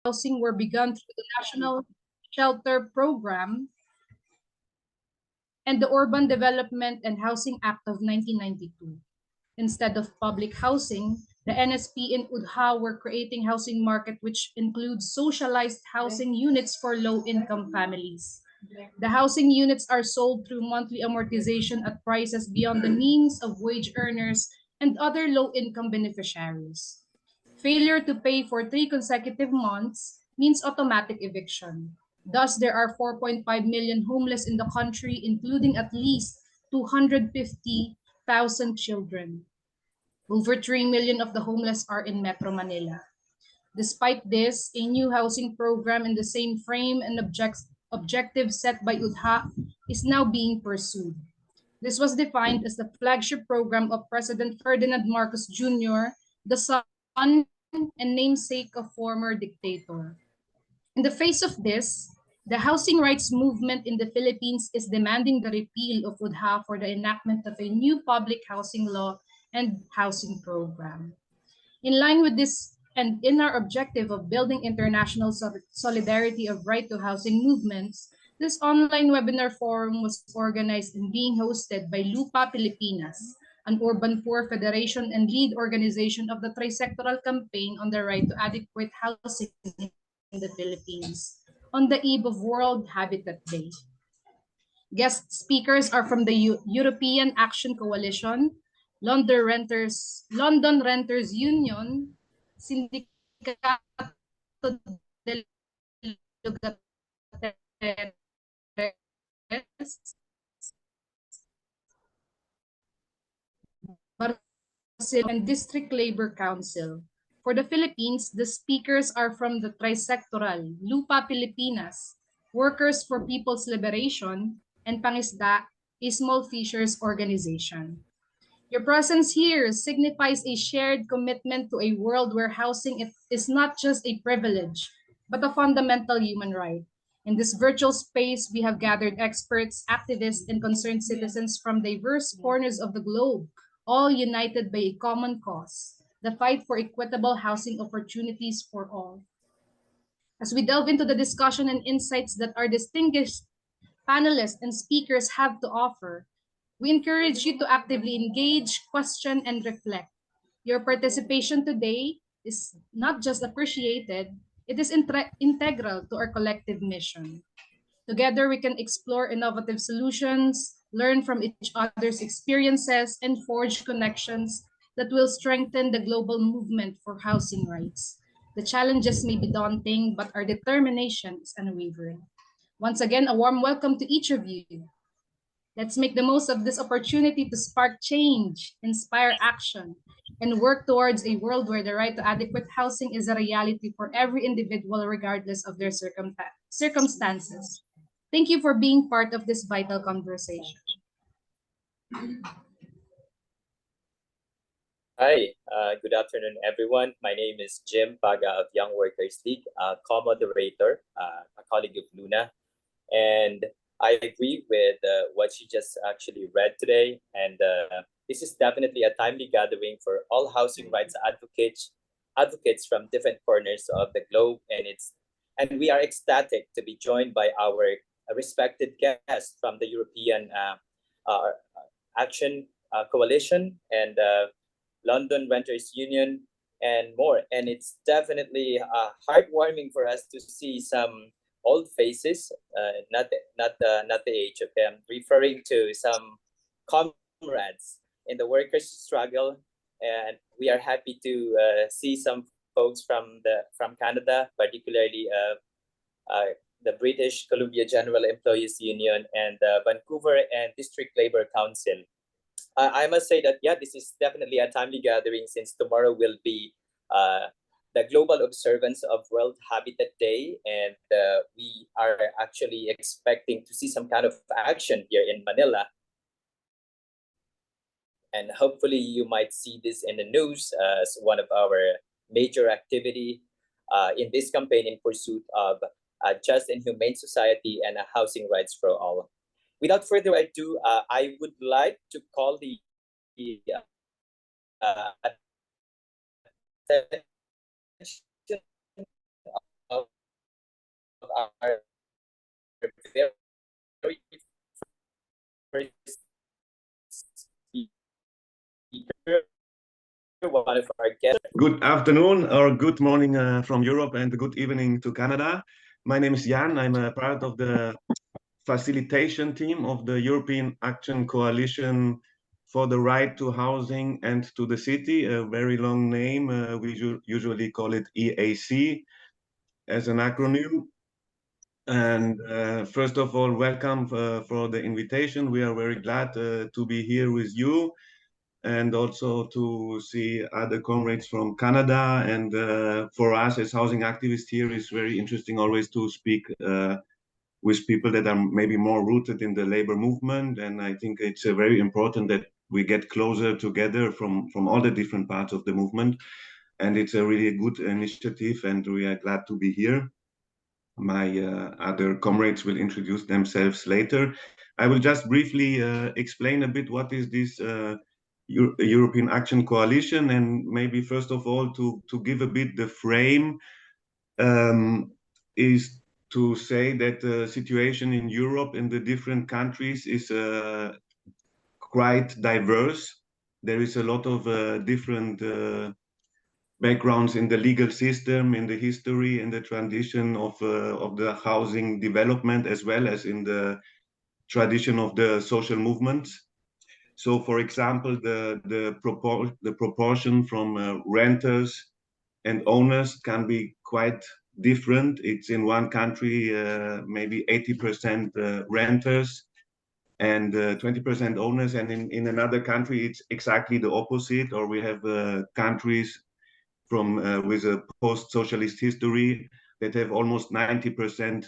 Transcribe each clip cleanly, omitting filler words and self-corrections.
housing were begun through the National Shelter Program and the Urban Development and Housing Act of 1992. Instead of public housing, the NSP in Udha were creating housing market which includes socialized housing units for low-income families. The housing units are sold through monthly amortization at prices beyond the means of wage earners and other low-income beneficiaries. Failure to pay for 3 consecutive months means automatic eviction. Thus, there are 4.5 million homeless in the country, including at least 250,000 children. Over 3 million of the homeless are in Metro Manila. Despite this, a new housing program in the same frame and objective set by UDHA is now being pursued. This was defined as the flagship program of President Ferdinand Marcos Jr., the son and namesake of former dictator. In the face of this, the housing rights movement in the Philippines is demanding the repeal of UDHA for the enactment of a new public housing law and housing program. In line with this and in our objective of building international solidarity of right to housing movements, this online webinar forum was organized and being hosted by LUPA-Pilipinas, an urban poor federation and lead organization of the tri-sectoral campaign on the right to adequate housing in the Philippines, on the eve of World Habitat Day. Guest speakers are from the European Action Coalition, London Renters Union, Sindicato de Lugateres, and District Labor Council. For the Philippines, the speakers are from the tri-sectoral, LUPA-Pilipinas, Workers for People's Liberation, and PANGISDA, a small fishers organization. Your presence here signifies a shared commitment to a world where housing is not just a privilege, but a fundamental human right. In this virtual space, we have gathered experts, activists, and concerned citizens from diverse corners of the globe, all united by a common cause, the fight for equitable housing opportunities for all. As we delve into the discussion and insights that our distinguished panelists and speakers have to offer, we encourage you to actively engage, question, and reflect. Your participation today is not just appreciated, it is integral to our collective mission. Together, we can explore innovative solutions, learn from each other's experiences, and forge connections that will strengthen the global movement for housing rights. The challenges may be daunting, but our determination is unwavering. Once again, a warm welcome to each of you. Let's make the most of this opportunity to spark change, inspire action, and work towards a world where the right to adequate housing is a reality for every individual, regardless of their circumstances. Thank you for being part of this vital conversation. Hi, good afternoon, everyone. My name is Jim Paga of Young Workers League, co-moderator, a colleague of Luna. And I agree with what she just actually read today. And this is definitely a timely gathering for all housing rights advocates from different corners of the globe. And we are ecstatic to be joined by our respected guests from the European Action Coalition and London Renters Union and more. And it's definitely heartwarming for us to see some old faces, not the age of them, referring to some comrades in the workers' struggle. And we are happy to see some folks from Canada, particularly the British Columbia General Employees Union and Vancouver and District Labor Council. I must say that, yeah, this is definitely a timely gathering since tomorrow will be the global observance of World Habitat Day. And we are actually expecting to see some kind of action here in Manila. And hopefully you might see this in the news as one of our major activity in this campaign in pursuit of a just and humane society and a housing rights for all. Without further ado, I would like to call the attention of our very first speaker, one of our guests. Good afternoon or good morning from Europe and good evening to Canada. My name is Jan. I'm a part of the facilitation team of the European Action Coalition for the Right to Housing and to the City, a very long name. We usually call it EAC as an acronym. And first of all, welcome for the invitation. We are very glad to be here with you and also to see other comrades from Canada. And for us as housing activists here, it's very interesting always to speak with people that are maybe more rooted in the labor movement. And I think it's very important that we get closer together from all the different parts of the movement. And it's a really good initiative, and we are glad to be here. My other comrades will introduce themselves later. I will just briefly explain a bit what is this European Action Coalition, and maybe first of all to give a bit the frame is to say that the situation in Europe in the different countries is quite diverse. There is a lot of different backgrounds in the legal system, in the history, in the tradition of the housing development, as well as in the tradition of the social movements. So, for example, the proportion from renters and owners can be quite different. It's in one country maybe 80% renters and 20% owners, and in another country it's exactly the opposite. Or we have countries from with a post-socialist history that have almost 90%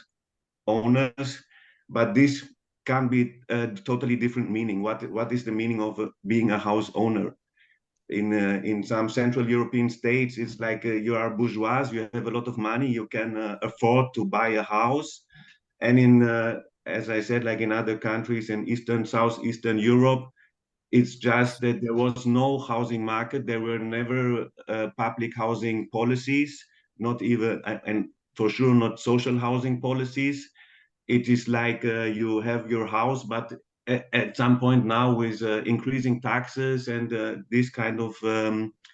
owners, but this can be a totally different meaning. What is the meaning of being a house owner? In some Central European states, it's like you are bourgeois, you have a lot of money, you can afford to buy a house. And in, as I said, like in other countries in Southeastern Europe, it's just that there was no housing market. There were never public housing policies, not even, and for sure not social housing policies. It is like you have your house, but at some point now with increasing taxes and this kind of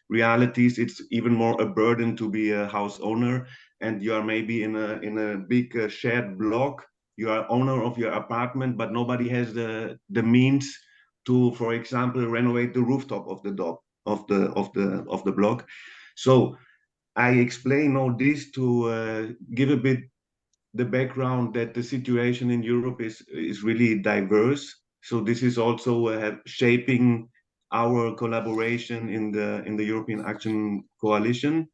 realities, it's even more a burden to be a house owner. And you are maybe in a big shared block. You are owner of your apartment, but nobody has the means to, for example, renovate the rooftop of the block. So I explain all this to give a bit the background that the situation in Europe is really diverse. So this is also shaping our collaboration in the European Action Coalition.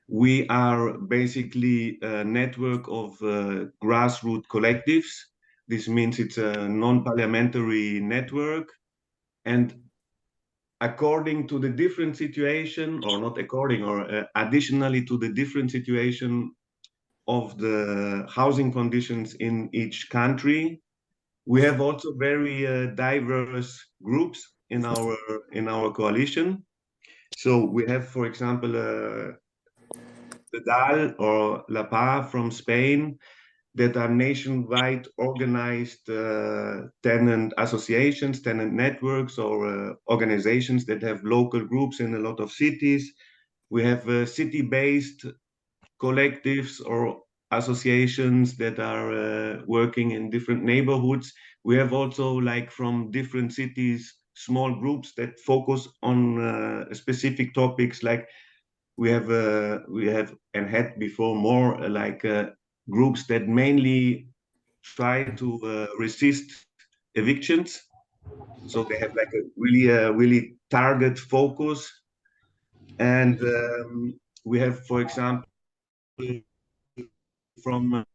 We are basically a network of grassroots collectives. This means it's a non-parliamentary network, and according to the different situation, or not according, or additionally to the different situation of the housing conditions in each country, we have also very diverse groups in our coalition. So we have, for example, the DAL or LAPA from Spain, that are nationwide organized tenant associations, tenant networks, or organizations that have local groups in a lot of cities. We have city-based collectives or associations that are working in different neighborhoods. We have also, like, from different cities, small groups that focus on specific topics. Like we have and had before more groups that mainly try to resist evictions. So they have like a really target focus. And we have, for example, from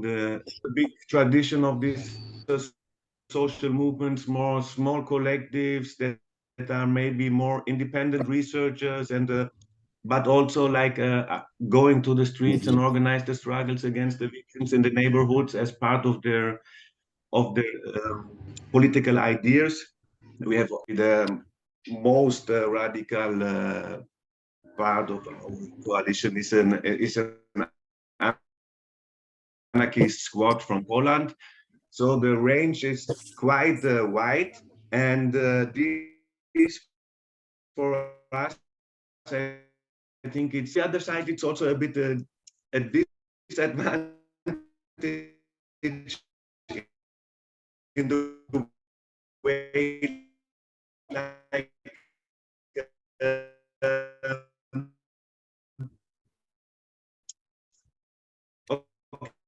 the big tradition of these social movements, more small collectives that are maybe more independent researchers, and but also like going to the streets and organize the struggles against the victims in the neighborhoods as part of their political ideas. We have the most radical part of our coalition is an anarchist squad from Poland. So the range is quite wide, and this for us, I think it's the other side. It's also a bit a disadvantage in the way, like.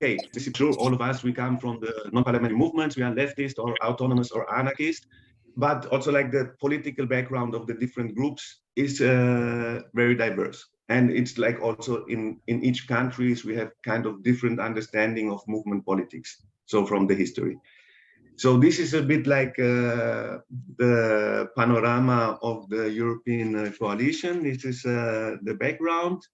Okay, this is true. All of us, we come from the non-parliamentary movements. We are leftist or autonomous or anarchist, but also like the political background of the different groups is very diverse. And it's like also in each countries, we have kind of different understanding of movement politics. So from the history. So this is a bit like the panorama of the European coalition. This is the background.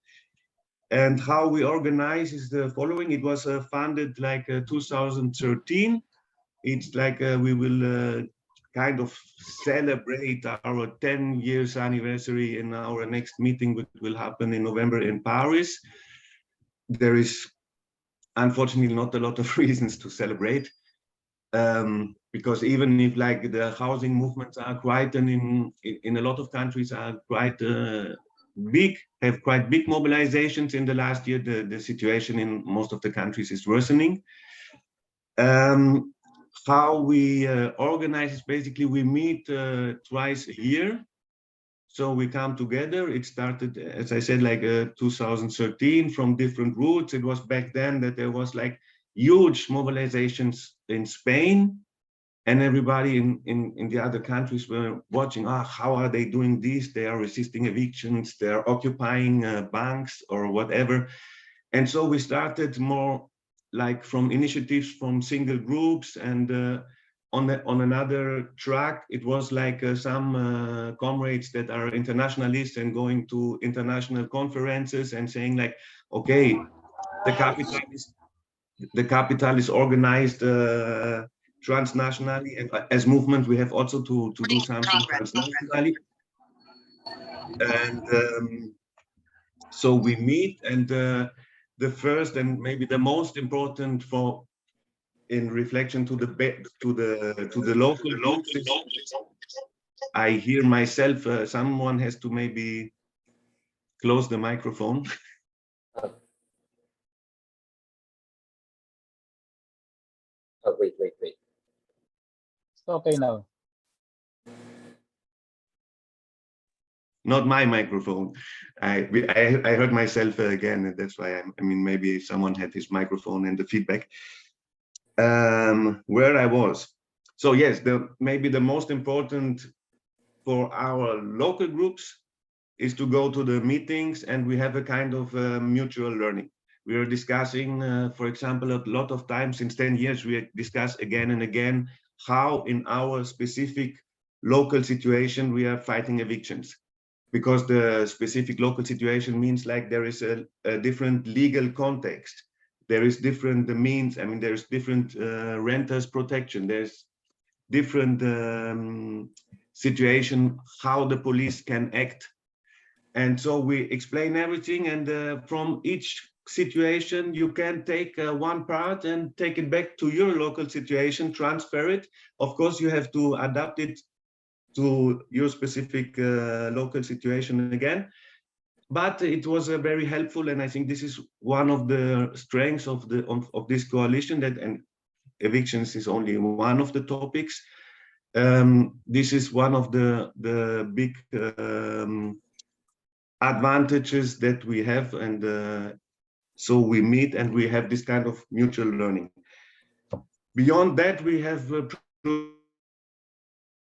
And how we organize is the following. It was funded like 2013. It's like we will kind of celebrate our 10 years anniversary in our next meeting, which will happen in November in Paris. There is unfortunately not a lot of reasons to celebrate, because even if like the housing movements are quite, and in a lot of countries are quite big, have quite big mobilizations in the last year, the situation in most of the countries is worsening. How we organize is basically we meet twice a year. So we come together. It started, as I said, like 2013 from different routes. It was back then that there was like huge mobilizations in Spain, and everybody in the other countries were watching, how are they doing this? They are resisting evictions, they are occupying banks or whatever. And so we started more like from initiatives from single groups, and on another track, it was like some comrades that are internationalists and going to international conferences and saying like, okay, the capital is organized transnationally, and as movement we have also to do something transnationally. And so we meet, and the first and maybe the most important for in reflection to the local groups is, I hear myself, someone has to maybe close the microphone. Oh, wait. It's okay now. Not my microphone. I heard myself again, and that's why I mean, maybe someone had his microphone and the feedback. Where I was. So yes, maybe the most important for our local groups is to go to the meetings, and we have a kind of mutual learning. We are discussing, for example, a lot of times since 10 years, we discuss again and again how in our specific local situation we are fighting evictions. Because the specific local situation means like there is a different legal context. There is different means. I mean, there's different renters protection. There's different situation how the police can act. And so we explain everything, and from each situation you can take one part and take it back to your local situation, transfer it. Of course, you have to adapt it to your specific local situation again. But it was very helpful, and I think this is one of the strengths of this coalition, that, and evictions is only one of the topics. This is one of the big advantages that we have, and so we meet and we have this kind of mutual learning. Beyond that, we have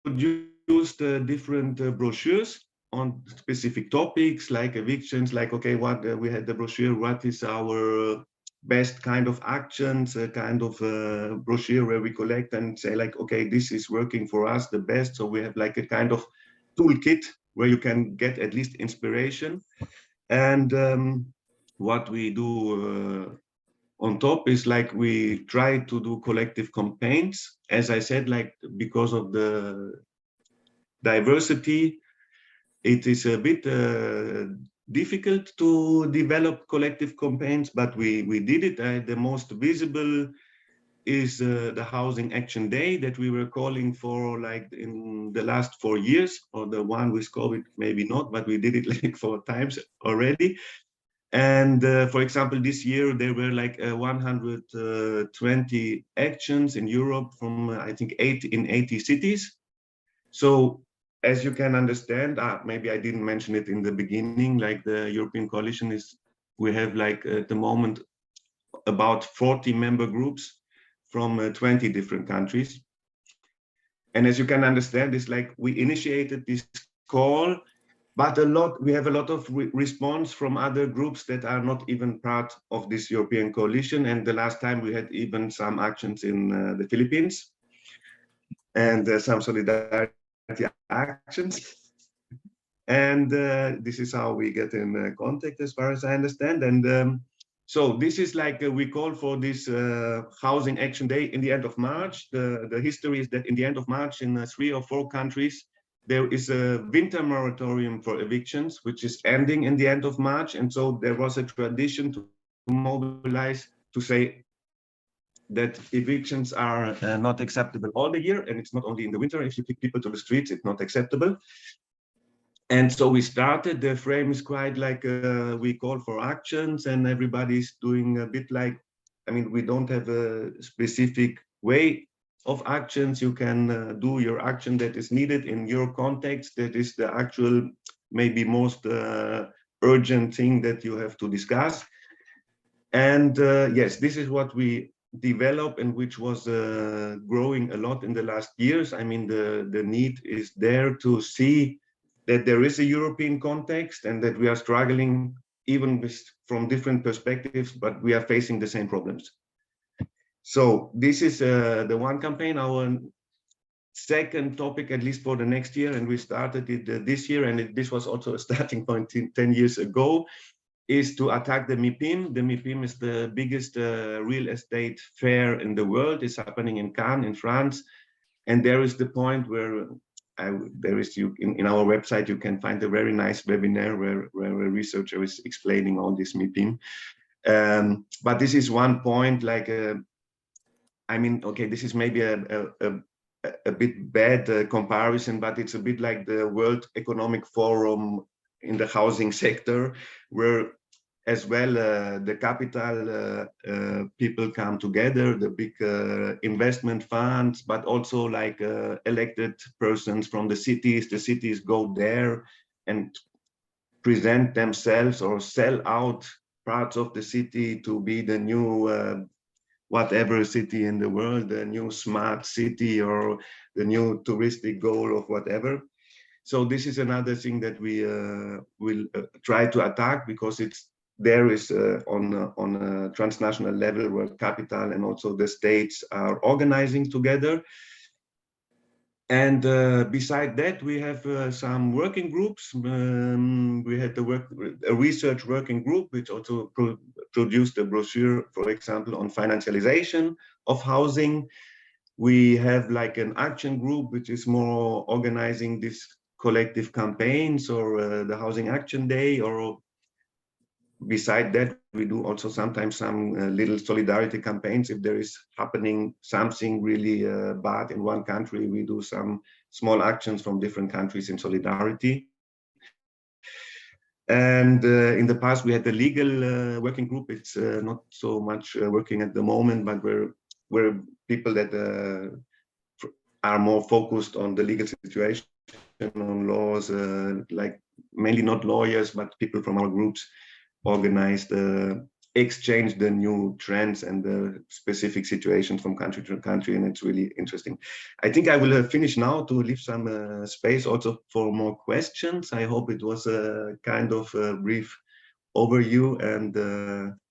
produced different brochures on specific topics like evictions, like, okay, what we had the brochure, what is our best kind of actions, a kind of brochure where we collect and say like, okay, this is working for us the best. So we have like a kind of toolkit where you can get at least inspiration. And what we do on top is like we try to do collective campaigns. As I said, like because of the diversity, it is a bit difficult to develop collective campaigns, but we did it. The most visible is the Housing Action Day that we were calling for like in the last 4 years, or the one with COVID, maybe not, but we did it like 4 times already. And for example, this year there were like 120 actions in Europe from I think 80 cities. So as you can understand, maybe I didn't mention it in the beginning, like the European Coalition we have like at the moment about 40 member groups from 20 different countries. And as you can understand, it's like we initiated this call, but we have a lot of response from other groups that are not even part of this European coalition. And the last time we had even some actions in the Philippines and some solidarity actions. And this is how we get in contact, as far as I understand. And so this is like we call for this Housing Action Day in the end of March. The history is that in the end of March in 3 or 4 countries, there is a winter moratorium for evictions, which is ending in the end of March. And so there was a tradition to mobilize to say that evictions are not acceptable all the year. And it's not only in the winter. If you kick people to the streets, it's not acceptable. And so we started, the frame is quite like we call for actions, and everybody's doing a bit like, I mean, we don't have a specific way of actions. You can do your action that is needed in your context. That is the actual, maybe most urgent thing that you have to discuss. And yes, this is what we develop and which was growing a lot in the last years. I mean, the need is there to see that there is a European context and that we are struggling even from different perspectives, but we are facing the same problems. So this is the one campaign. Our second topic, at least for the next year, and we started it this year, and this was also a starting point 10 years ago, is to attack the MIPIM. The MIPIM is the biggest real estate fair in the world. It's happening in Cannes, in France. And there is the point where in our website, you can find a very nice webinar where a researcher is explaining all this MIPIM. But this is one point, like, I mean, okay, this is maybe a bit bad comparison, but it's a bit like the World Economic Forum in the housing sector, where as well the capital people come together, the big investment funds, but also like elected persons from the cities go there and present themselves or sell out parts of the city to be the new whatever city in the world, the new smart city or the new touristic goal of whatever. So this is another thing that we will try to attack, because there is on a transnational level where capital and also the states are organizing together. And beside that, we have some working groups. We had a research working group, which also produced a brochure, for example, on financialization of housing. We have like an action group, which is more organizing these collective campaigns or the Housing Action Day. Or beside that, we do also sometimes some little solidarity campaigns. If there is happening something really bad in one country, we do some small actions from different countries in solidarity. And in the past, we had the legal working group. It's not so much working at the moment, but we're people that are more focused on the legal situation, on laws, like mainly not lawyers, but people from our groups organized, exchange the new trends and the specific situations from country to country, and it's really interesting. I think I will finish now to leave some space also for more questions. I hope it was a kind of a brief overview, and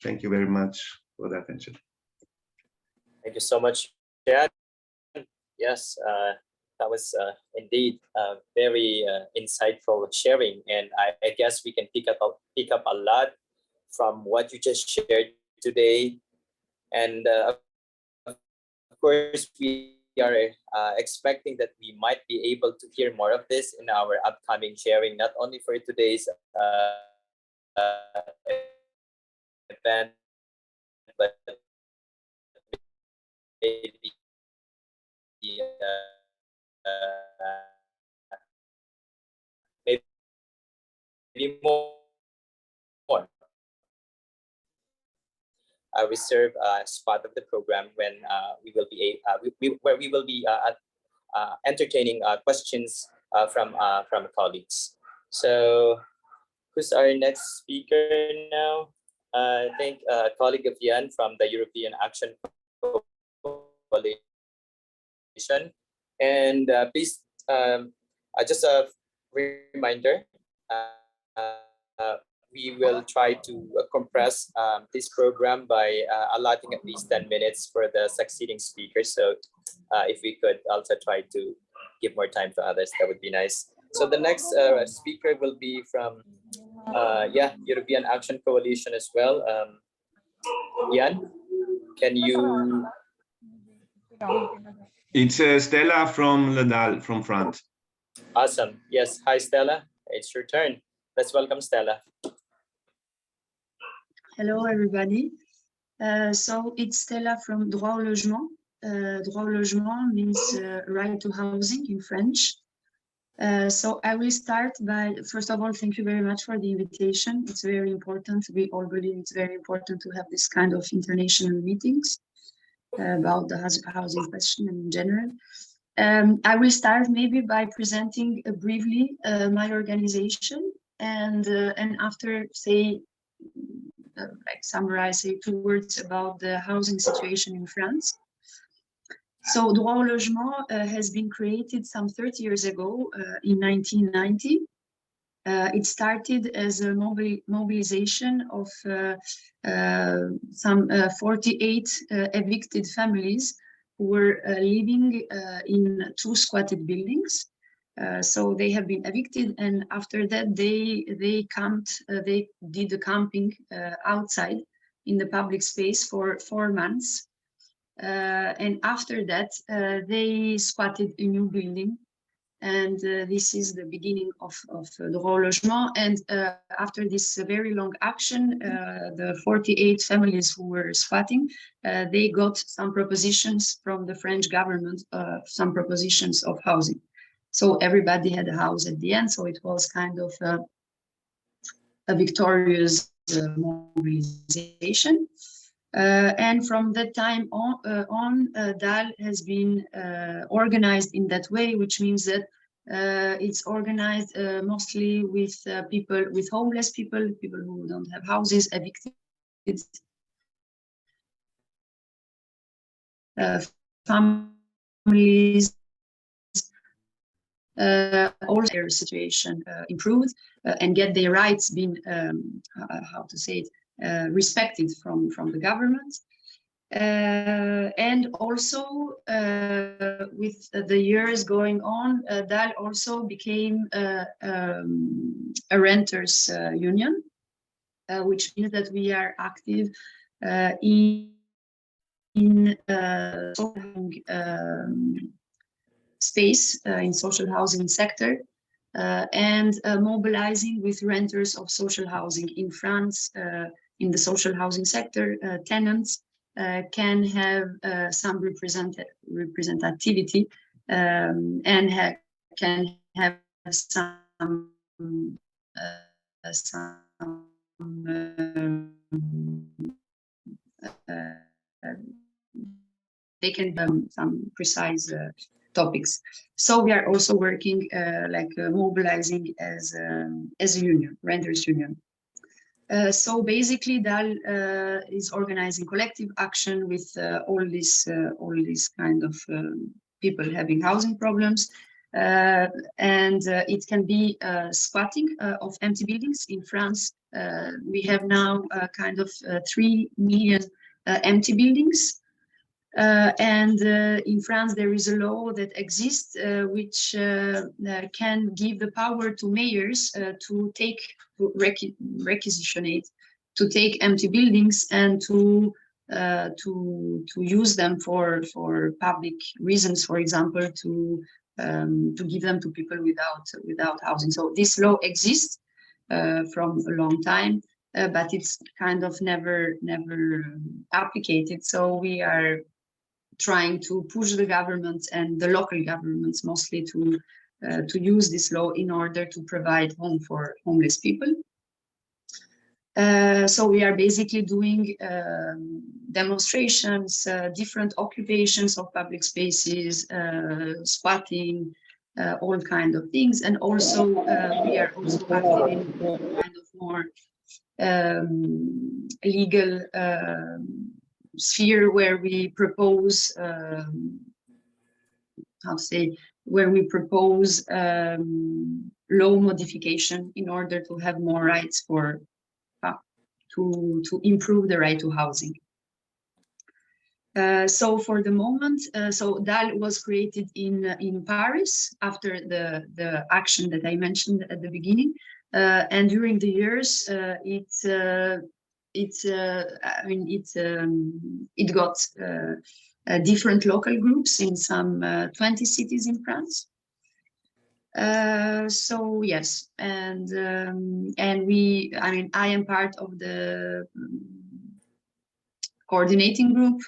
thank you very much for the attention. Thank you so much, Chad. Yes, that was indeed very insightful sharing, and I guess we can pick up a lot from what you just shared today. And of course, we are expecting that we might be able to hear more of this in our upcoming sharing, not only for today's event, but maybe maybe more. Reserve spot of the program when we will be where we will be entertaining questions from colleagues. So, who's our next speaker now? I think a colleague of Yan from the European Action Coalition. And please, just a reminder, we will try to compress this program by allotting at least 10 minutes for the succeeding speakers. So if we could also try to give more time to others, that would be nice. So the next speaker will be from European Action Coalition as well. Jan, can you? It's Stella from Ledal, from France. Awesome. Yes. Hi, Stella. It's your turn. Let's welcome Stella. Hello, everybody. So it's Stella from Droit au Logement. Droit au Logement means right to housing in French. So I will start by, first of all, thank you very much for the invitation. It's very important. We all believe it's very important to have this kind of international meetings about the housing question in general. I will start maybe by presenting briefly my organization, and after say, like summarize, say 2 words about the housing situation in France. So Droit au Logement has been created some 30 years ago in 1990. It started as a mobilization of some 48 evicted families who were living in 2 squatted buildings. So they have been evicted, and after that they camped. They did the camping outside in the public space for 4 months, and after that they squatted a new building, and this is the beginning of the Droit au Logement. And after this very long action, the 48 families who were squatting, they got some propositions from the French government, some propositions of housing. So everybody had a house at the end. So it was kind of a victorious mobilization. And from that time on, DAL has been organized in that way, which means that it's organized mostly with people, with homeless people who don't have houses, evicted, families. Also their situation improved and get their rights being, how to say it, respected from the government. And also with the years going on, DAL also became a renters union, which means that we are active in space in social housing sector, and mobilizing with renters of social housing in France. In the social housing sector, tenants can have some representativity and can have some they can have some precise topics. So we are also working mobilizing as a union, renters union. So basically, DAL is organizing collective action with all these kind of people having housing problems, and it can be squatting of empty buildings. In France, we have now kind of 3 million empty buildings. And in France, there is a law that exists which can give the power to mayors to requisitionate, to take empty buildings and to use them for public reasons, for example, to give them to people without housing. So this law exists from a long time, but it's kind of never applicated. So we are trying to push the government and the local governments mostly to use this law in order to provide home for homeless people. So we are basically doing demonstrations, different occupations of public spaces, squatting, all kind of things, and also we are also active in kind of more legal sphere where we propose where we propose law modification in order to have more rights for to improve the right to housing. So for the moment, so DAL was created in Paris after the action that I mentioned at the beginning, and during the years, it got different local groups in some 20 cities in France. So yes, and I am part of the coordinating group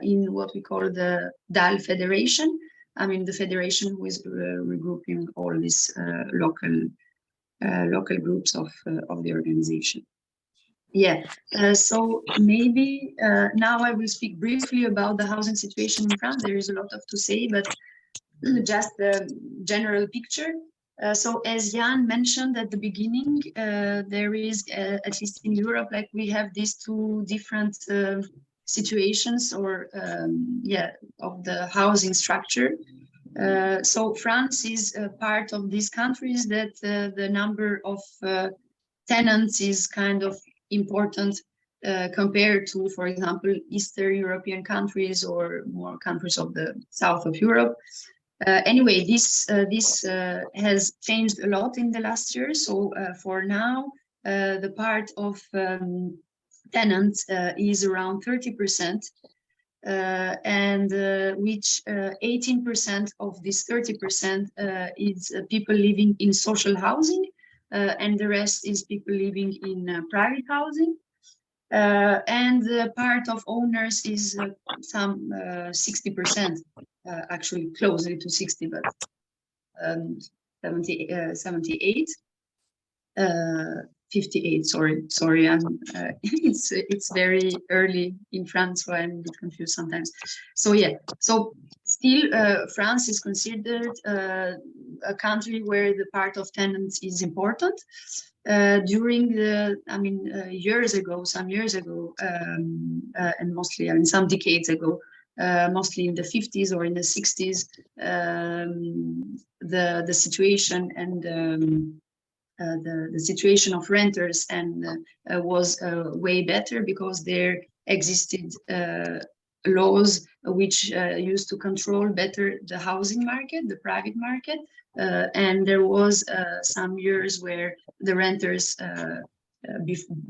in what we call the DAL Federation. The federation who is regrouping all these local groups of the organization. Yeah, so maybe now I will speak briefly about the housing situation in France. There is a lot to say, but just the general picture. So as Jan mentioned at the beginning, there is, at least in Europe, like we have these two different situations or of the housing structure. So France is part of these countries that the number of tenants is kind of important compared to, for example, Eastern European countries or more countries of the south of Europe. Anyway, this has changed a lot in the last year. So for now, the part of tenants is around 30%, and which 18% of this 30% is people living in social housing, and the rest is people living in private housing. And the part of owners is some 60%, actually closely to 60, but 78, 58. Sorry. It's very early in France, so I'm a bit confused sometimes. So yeah, so still France is considered a country where the part of tenants is important. During the, some years ago, and mostly, some decades ago, mostly in the 50s or in the 60s, the situation and the situation of renters and was way better because there existed laws which used to control better the housing market, the private market, and there was some years where the renters,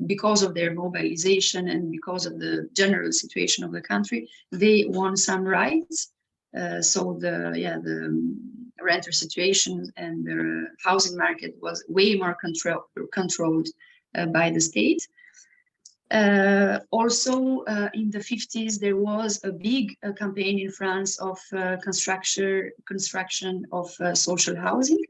because of their mobilization and because of the general situation of the country, they won some rights. So the renter situation and the housing market was way more controlled by the state. Also, in the 50s, there was a big campaign in France of construction of social housing.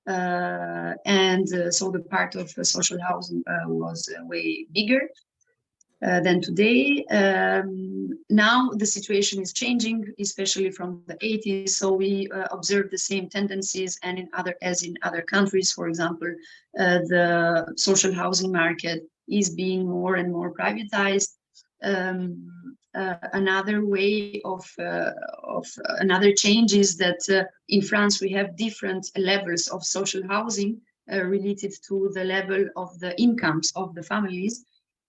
So the part of social housing was way bigger than today. Now the situation is changing, especially from the 80s. So we observe the same tendencies, and in other countries, for example, the social housing market is being more and more privatized. Another way of another change is that in France we have different levels of social housing related to the level of the incomes of the families.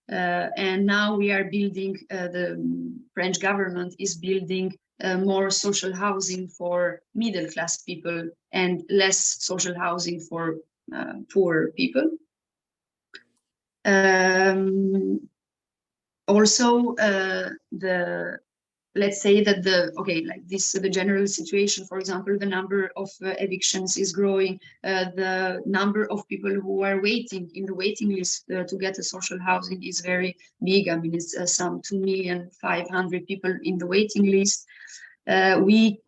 And now we are building, the French government is building more social housing for middle class people and less social housing for poor people. Also, let's say that the general situation, for example, the number of evictions is growing, the number of people who are waiting in the waiting list to get a social housing is very big. I mean, it's some 2,500,000 people in the waiting list. We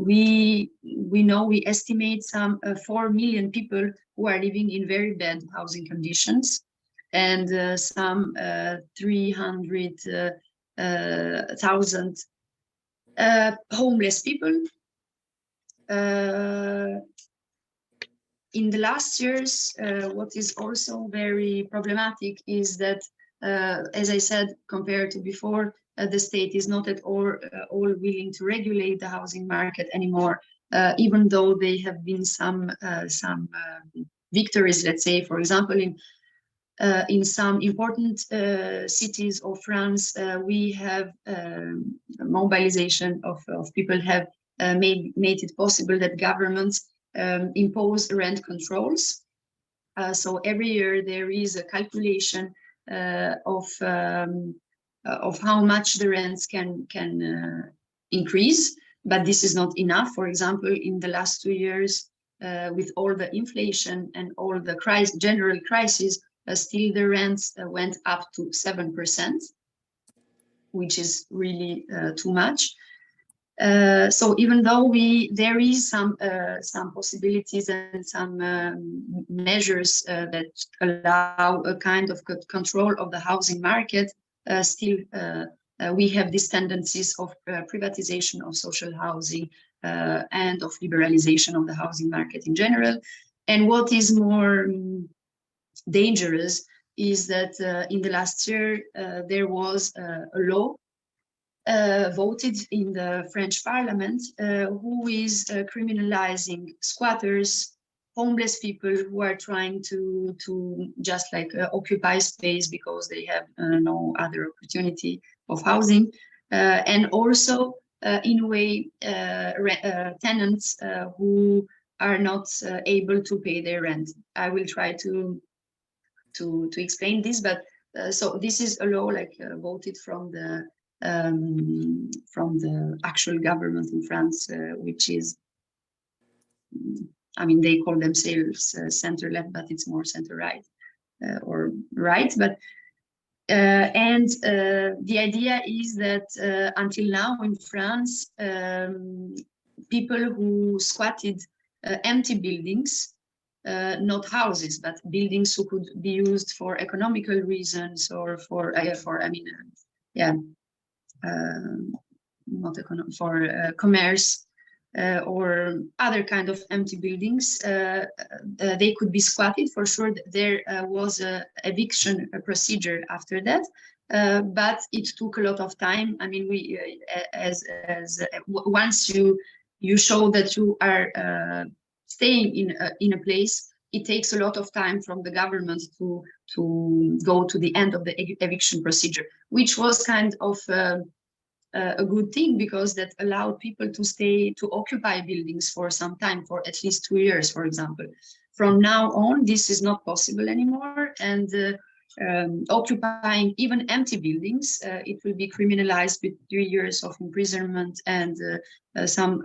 estimate some 4 million people who are living in very bad housing conditions, and some 300,000 homeless people. In the last years, what is also very problematic is that, as I said, compared to before, the state is not at all willing to regulate the housing market anymore, even though there have been some victories. Let's say, for example, in some important cities of France, we have mobilization of people have made it possible that governments impose rent controls. So every year there is a calculation of how much the rents can increase, but this is not enough. For example, in the last 2 years, with all the inflation and all the general crisis, still the rents went up to 7%, which is really too much. So even though there is some possibilities and some measures that allow a kind of control of the housing market, still we have these tendencies of privatization of social housing and of liberalization of the housing market in general. And what is more dangerous is that in the last year there was a law voted in the French Parliament who is criminalizing squatters, homeless people who are trying to just like occupy space because they have no other opportunity of housing, and also in a way tenants who are not able to pay their rent. I will try to explain this, but so this is a law like voted from the actual government in France, which is, I mean, they call themselves center-left, but it's more center-right or right. But and the idea is that until now in France, people who squatted empty buildings, not houses, but buildings who could be used for economical reasons or for commerce or other kind of empty buildings, they could be squatted. For sure, there was a eviction procedure after that, but it took a lot of time. I mean, once you show that you are staying in a place, it takes a lot of time from the government to go to the end of the eviction procedure, which was kind of a good thing, because that allowed people to occupy buildings for some time, for at least 2 years, for example. From now on, this is not possible anymore, and occupying even empty buildings, it will be criminalized with 3 years of imprisonment and some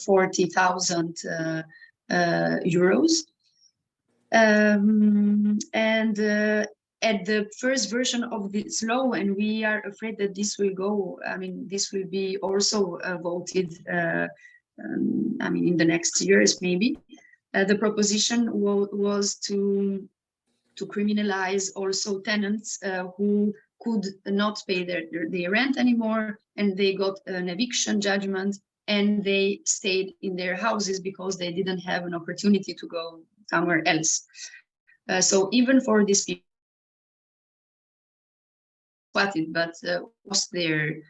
40,000 euros. At the first version of this law, and we are afraid that this will go, I mean, this will be also voted, in the next years, maybe. The proposition was to criminalize also tenants who could not pay their rent anymore, and they got an eviction judgment, and they stayed in their houses because they didn't have an opportunity to go somewhere else. So even for these people, but lost their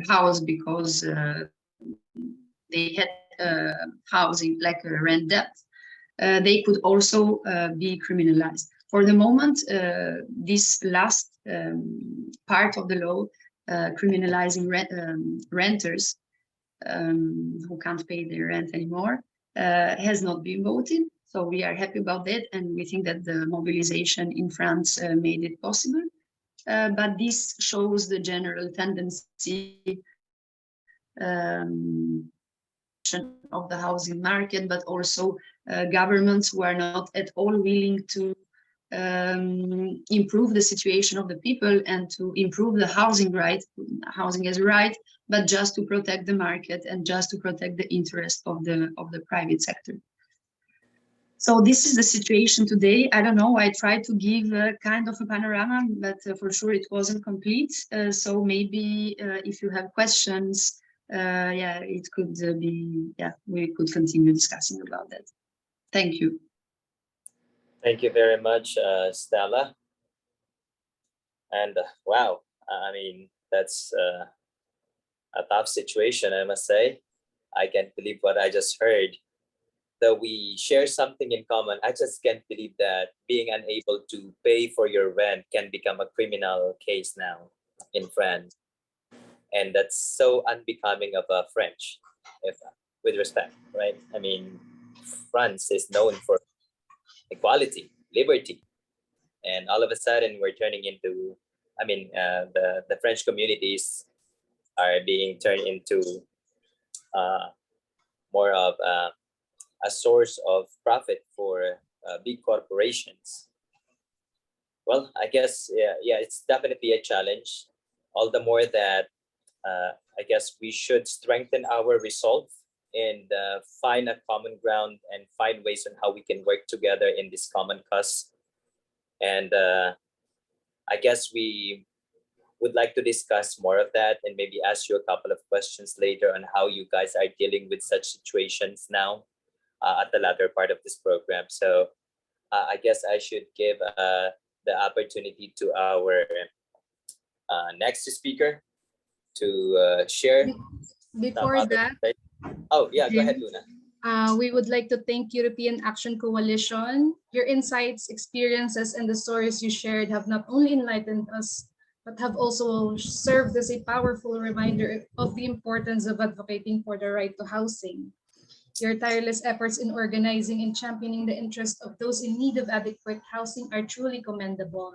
house because they had housing, like a rent debt, they could also be criminalized. For the moment, this last part of the law, criminalizing renters who can't pay their rent anymore, has not been voted. So we are happy about that, and we think that the mobilization in France made it possible. but this shows the general tendency of the housing market, but also governments who are not at all willing to improve the situation of the people and to improve the housing as a right, but just to protect the market and just to protect the interest of the private sector. So this is the situation today. I don't know, I tried to give a kind of a panorama, but for sure it wasn't complete. So maybe if you have questions, yeah, it could be, yeah, we could continue discussing about that. Thank you. Thank you very much, Stella. And wow, I mean, that's a tough situation, I must say. I can't believe what I just heard. Though we share something in common, I just can't believe that being unable to pay for your rent can become a criminal case now in France. And that's so unbecoming of a French, if with respect, right? I mean, France is known for equality, liberty, and all of a sudden we're turning into, I mean, the French communities are being turned into more of a source of profit for big corporations. Well, I guess, yeah, it's definitely a challenge. All the more that I guess we should strengthen our resolve and find a common ground and find ways on how we can work together in this common cause. And I guess we would like to discuss more of that and maybe ask you a couple of questions later on how you guys are dealing with such situations now at the latter part of this program. So I guess I should give the opportunity to our next speaker to share. Before that, oh yeah, go ahead, Luna. We would like to thank European Action Coalition. Your insights, experiences, and the stories you shared have not only enlightened us, but have also served as a powerful reminder of the importance of advocating for the right to housing. Your tireless efforts in organizing and championing the interests of those in need of adequate housing are truly commendable.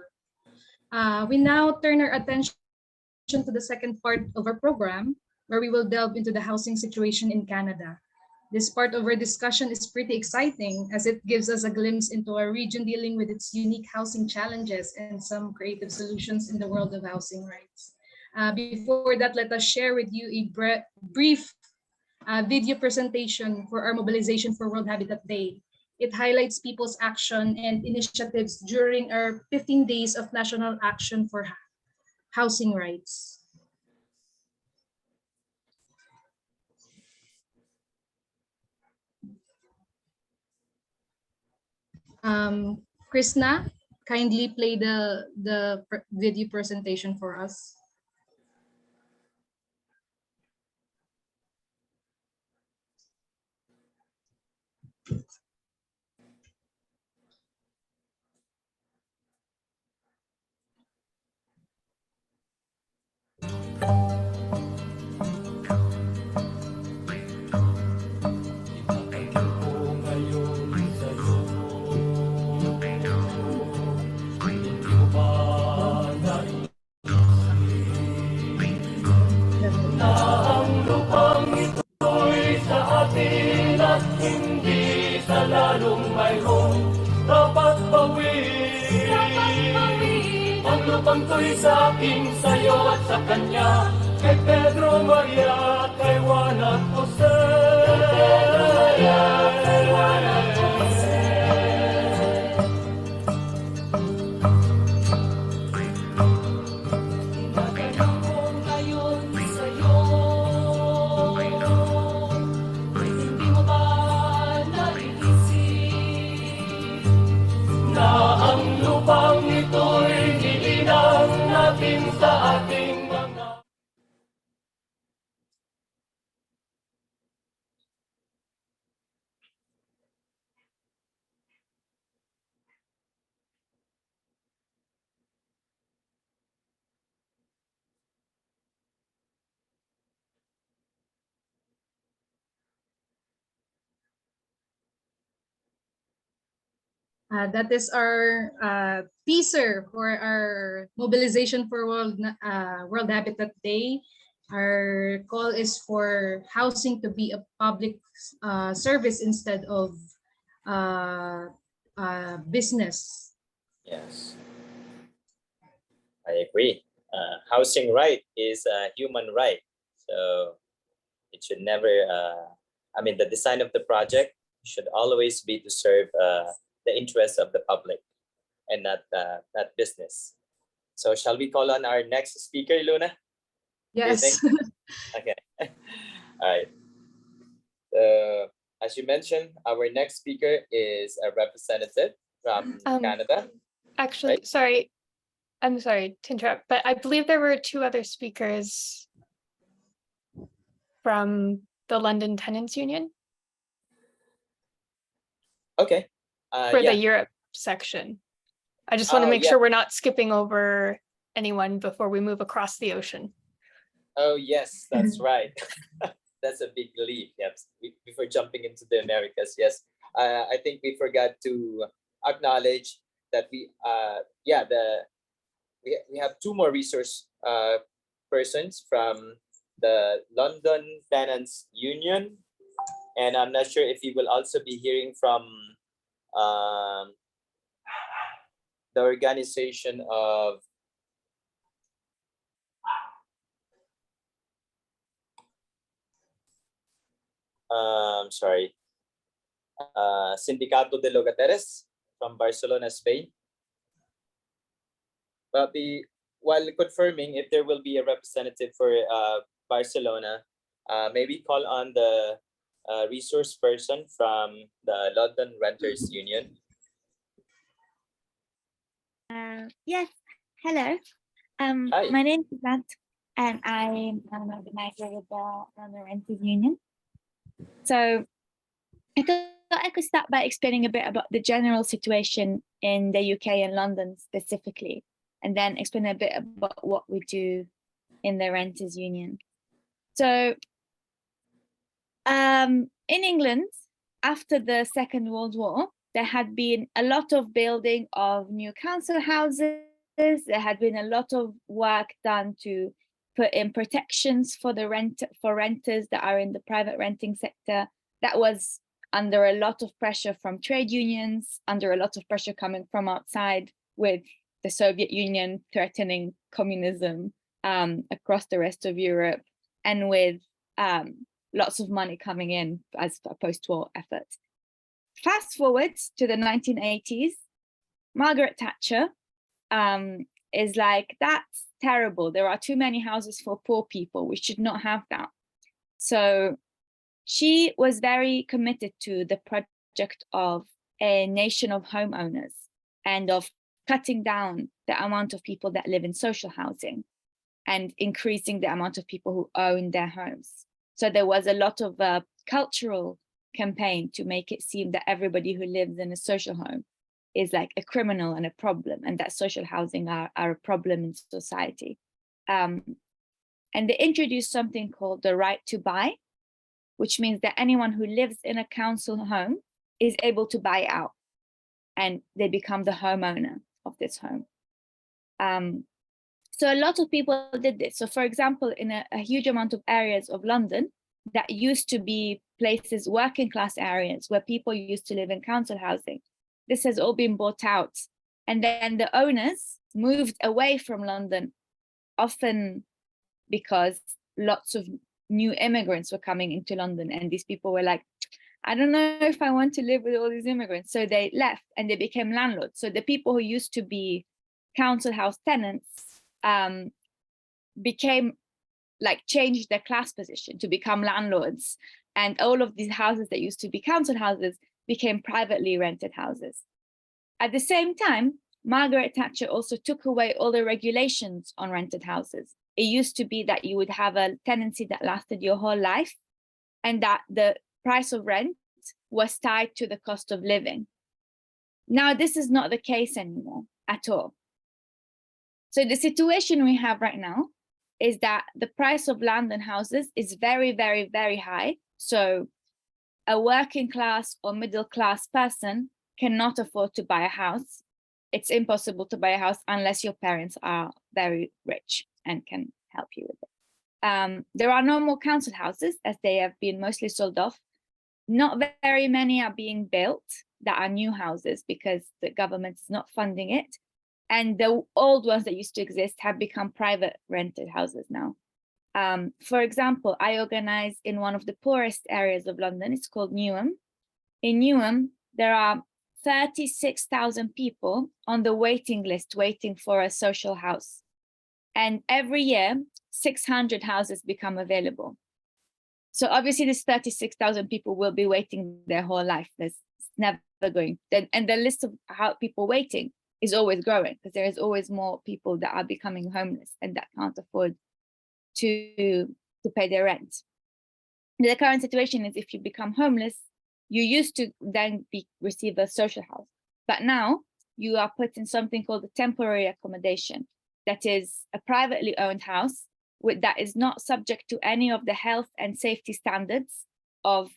We now turn our attention to the second part of our program, where we will delve into the housing situation in Canada. This part of our discussion is pretty exciting as it gives us a glimpse into a region dealing with its unique housing challenges and some creative solutions in the world of housing rights. Before that, let us share with you a brief video presentation for our Mobilization for World Habitat Day. It highlights people's action and initiatives during our 15 days of national action for housing rights. Krishna, kindly play the video presentation for us. Hindi sa lalong mayroon dapat bawiin. Ang lupang ko'y sa akin, sa'yo at sa kanya, kay Pedro Maria, kay Juan at Jose. That is our teaser for our mobilization for World Habitat Day. Our call is for housing to be a public service instead of business. Yes, I agree. Housing right is a human right. So it should never, I mean, the design of the project should always be to serve the interests of the public and not business. So shall we call on our next speaker, Luna? Yes. Okay. All right. As you mentioned, our next speaker is a representative from Canada. Actually, right? sorry, I'm sorry to interrupt, but I believe there were 2 other speakers from the London Tenants Union Okay. for Yeah. the Europe section. I just want to make yeah. sure we're not skipping over anyone before we move across the ocean. Oh, yes, that's right. That's a big leap. Yes. Before jumping into the Americas, yes. I think we forgot to acknowledge that we have 2 more resource persons from the London Tenants Union, and I'm not sure if you will also be hearing from the organization of Sindicato de Logateres from Barcelona, Spain. But while confirming if there will be a representative for Barcelona, maybe call on the resource person from the London Renters Union. Yes, hello. Hi. My name is Matt, and I'm an organizer with the London Renters Union. So I thought I could start by explaining a bit about the general situation in the UK and London specifically, and then explain a bit about what we do in the Renters Union. So in England, after the Second World War, there had been a lot of building of new council houses. There had been a lot of work done to put in protections for the renters that are in the private renting sector. That was under a lot of pressure from trade unions, under a lot of pressure coming from outside, with the Soviet Union threatening communism across the rest of Europe, and with lots of money coming in as a post-war effort. Fast forward to the 1980s, Margaret Thatcher is like, that's terrible. There are too many houses for poor people. We should not have that. So she was very committed to the project of a nation of homeowners and of cutting down the amount of people that live in social housing and increasing the amount of people who own their homes. So there was a lot of cultural campaign to make it seem that everybody who lives in a social home is like a criminal and a problem, and that social housing are a problem in society. And they introduced something called the right to buy, which means that anyone who lives in a council home is able to buy out, and they become the homeowner of this home. So a lot of people did this. So for example, in a huge amount of areas of London that used to be places, working class areas where people used to live in council housing, this has all been bought out. And then the owners moved away from London, often because lots of new immigrants were coming into London, and these people were like, I don't know if I want to live with all these immigrants. So they left and they became landlords. So the people who used to be council house tenants became like, changed their class position to become landlords. And all of these houses that used to be council houses became privately rented houses. At the same time, Margaret Thatcher also took away all the regulations on rented houses. It used to be that you would have a tenancy that lasted your whole life, and that the price of rent was tied to the cost of living. Now, this is not the case anymore at all. So the situation we have right now is that the price of land and houses is very, very, very high. So a working class or middle class person cannot afford to buy a house. It's impossible to buy a house unless your parents are very rich and can help you with it. There are no more council houses, as they have been mostly sold off. Not very many are being built that are new houses because the government is not funding it. And the old ones that used to exist have become private rented houses now. For example, I organize in one of the poorest areas of London. It's called Newham. In Newham, there are 36,000 people on the waiting list waiting for a social house. And every year, 600 houses become available. So obviously this 36,000 people will be waiting their whole life. There's never going, and the list of people waiting is always growing because there is always more people that are becoming homeless and that can't afford to pay their rent. The current situation is if you become homeless, you used to then receive a social house, but now you are put in something called a temporary accommodation. That is a privately owned house that is not subject to any of the health and safety standards of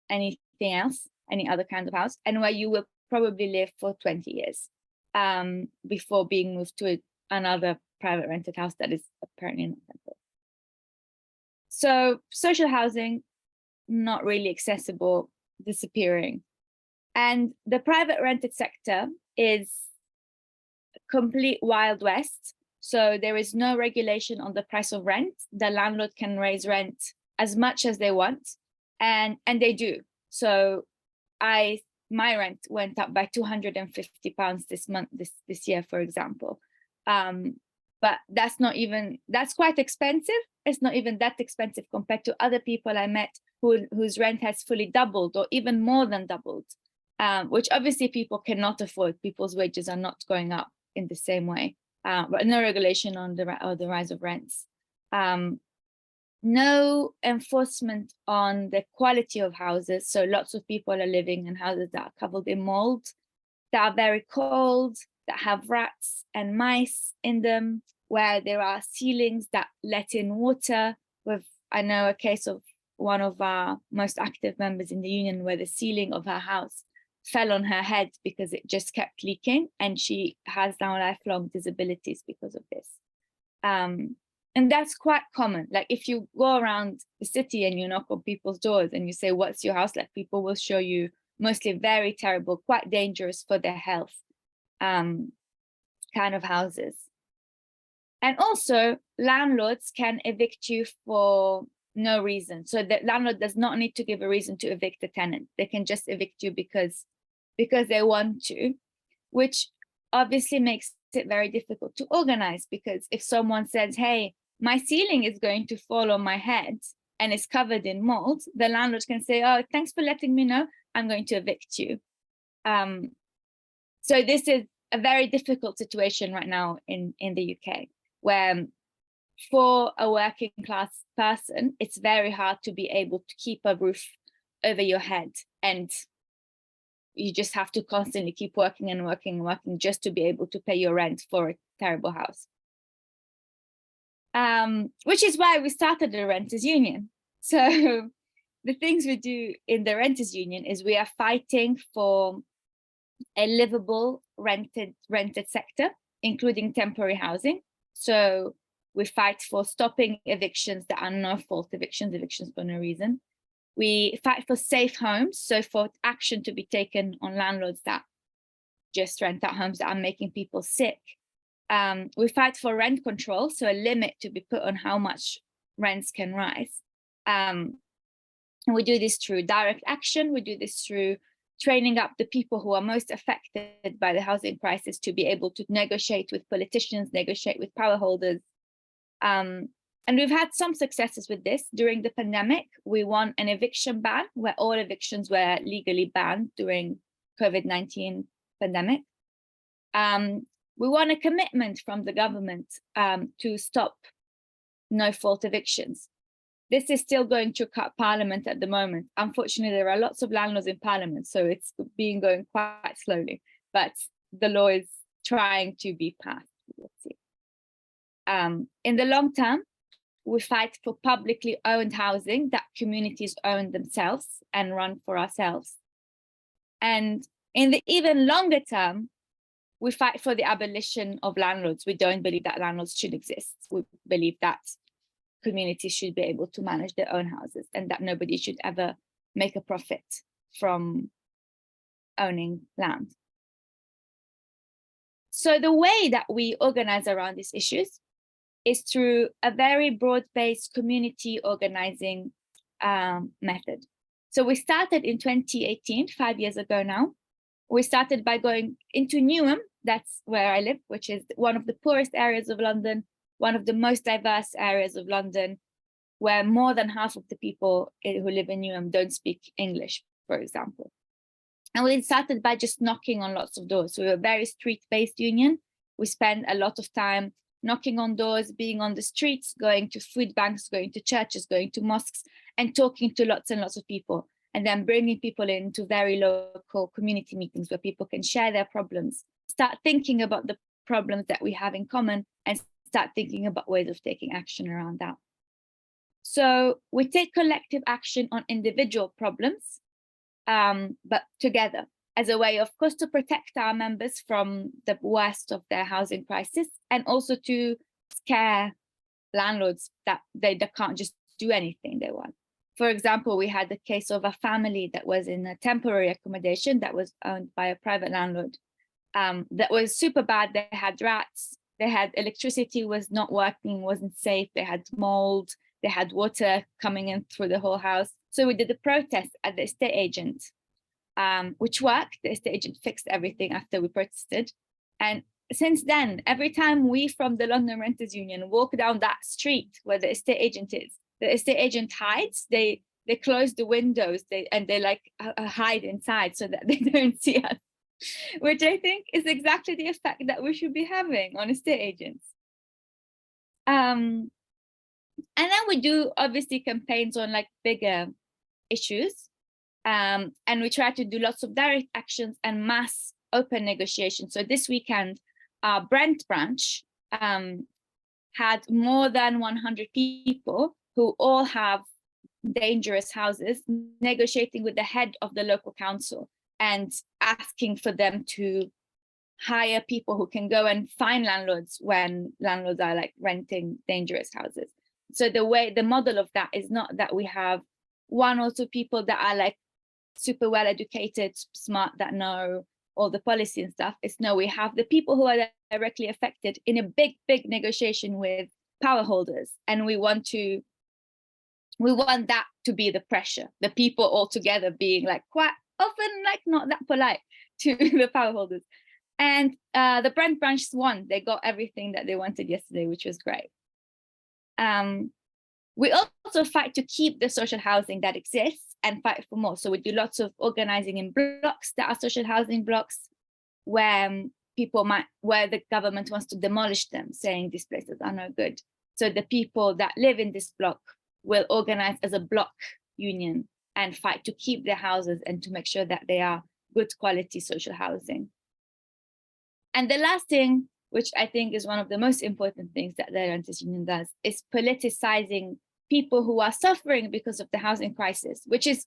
anything else, any other kind of house, and where you will probably live for 20 years before being moved to another private rented house that is apparently not temporary. So social housing, not really accessible, disappearing. And the private rented sector is a complete Wild West. So there is no regulation on the price of rent. The landlord can raise rent as much as they want, and they do. So my rent went up by £250 this month, this year, for example. But that's quite expensive. It's not even that expensive compared to other people I met whose rent has fully doubled or even more than doubled, which obviously people cannot afford. People's wages are not going up in the same way. But no regulation on the rise of rents. No enforcement on the quality of houses. So lots of people are living in houses that are covered in mold, that are very cold, that have rats and mice in them, where there are ceilings that let in water. I know a case of one of our most active members in the union where the ceiling of her house fell on her head because it just kept leaking, and she has now lifelong disabilities because of this. And that's quite common. Like if you go around the city and you knock on people's doors and you say, what's your house like? People will show you mostly very terrible, quite dangerous for their health kind of houses. And also landlords can evict you for no reason. So the landlord does not need to give a reason to evict the tenant. They can just evict you because they want to, which obviously makes it very difficult to organize, because if someone says, hey, my ceiling is going to fall on my head and it's covered in mold, the landlord can say, oh, thanks for letting me know, I'm going to evict you. So this is a very difficult situation right now in the UK, where for a working class person, it's very hard to be able to keep a roof over your head, and you just have to constantly keep working and working and working just to be able to pay your rent for a terrible house. Which is why we started the renters union. So the things we do in the renters union is we are fighting for a livable rented sector, including temporary housing. So we fight for stopping evictions that are no fault evictions for no reason. We fight for safe homes, so for action to be taken on landlords that just rent out homes that are making people sick. We fight for rent control, so a limit to be put on how much rents can rise. And we do this through direct action. We do this through training up the people who are most affected by the housing crisis to be able to negotiate with politicians, negotiate with power holders. And we've had some successes with this. During the pandemic, we won an eviction ban where all evictions were legally banned during COVID-19 pandemic. We won a commitment from the government to stop no-fault evictions. This is still going through Parliament at the moment. Unfortunately, there are lots of landlords in Parliament, so it's going quite slowly, but the law is trying to be passed. Let's see. In the long term, we fight for publicly owned housing that communities own themselves and run for ourselves. And In the even longer term, we fight for the abolition of landlords. We don't believe that landlords should exist. We believe that communities should be able to manage their own houses and that nobody should ever make a profit from owning land. So the way that we organize around these issues is through a very broad-based community organizing method. So we started in 2018, 5 years ago now. We started by going into Newham, that's where I live, which is one of the poorest areas of London, one of the most diverse areas of London, where more than half of the people who live in Newham don't speak English, for example. And we started by just knocking on lots of doors. So we're a very street-based union. We spend a lot of time knocking on doors, being on the streets, going to food banks, going to churches, going to mosques, and talking to lots and lots of people, and then bringing people into very local community meetings where people can share their problems, start thinking about the problems that we have in common, and start thinking about ways of taking action around that. So we take collective action on individual problems, but together, as a way, of course, to protect our members from the worst of their housing crisis, and also to scare landlords that they can't just do anything they want. For example, we had the case of a family that was in a temporary accommodation that was owned by a private landlord that was super bad. They had rats, they had electricity was not working, wasn't safe, they had mold, they had water coming in through the whole house. So we did a protest at the estate agent, which worked. The estate agent fixed everything after we protested. And since then, every time we from the London Renters Union walk down that street where the estate agent is, the estate agent hides, they close the windows, and they like hide inside so that they don't see us, which I think is exactly the effect that we should be having on estate agents. And then we do obviously campaigns on like bigger issues, and we try to do lots of direct actions and mass open negotiations. So this weekend, our Brent branch had more than 100 people who all have dangerous houses, negotiating with the head of the local council and asking for them to hire people who can go and find landlords when landlords are like renting dangerous houses. So the model of that is not that we have one or two people that are like super well educated, smart, that know all the policy and stuff. It's no, we have the people who are directly affected in a big negotiation with power holders, and we want that to be the pressure, the people all together being like quite often like not that polite to the power holders. And the Brent branch won. They got everything that they wanted yesterday, which was great. We also fight to keep the social housing that exists and fight for more. So we do lots of organizing in blocks that are social housing blocks where where the government wants to demolish them, saying these places are no good. So the people that live in this block will organize as a block union and fight to keep their houses and to make sure that they are good quality social housing. And the last thing, which I think is one of the most important things that the Renters Union does, is politicizing people who are suffering because of the housing crisis, which is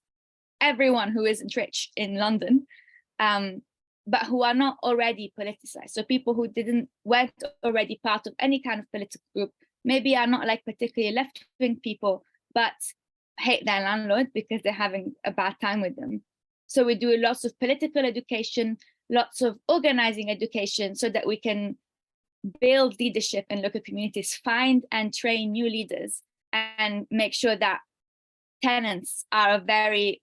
everyone who isn't rich in London, but who are not already politicized. So people who weren't already part of any kind of political group, maybe are not like particularly left-wing people, but hate their landlord because they're having a bad time with them. So we do lots of political education, lots of organizing education, so that we can build leadership in local communities, find and train new leaders, and make sure that tenants are a very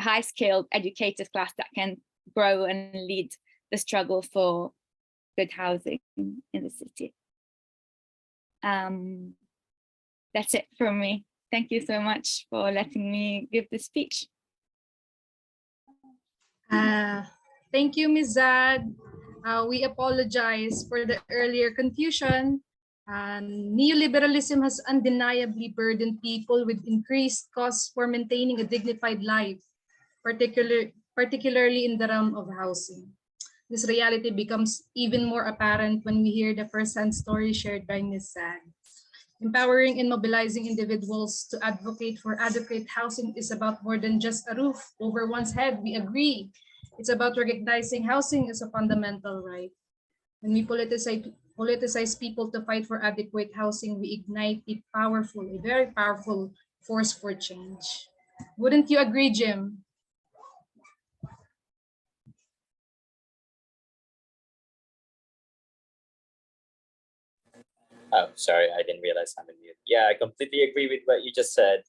high-skilled, educated class that can grow and lead the struggle for good housing in the city. That's it from me. Thank you so much for letting me give the speech. Thank you, Ms. Zad. We apologize for the earlier confusion. Neoliberalism has undeniably burdened people with increased costs for maintaining a dignified life, particularly in the realm of housing. This reality becomes even more apparent when we hear the first-hand story shared by Ms. Zad. Empowering and mobilizing individuals to advocate for adequate housing is about more than just a roof over one's head. We agree. It's about recognizing housing as a fundamental right. When we politicize people to fight for adequate housing, we ignite a very powerful force for change. Wouldn't you agree, Jim? Oh, sorry, I didn't realize I'm on mute. Yeah, I completely agree with what you just said.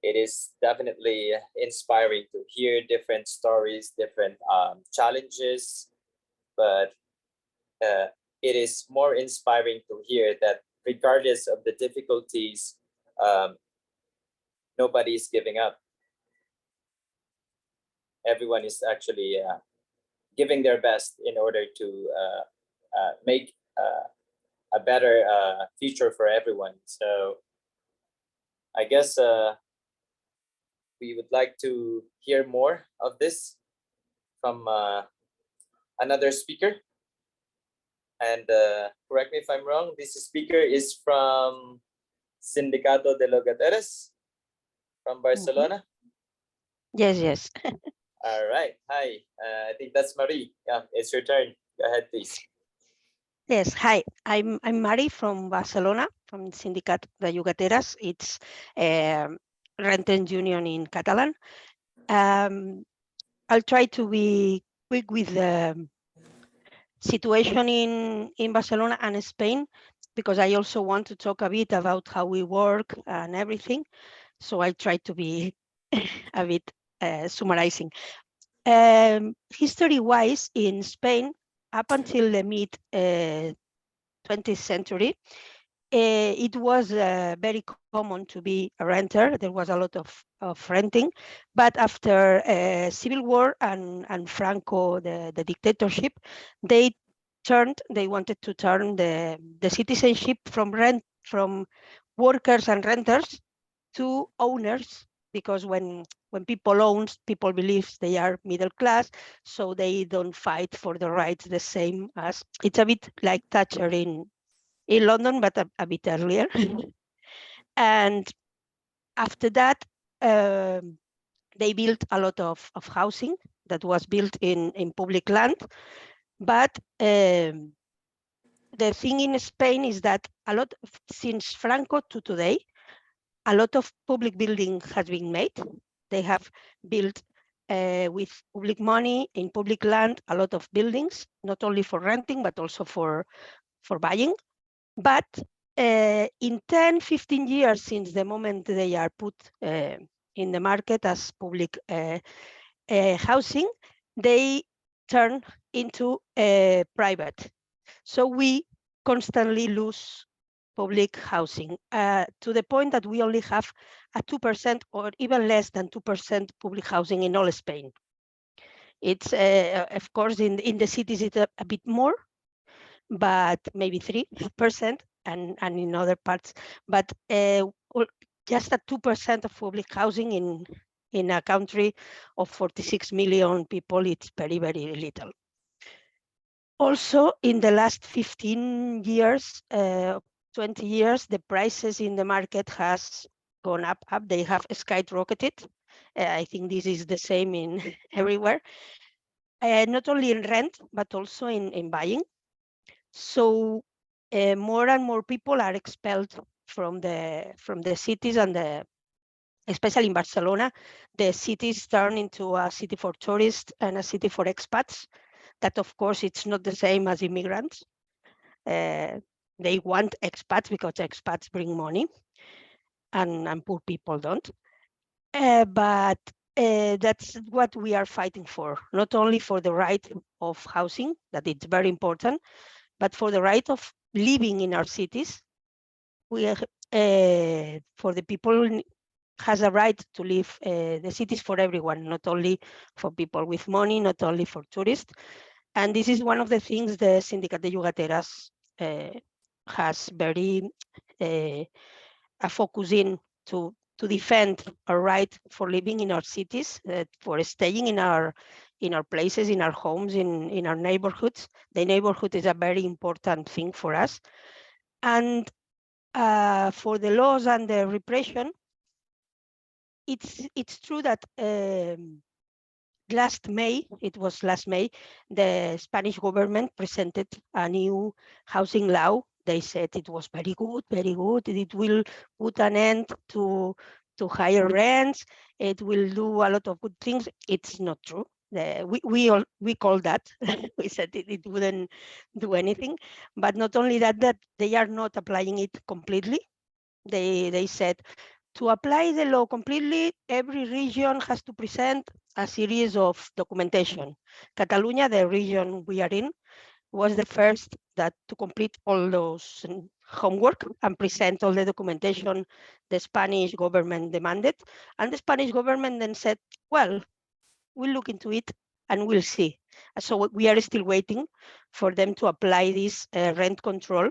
It is definitely inspiring to hear different stories, different challenges, but it is more inspiring to hear that regardless of the difficulties, nobody is giving up. Everyone is actually giving their best in order to make a better future for everyone. So I guess we would like to hear more of this from another speaker. And correct me if I'm wrong, this speaker is from Sindicato de Logateras from Barcelona. Yes, yes. All right. Hi. I think that's Marie. Yeah, it's your turn. Go ahead, please. Yes, hi. I'm Mari from Barcelona, from Sindicat de Llogateres. It's a renters union in Catalan. I'll try to be quick with the situation in Barcelona and Spain, because I also want to talk a bit about how we work and everything. So I try to be a bit summarizing. History-wise, in Spain, up until the mid 20th century, it was very common to be a renter. There was a lot of renting, but after civil war and Franco, the dictatorship, they wanted to turn the citizenship from workers and renters to owners, because when people own, people believe they are middle class, so they don't fight for the rights the same as, it's a bit like Thatcher in London, but a bit earlier. And after that, they built a lot of housing that was built in public land. But the thing in Spain is that since Franco to today, a lot of public building has been made. They have built with public money in public land, a lot of buildings, not only for renting, but also for buying. But in 10, 15 years since the moment they are put in the market as public housing, they turn into private. So we constantly lose public housing to the point that we only have a 2% or even less than 2% public housing in all Spain. It's of course in the cities it's a bit more, but maybe 3%, and in other parts, but just a 2% of public housing in a country of 46 million people, it's very, very little. Also, in the last 15 years, 20 years, the prices in the market has gone up. They have skyrocketed. I think this is the same in everywhere, not only in rent, but also in buying. So more and more people are expelled from the cities, and especially in Barcelona, the cities turn into a city for tourists and a city for expats. That, of course, it's not the same as immigrants. They want expats because expats bring money, and poor people don't. But that's what we are fighting for, not only for the right of housing, that it's very important, but for the right of living in our cities. We are, for the people has a right to live the cities for everyone, not only for people with money, not only for tourists. And this is one of the things the Sindicat de Llogateres has very a focus in to defend our right for living in our cities, for staying in our places, in our homes, in our neighborhoods. The neighborhood is a very important thing for us. And for the laws and the repression, it's true that last May, the Spanish government presented a new housing law. They said it was very good, very good. It will put an end to higher rents. It will do a lot of good things. It's not true. We call that. We said it wouldn't do anything. But not only that they are not applying it completely. They said, to apply the law completely, every region has to present a series of documentation. Catalonia, the region we are in, was the first to complete all those homework and present all the documentation the Spanish government demanded. And the Spanish government then said, well, we'll look into it and we'll see. So we are still waiting for them to apply this rent control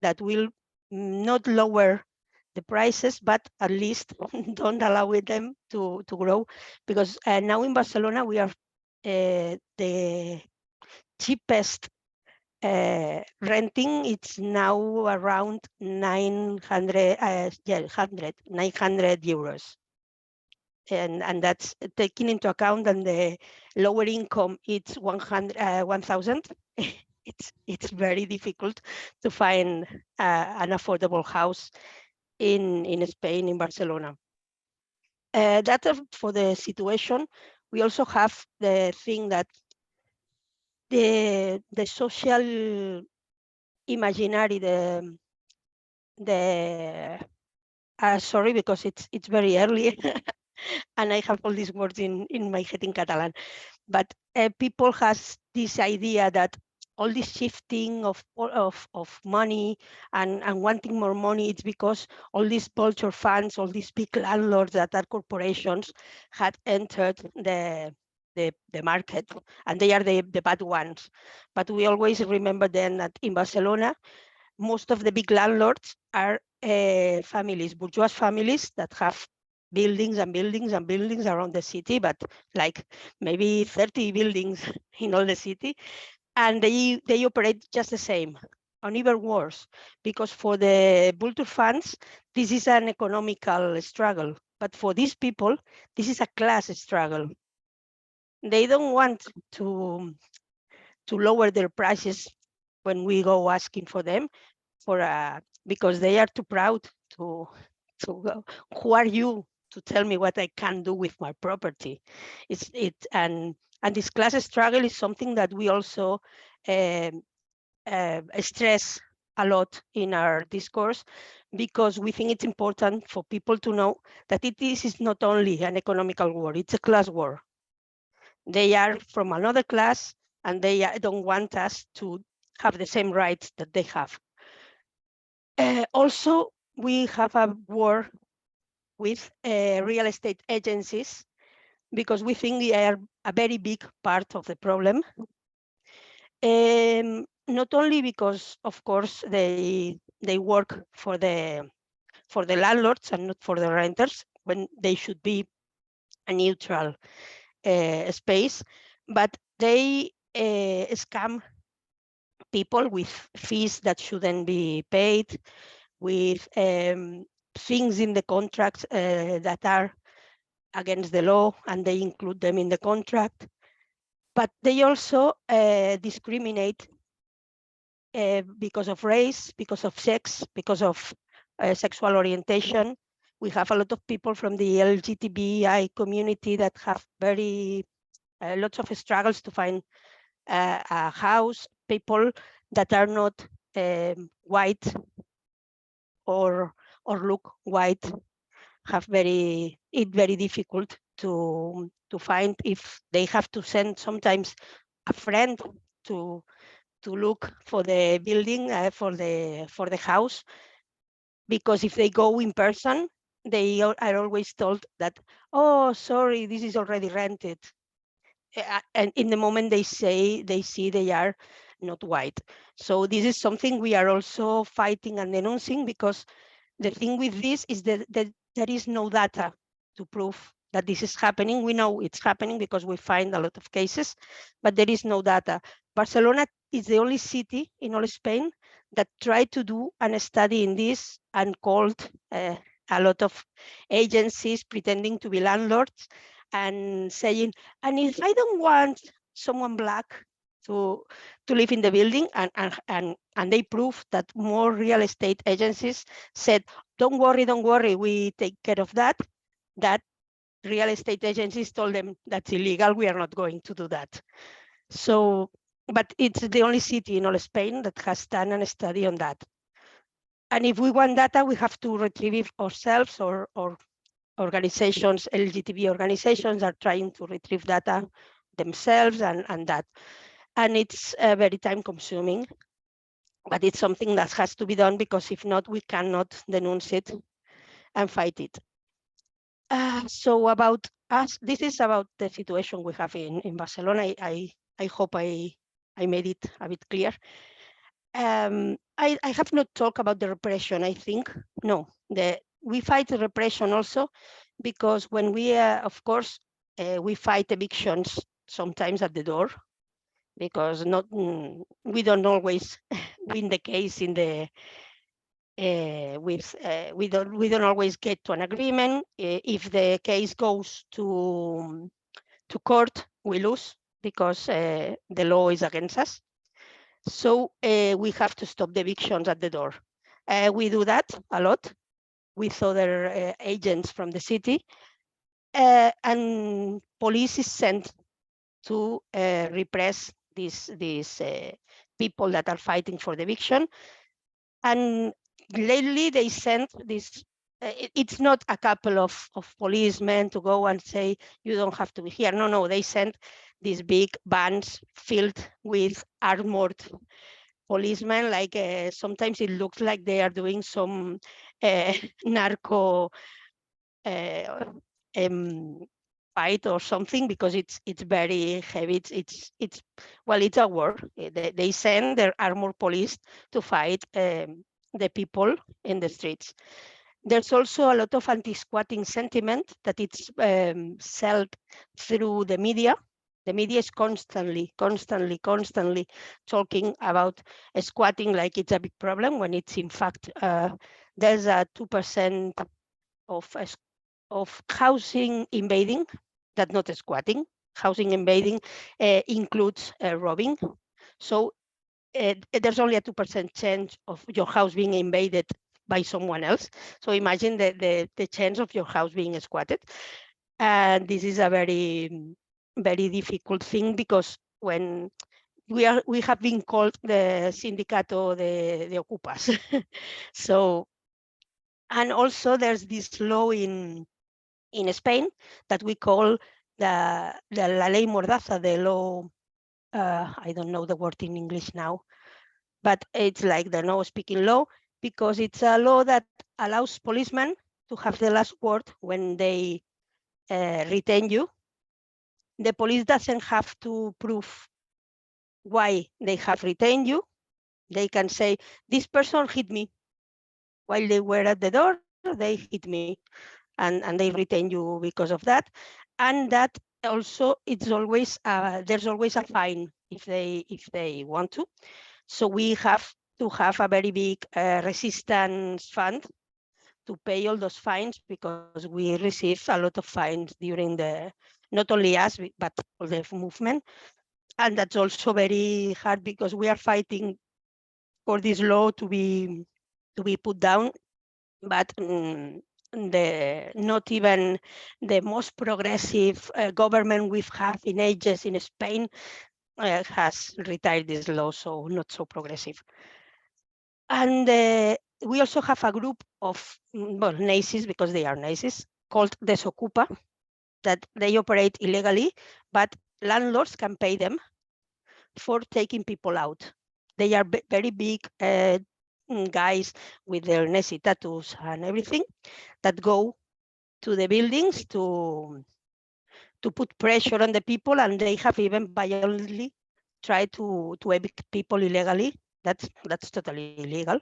that will not lower the prices, but at least don't allow them to grow, because now in Barcelona we are the cheapest renting. It's now around 900 euros. And that's taking into account and the lower income, it's 1,000. It's very difficult to find an affordable house in Spain, in Barcelona. That for the situation. We also have the thing that the social imaginary, sorry, because it's very early and I have all these words in my head in Catalan, but people has this idea that all this shifting of money and wanting more money, it's because all these vulture funds, all these big landlords that are corporations had entered the market, and they are the bad ones. But we always remember then that in Barcelona, most of the big landlords are families, bourgeois families that have buildings and buildings and buildings around the city, but like maybe 30 buildings in all the city. And they operate just the same, or even worse, because for the vulture funds, this is an economical struggle. But for these people, this is a class struggle. They don't want to lower their prices when we go asking for them, because they are too proud to go. Who are you to tell me what I can do with my property? And this class struggle is something that we also stress a lot in our discourse, because we think it's important for people to know that this is not only an economical war, it's a class war. They are from another class and they don't want us to have the same rights that they have. Also, we have a war with real estate agencies, because we think they are a very big part of the problem. Not only because, of course, they work for the landlords and not for the renters, when they should be a neutral space, but they scam people with fees that shouldn't be paid, with things in the contracts that are against the law, and they include them in the contract. But they also discriminate because of race, because of sex, because of sexual orientation. We have a lot of people from the LGBTI community that have lots of struggles to find a house. People that are not white or look white have very difficult to find, if they have to send sometimes a friend to look for the building, for the house, because if they go in person, they are always told that, oh, sorry, this is already rented. And in the moment they see they are not white. So this is something we are also fighting and denouncing, because the thing with this is that there is no data to prove that this is happening. We know it's happening because we find a lot of cases, but there is no data. Barcelona is the only city in all Spain that tried to do a study in this and called a lot of agencies pretending to be landlords and saying, and if I don't want someone black to live in the building, and they proved that more real estate agencies said, don't worry, we take care of that. That real estate agencies told them that's illegal, we are not going to do that. So, but it's the only city in all Spain that has done a study on that. And if we want data, we have to retrieve it ourselves, or organizations, LGTB organizations are trying to retrieve data themselves and that. And it's very time consuming, but it's something that has to be done, because if not, we cannot denounce it and fight it. So about us, this is about the situation we have in Barcelona. I hope I made it a bit clear. I have not talked about the repression, I think. No, we fight repression also, because when we, of course, we fight evictions sometimes at the door, because we don't always win the case in the we don't always get to an agreement. If the case goes to court, we lose, because the law is against us. So we have to stop the evictions at the door. We do that a lot with other agents from the city, and police is sent to repress these people that are fighting for the eviction. And lately they sent this, it's not a couple of policemen to go and say, you don't have to be here. No, they sent these big vans filled with armored policemen. Like sometimes it looks like they are doing some narco fight or something, because it's very heavy. It's well, it's a war. They send their armored police to fight the people in the streets. There's also a lot of anti-squatting sentiment that it's sold through the media. The media is constantly talking about squatting like it's a big problem, when it's in fact there's a 2% of housing invading, that's not squatting. Housing invading includes robbing. So there's only a 2% chance of your house being invaded by someone else. So imagine the chance of your house being squatted. And this is a very difficult thing, because when we have been called the sindicato de ocupas. So, and also there's this law in Spain that we call the la ley mordaza, the law, I don't know the word in English now, but it's like the no speaking law, because it's a law that allows policemen to have the last word when they retain you. The police doesn't have to prove why they have retained you. They can say, this person hit me while they were at the door, they hit me, and they retain you because of that. And that also, it's always there's always a fine if they want to. So we have to have a very big resistance fund to pay all those fines, because we receive a lot of fines during not only us, but all the movement. And that's also very hard, because we are fighting for this law to be put down, but not even the most progressive government we've had in ages in Spain has retired this law, so not so progressive. And we also have a group of nazis, because they are nazis, called Desocupa, that they operate illegally, but landlords can pay them for taking people out. They are very big guys with their Nazi tattoos and everything, that go to the buildings to put pressure on the people, and they have even violently tried to evict people illegally. That's totally illegal,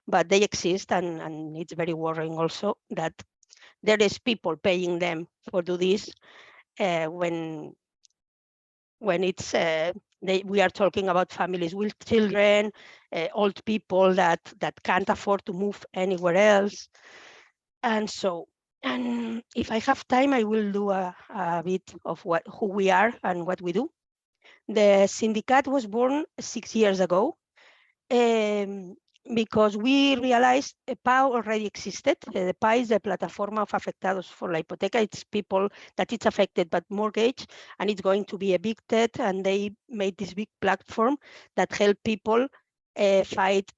but they exist, and it's very worrying also that there is people paying them for do this when it's we are talking about families with children, old people that can't afford to move anywhere else. And so, and if I have time, I will do a bit of who we are and what we do. The syndicate was born 6 years ago because we realized a PA already existed. The PA is the Plataforma of Afectados por la Hipoteca. It's people that it's affected by mortgage, and it's going to be a big TED, and they made this big platform that help people fight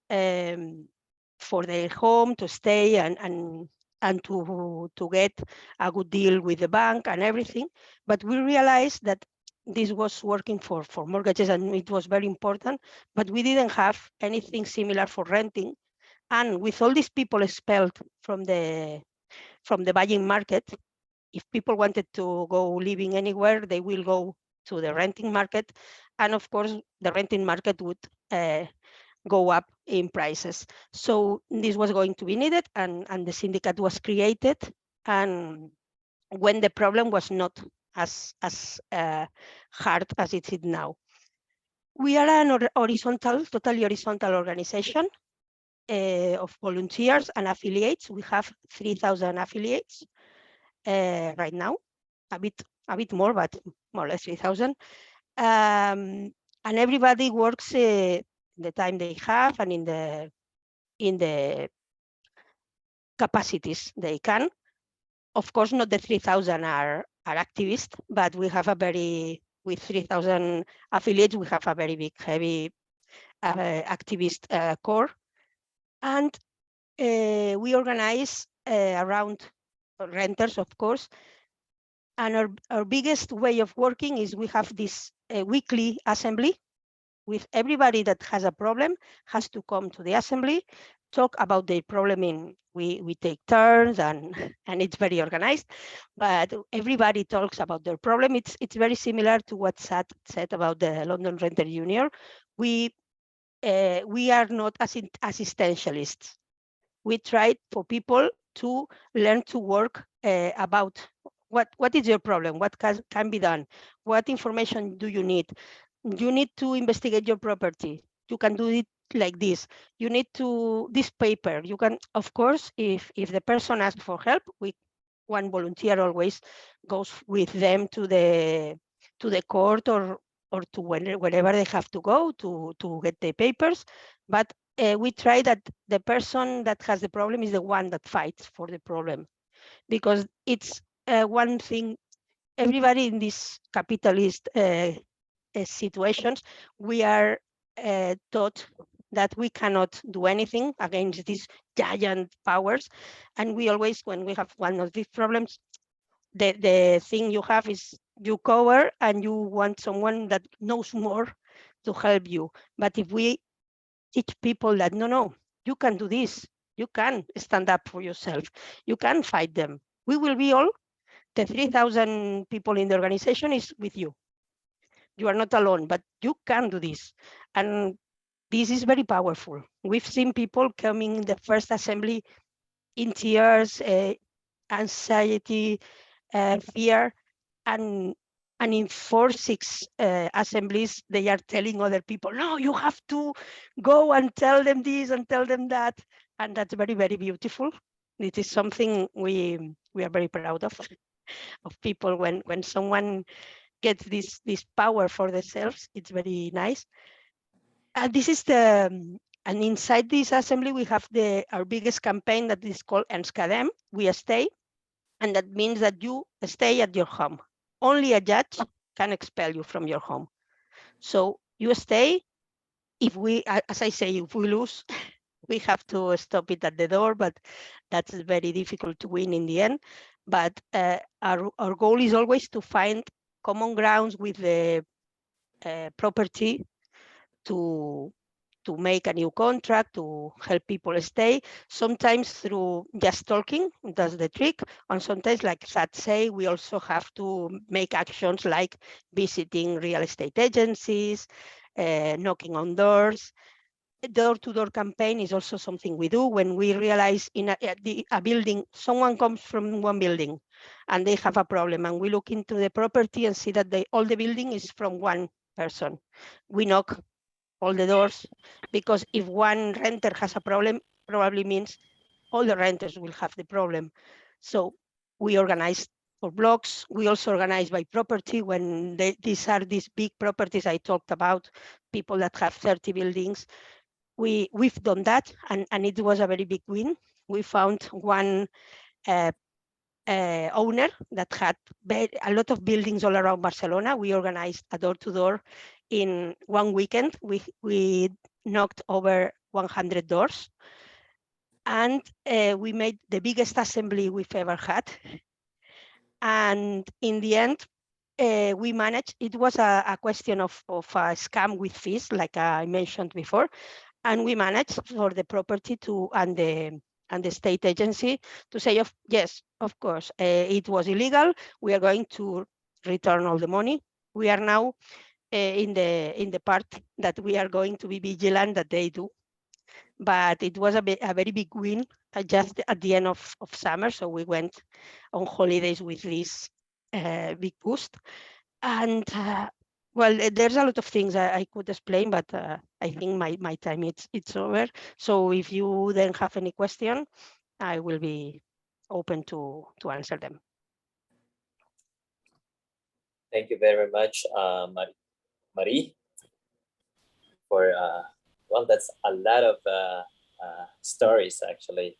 for their home, to stay and to get a good deal with the bank and everything. But we realized that this was working for mortgages, and it was very important, but we didn't have anything similar for renting. And with all these people expelled from the buying market, if people wanted to go living anywhere, they will go to the renting market. And of course, the renting market would go up in prices. So this was going to be needed, and the syndicate was created. And when the problem was not as hard as it is now. We are an totally horizontal organization of volunteers and affiliates. We have 3,000 affiliates right now, a bit more, but more or less 3,000. And everybody works the time they have and in the capacities they can. Of course, not the 3,000 are activists, but we have with 3,000 affiliates, we have a very big, heavy activist core. And we organize around renters, of course. And our biggest way of working is we have this weekly assembly with everybody that has a problem, has to come to the assembly, talk about their problem. We take turns, and it's very organized, but everybody talks about their problem. It's very similar to what Sat said about the London Renter Union. We are not assistentialists. We try for people to learn to work about what is your problem, what can be done, what information do you need. You need to investigate your property. You can do it like this. You need to this paper. You can, of course, if the person asks for help, one volunteer always goes with them to the court or to wherever they have to go to get the papers. But we try that the person that has the problem is the one that fights for the problem, because it's one thing. Everybody in this capitalist situations, we are taught that we cannot do anything against these giant powers. And we always, when we have one of these problems, the thing you have is you cover and you want someone that knows more to help you. But if we teach people that, no, you can do this, you can stand up for yourself, you can fight them, we will be all, the 3,000 people in the organization is with you. You are not alone, but you can do this. And this is very powerful. We've seen people coming in the first assembly in tears, anxiety, fear, and in 4-6 assemblies, they are telling other people, no, you have to go and tell them this and tell them that. And that's very, very beautiful. It is something we are very proud of people when someone gets this power for themselves. It's very nice. And this is and inside this assembly, we have our biggest campaign that is called Enskadem, We Stay. And that means that you stay at your home. Only a judge can expel you from your home. So you stay. If we, as I say, if we lose, we have to stop it at the door, but that's very difficult to win in the end. But our goal is always to find common grounds with the property to make a new contract, to help people stay, sometimes through just talking, that's the trick. And sometimes, like Sat say, we also have to make actions like visiting real estate agencies, knocking on doors. Door-to-door campaign is also something we do when we realize in a building, someone comes from one building and they have a problem, and we look into the property and see that all the building is from one person. We knock all the doors, because if one renter has a problem, probably means all the renters will have the problem. So we organize for blocks. We also organize by property when these are these big properties I talked about, people that have 30 buildings. We've done that, and it was a very big win. We found one owner that had a lot of buildings all around Barcelona. We organized a door-to-door in one weekend. We knocked over 100 doors, and we made the biggest assembly we've ever had. And in the end, we managed, it was a question of a scam with fees, like I mentioned before, and we managed for the property to and the state agency to say, yes, of course, it was illegal. We are going to return all the money. We are now in the part that we are going to be vigilant that they do. But it was a very big win just at the end of summer. So we went on holidays with this big boost. And well, there's a lot of things I could explain, but I think my time it's over. So if you then have any question, I will be open to answer them. Thank you very much, Marie, for well, that's a lot of stories actually.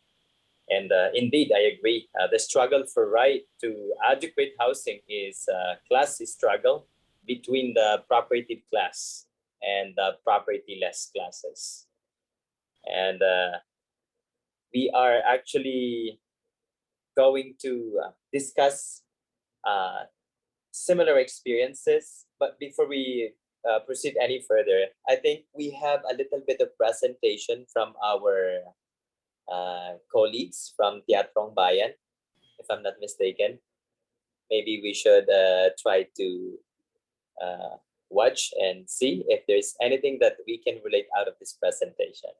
And indeed, I agree. The struggle for right to adequate housing is a class struggle between the property class and the property-less classes. And we are actually going to discuss similar experiences. But before we proceed any further, I think we have a little bit of presentation from our colleagues from Teatrong Bayan, if I'm not mistaken. Maybe we should try to watch and see if there's anything that we can relate out of this presentation.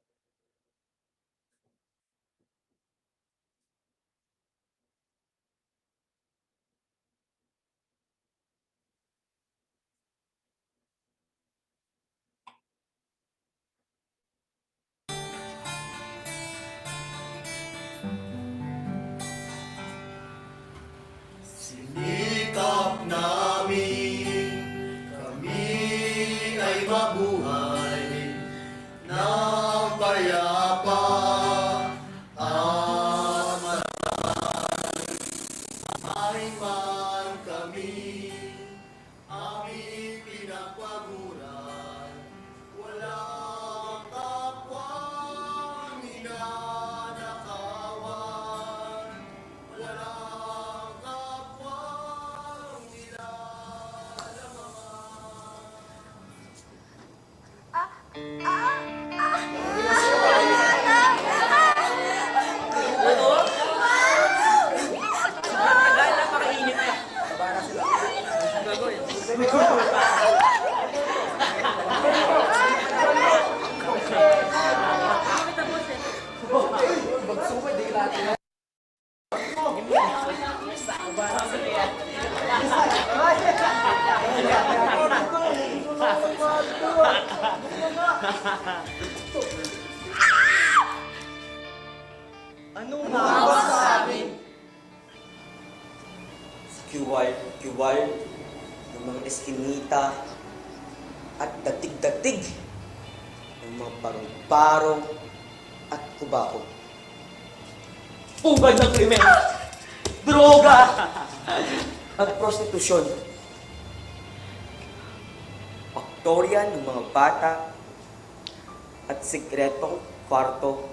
Sinikap namin, kami ay mabuhay ng payapa at maraming man kami, aming pinagpaguran, walang kapwang ninanakawan, walang kapwang Anong hawa sa amin? Kiwal, ng mga eskinita, at datig-datig, ng mga parong-parong at kubako. Pugad ng krimen, droga, at prostitusyon. Paktorya ng mga bata at sikretong kwarto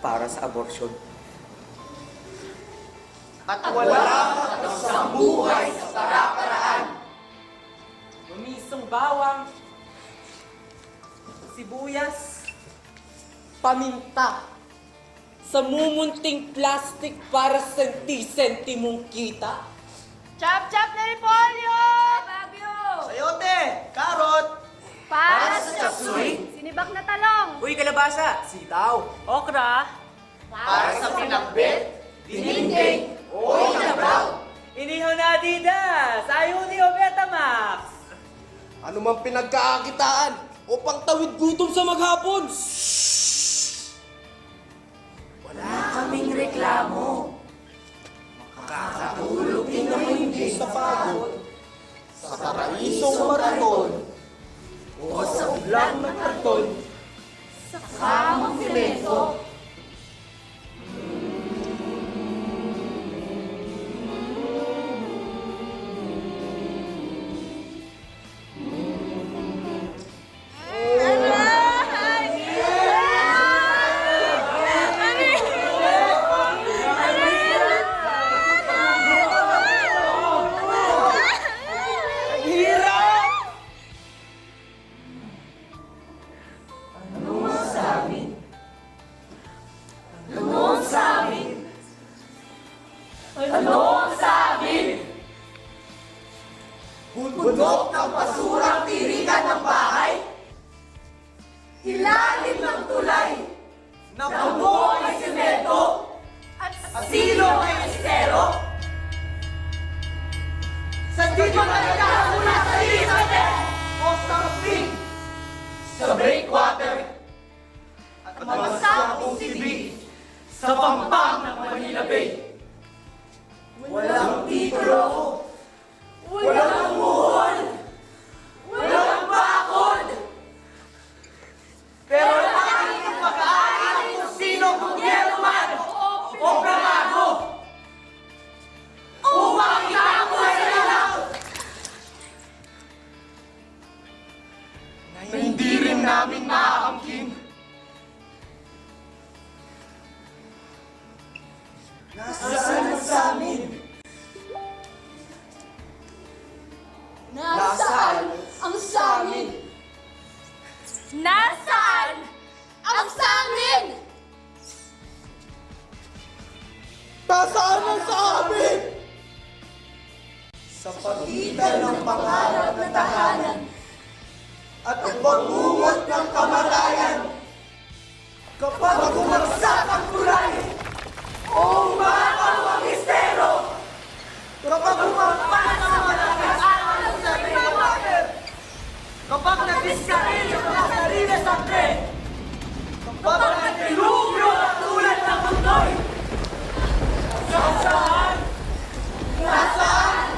para sa abortion. at walang isang buhay sa para-paraan. Gumisong bawang, sibuyas, paminta, sa mumunting plastic para senti-senti mong kita. Chop-chop na repolyo! Bagyo! Sayote! Karot! Para sa chapsuy! Sinibak na talong! Uy, kalabasa! Sitaw! Okra, Para sa pinakbet, dininding, o inabraw. inihaw na Adidas, ayuni o Betamax. Ano mang pinagkakakitaan o pangtawid gutom sa maghapon. Wala kaming reklamo. Makakatulog din naman hindi Sa pagod, sa paraisong maraton, o sa ulan ng karton. Sa kamang simento. Bundok ng basurang tirikan ng bahay, Ilalim ng tulay. na puno ay semento, At asilo ay estero. Sa di pa nagkakamula sa Elizabeth o sa Pig, sa breakwater, at mga sakong TV sa pampang ng Manila Bay. Walang titulo, walang muhon, walang bakod. Pero nakikita pag-aari kung sino bugyero man o pramago. Umakita ko sa ilaw na hindi rin namin maaangkin. Nasaan ang sa amin? nasaan ang samin? Nasaan ang samin? Nasaan ang sa amin? Sa pagitan ng pangarap na tahanan at ang pag-ungot ng kamatayan. Kapag bumagsak ang tulay o umakaw ang estero, kapag umampas ang malakas sa breakwater, kapag nag-discarrel ang mga sarili sa tren, kapag nag-dilubyo ang tulad ng mundo'y, nasaan? Nasaan?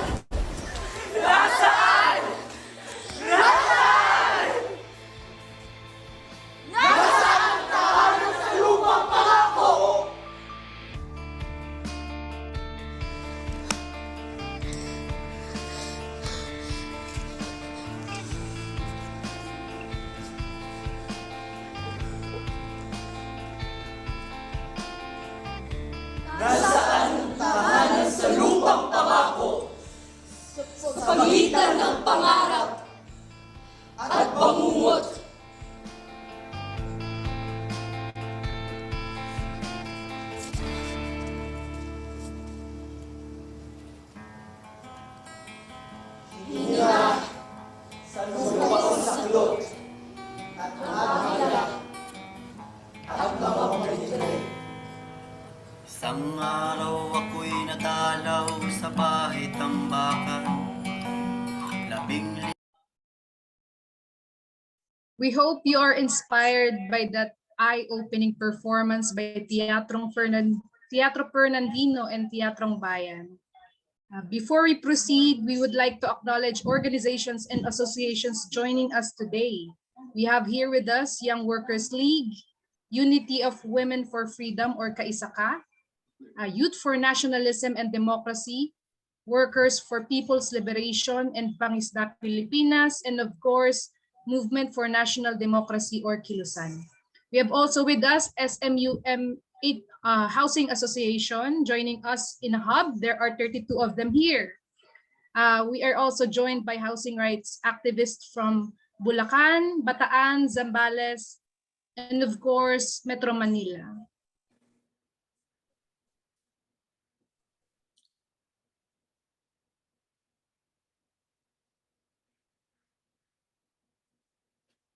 Nasaan? Nasaan? Nasaan ang tahanan sa lupang pangako? Nasaan ang tahanan sa lupang pangako? Sa pagitan ng pangarap At bangungot. Hinga sa lupang saklot at mahila at mga pagkitri. Isang araw ako'y natalaw sa bahay tambakan. We hope you are inspired by that eye-opening performance by Teatro Fernandino and Teatrong Bayan. Before we proceed, we would like to acknowledge organizations and associations joining us today. We have here with us Young Workers League, Unity of Women for Freedom or Kaisaka, Youth for Nationalism and Democracy, Workers for People's Liberation and PANGISDA Filipinas, and of course, Movement for National Democracy or Kilusan. We have also with us SMUM Housing Association joining us in a hub. There are 32 of them here. We are also joined by housing rights activists from Bulacan, Bataan, Zambales, and of course, Metro Manila.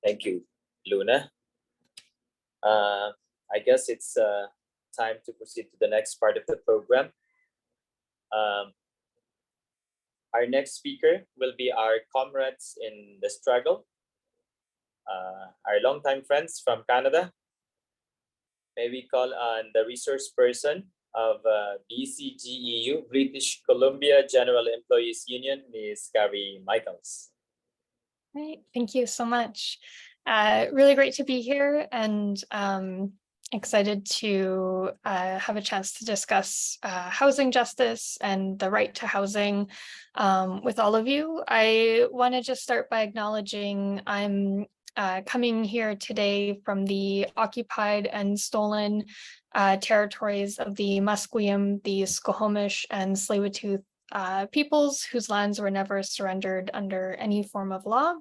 Thank you, Luna. I guess it's time to proceed to the next part of the program. Our next speaker will be our comrades in the struggle, our longtime friends from Canada. May we call on the resource person of BCGEU, British Columbia General Employees Union, Ms. Carrie Michaels. Right, thank you so much. Really great to be here, and excited to have a chance to discuss housing justice and the right to housing with all of you. I want to just start by acknowledging I'm coming here today from the occupied and stolen territories of the Musqueam, the Squamish, and Tsleil-Waututh peoples whose lands were never surrendered under any form of law.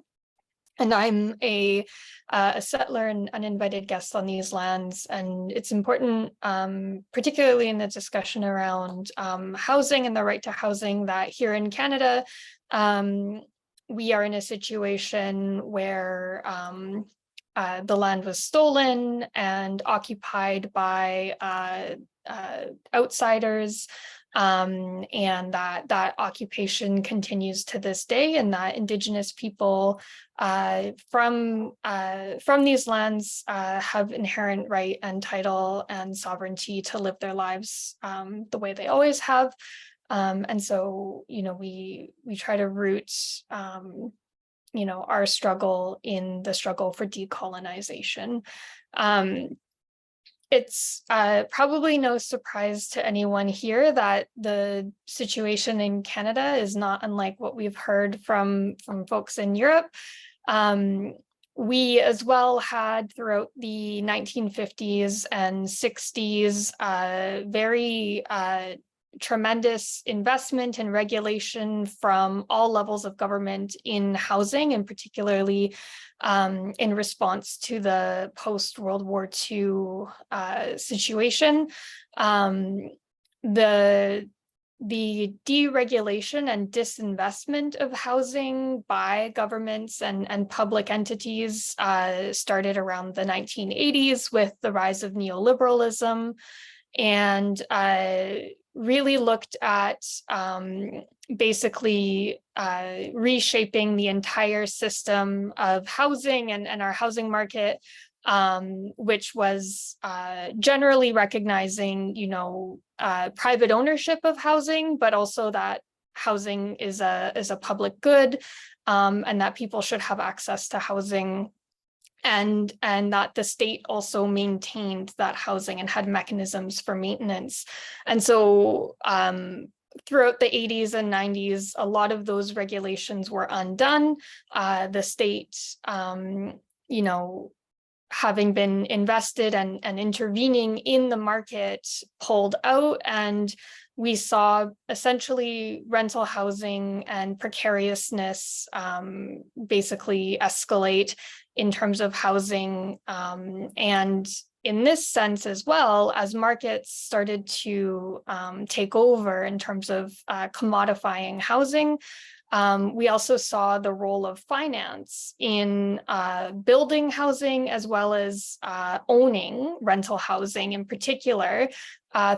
And I'm a settler and uninvited guest on these lands. And it's important, particularly in the discussion around housing and the right to housing, that here in Canada, we are in a situation where the land was stolen and occupied by outsiders. And that occupation continues to this day, and that Indigenous people from these lands have inherent right and title and sovereignty to live their lives the way they always have. And so, we try to root our struggle in the struggle for decolonization. It's probably no surprise to anyone here that the situation in Canada is not unlike what we've heard from folks in Europe. We as well had throughout the 1950s and 60s very tremendous investment and regulation from all levels of government in housing, and particularly in response to the post-World War II situation. The deregulation and disinvestment of housing by governments and public entities started around the 1980s with the rise of neoliberalism, and really looked at basically reshaping the entire system of housing and our housing market, which was generally recognizing, private ownership of housing, but also that housing is a public good, and that people should have access to housing, and that the state also maintained that housing and had mechanisms for maintenance. And so throughout the 80s and 90s, a lot of those regulations were undone. The state, having been invested and intervening in the market, pulled out, and we saw essentially rental housing and precariousness basically escalate in terms of housing. And in this sense as well, as markets started to take over in terms of commodifying housing, we also saw the role of finance in building housing as well as owning rental housing in particular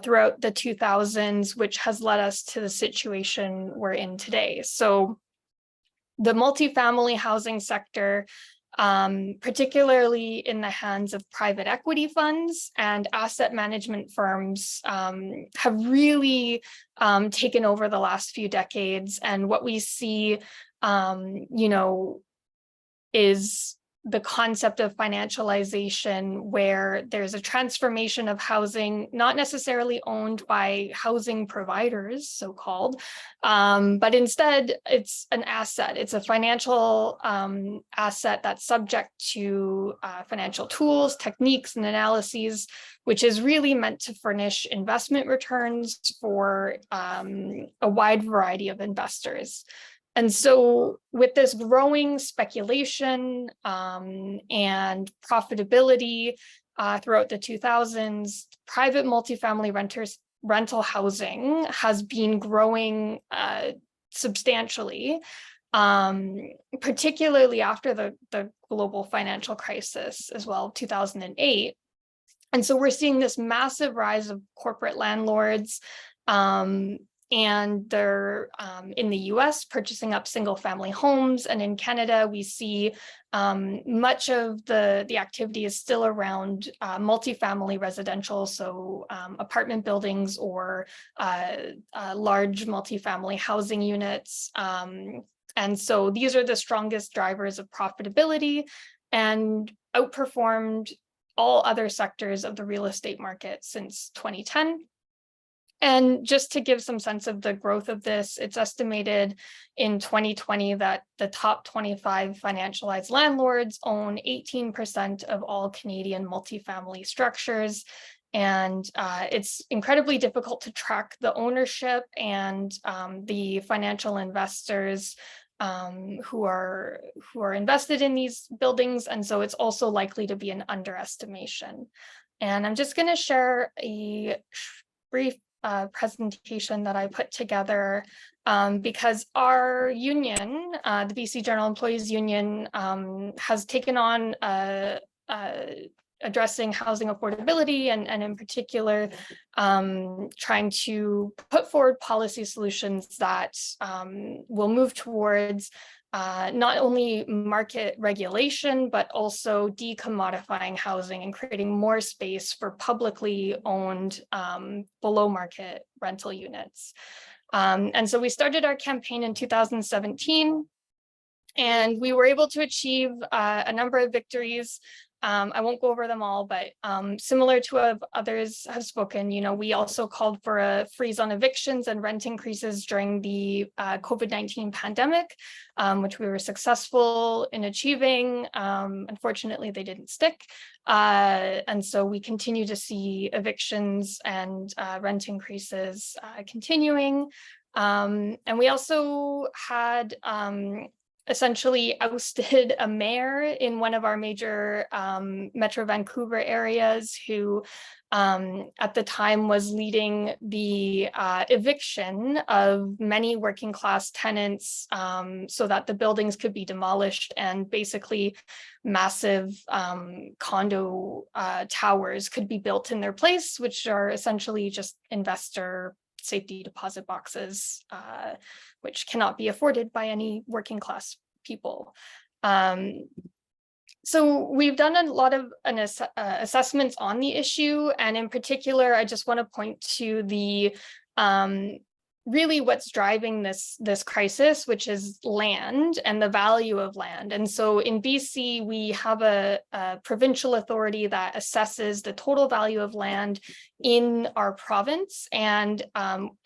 throughout the 2000s, which has led us to the situation we're in today. So the multifamily housing sector, particularly in the hands of private equity funds and asset management firms, have really taken over the last few decades. And what we see, is the concept of financialization, where there's a transformation of housing, not necessarily owned by housing providers, so-called, but instead it's an asset. It's a financial asset that's subject to financial tools, techniques, and analyses, which is really meant to furnish investment returns for a wide variety of investors. And so with this growing speculation and profitability throughout the 2000s, private multifamily rental housing has been growing substantially, particularly after the global financial crisis as well, 2008. And so we're seeing this massive rise of corporate landlords and they're in the US purchasing up single family homes. And in Canada, we see much of the activity is still around multifamily residential, so apartment buildings or large multifamily housing units. And so these are the strongest drivers of profitability and outperformed all other sectors of the real estate market since 2010. And just to give some sense of the growth of this, it's estimated in 2020 that the top 25 financialized landlords own 18% of all Canadian multifamily structures. And it's incredibly difficult to track the ownership and the financial investors who are invested in these buildings. And so it's also likely to be an underestimation. And I'm just going to share a brief presentation that I put together because our union, the BC General Employees Union, has taken on addressing housing affordability and in particular trying to put forward policy solutions that will move towards not only market regulation, but also decommodifying housing and creating more space for publicly owned below market rental units. And so we started our campaign in 2017, and we were able to achieve a number of victories. I won't go over them all, but similar to others have spoken, we also called for a freeze on evictions and rent increases during the COVID-19 pandemic, which we were successful in achieving. Unfortunately, they didn't stick. And so we continue to see evictions and rent increases continuing. And we also had essentially ousted a mayor in one of our major Metro Vancouver areas who at the time was leading the eviction of many working class tenants so that the buildings could be demolished and basically massive condo towers could be built in their place, which are essentially just investor safety deposit boxes, which cannot be afforded by any working class people. So we've done a lot of assessments on the issue, and in particular, I just want to point to the really what's driving this crisis, which is land and the value of land. And so in BC, we have a provincial authority that assesses the total value of land in our province. And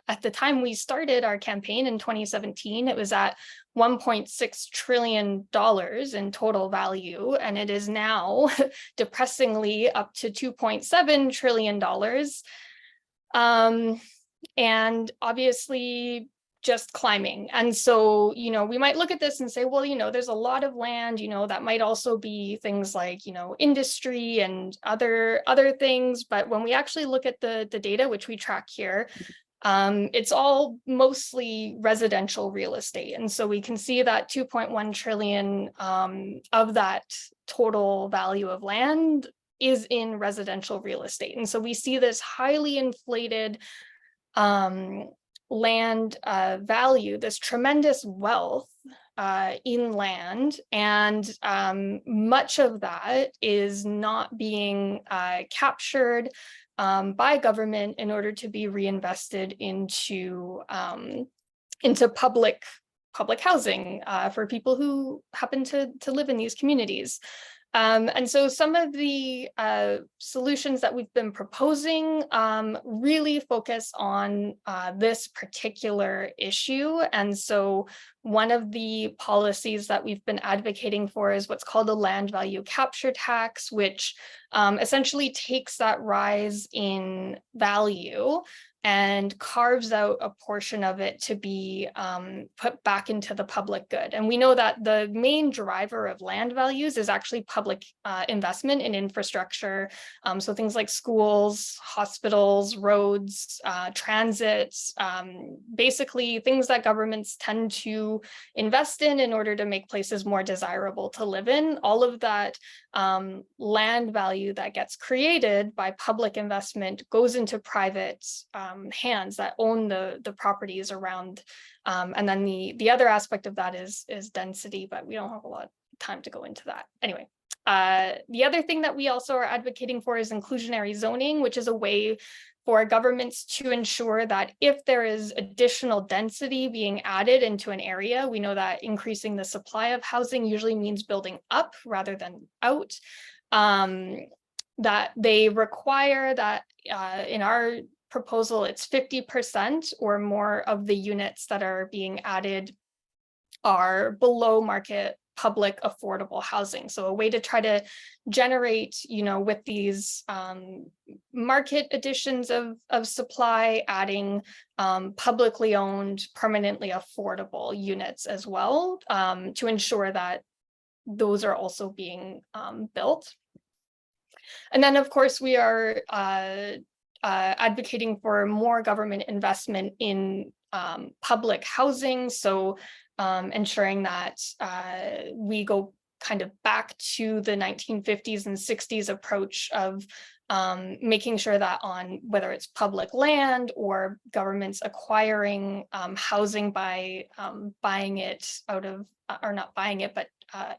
at the time we started our campaign in 2017, it was at $1.6 trillion in total value, and it is now depressingly up to $2.7 trillion. And obviously just climbing. And so, we might look at this and say, well, there's a lot of land, that might also be things like, industry and other things. But when we actually look at the data, which we track here, it's all mostly residential real estate. And so we can see that 2.1 trillion of that total value of land is in residential real estate. And so we see this highly inflated land value, this tremendous wealth in land, and much of that is not being captured by government in order to be reinvested into public housing for people who happen to live in these communities. And so some of the solutions that we've been proposing really focus on this particular issue. And so one of the policies that we've been advocating for is what's called a land value capture tax, which essentially takes that rise in value and carves out a portion of it to be put back into the public good. And we know that the main driver of land values is actually public investment in infrastructure. So things like schools, hospitals, roads, transit, basically things that governments tend to to invest in order to make places more desirable to live in. All of that land value that gets created by public investment goes into private hands that own the properties around. And then the other aspect of that is density, but we don't have a lot of time to go into that. Anyway. The other thing that we also are advocating for is inclusionary zoning, which is a way for governments to ensure that if there is additional density being added into an area, we know that increasing the supply of housing usually means building up rather than out, that they require that in our proposal, it's 50% or more of the units that are being added are below market public affordable housing. So a way to try to generate, with these market additions of supply, adding publicly owned, permanently affordable units as well, to ensure that those are also being built. And then, of course, we are advocating for more government investment in public housing. So ensuring that we go kind of back to the 1950s and 60s approach of making sure that on whether it's public land or governments acquiring housing by buying it out of, or not buying it, but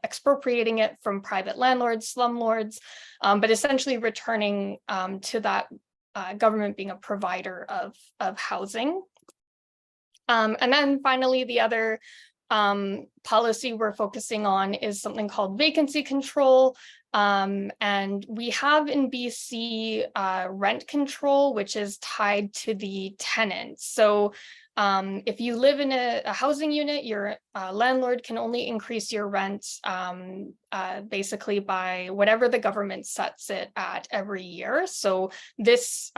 expropriating it from private landlords, slumlords, but essentially returning to that government being a provider of housing. And then finally, the other policy we're focusing on is something called vacancy control. And we have in BC rent control, which is tied to the tenant. So if you live in a housing unit, your landlord can only increase your rent basically by whatever the government sets it at every year. So this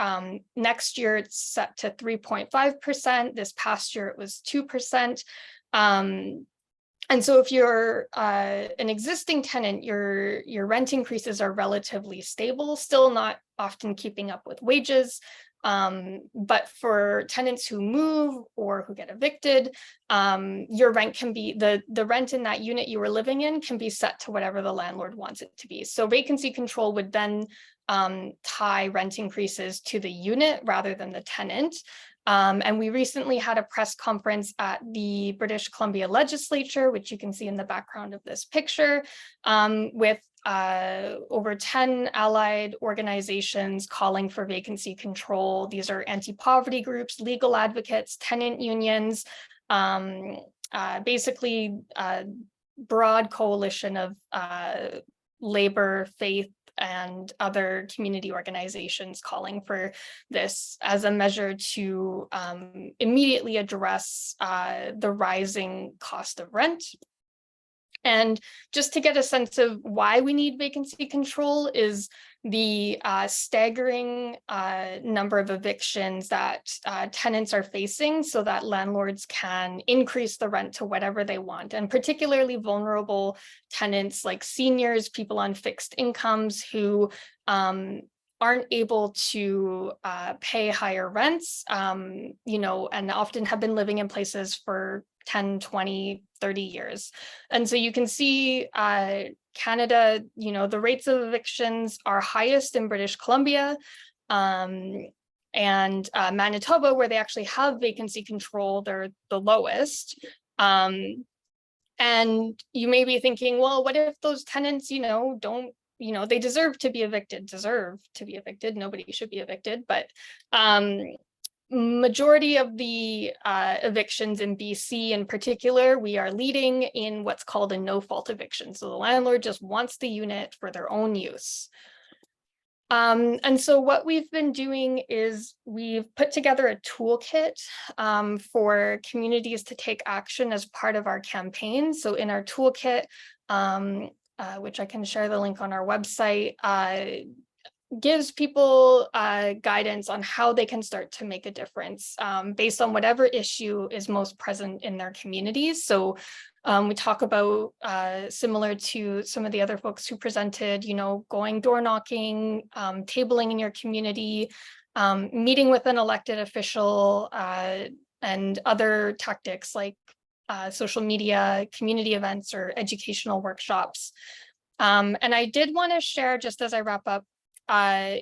next year it's set to 3.5%. This past year it was 2%. And so if you're an existing tenant, your rent increases are relatively stable, still not often keeping up with wages. But for tenants who move or who get evicted, your rent can be, the rent in that unit you were living in can be set to whatever the landlord wants it to be. So vacancy control would then tie rent increases to the unit rather than the tenant. And we recently had a press conference at the British Columbia legislature, which you can see in the background of this picture, with over 10 allied organizations calling for vacancy control. These are anti-poverty groups, legal advocates, tenant unions, basically a broad coalition of labor, faith, and other community organizations calling for this as a measure to immediately address the rising cost of rent. And just to get a sense of why we need vacancy control is the staggering number of evictions that tenants are facing, so that landlords can increase the rent to whatever they want. And particularly vulnerable tenants like seniors, people on fixed incomes who aren't able to pay higher rents, and often have been living in places for 10, 20, 30 years. And so you can see Canada, the rates of evictions are highest in British Columbia and Manitoba, where they actually have vacancy control, they're the lowest. And you may be thinking, well, what if those tenants, don't, they deserve to be evicted, nobody should be evicted, but majority of the evictions in BC in particular, we are leading in what's called a no-fault eviction. So the landlord just wants the unit for their own use. And so what we've been doing is we've put together a toolkit for communities to take action as part of our campaign. So in our toolkit, which I can share the link on our website, gives people guidance on how they can start to make a difference based on whatever issue is most present in their communities. So we talk about, similar to some of the other folks who presented, going door knocking, tabling in your community, meeting with an elected official, and other tactics like social media, community events, or educational workshops. And I did want to share, just as I wrap up,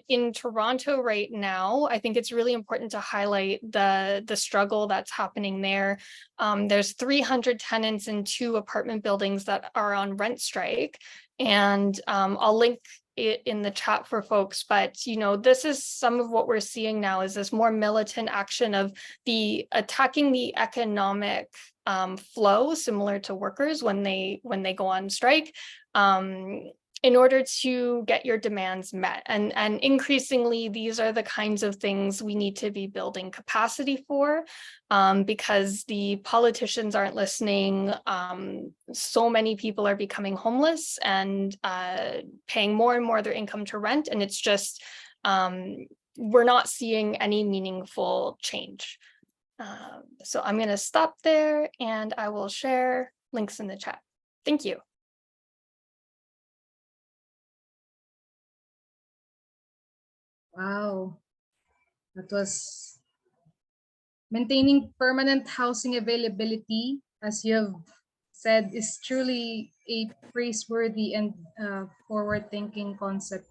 in Toronto right now, I think it's really important to highlight the struggle that's happening there. There's 300 tenants in 2 apartment buildings that are on rent strike, and I'll link it in the chat for folks, but you know, this is some of what we're seeing now, is this more militant action of the attacking the economic flow, similar to workers when they go on strike, in order to get your demands met. And increasingly, these are the kinds of things we need to be building capacity for, because the politicians aren't listening. So many people are becoming homeless and paying more and more of their income to rent. And it's just, we're not seeing any meaningful change. So I'm gonna stop there and I will share links in the chat. Thank you. Wow, that was maintaining permanent housing availability, as you have said, is truly a praiseworthy and forward-thinking concept.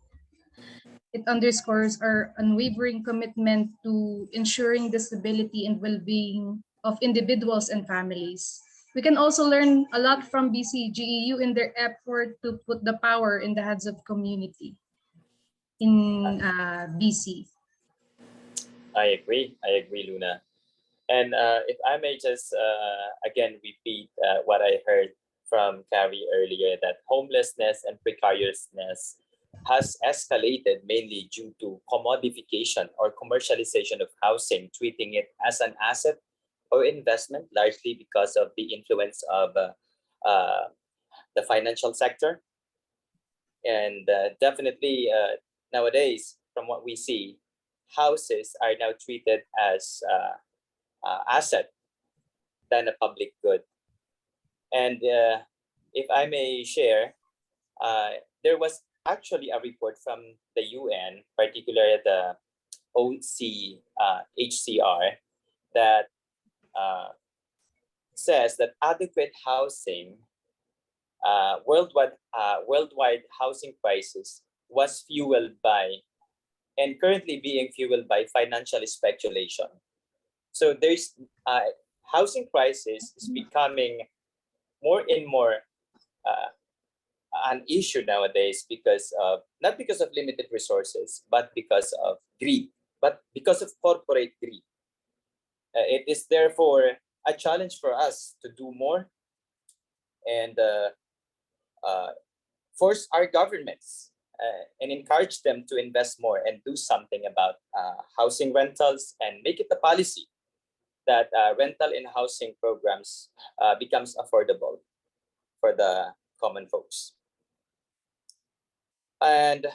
It underscores our unwavering commitment to ensuring the stability and well-being of individuals and families. We can also learn a lot from BCGEU in their effort to put the power in the hands of community in BC. I agree, Luna. And if I may just again repeat what I heard from Carrie earlier, that homelessness and precariousness has escalated mainly due to commodification or commercialization of housing, treating it as an asset or investment, largely because of the influence of the financial sector. And definitely nowadays, from what we see, houses are now treated as asset than a public good. And if I may share, there was actually a report from the UN, particularly the HCR, that says that adequate housing, worldwide housing crisis was fueled by, and currently being fueled by, financial speculation. So there's housing crisis is becoming more and more an issue nowadays because of, not because of limited resources, but because of greed, but because of corporate greed. It is therefore a challenge for us to do more and force our governments and encourage them to invest more and do something about housing rentals, and make it a policy that rental and housing programs becomes affordable for the common folks. And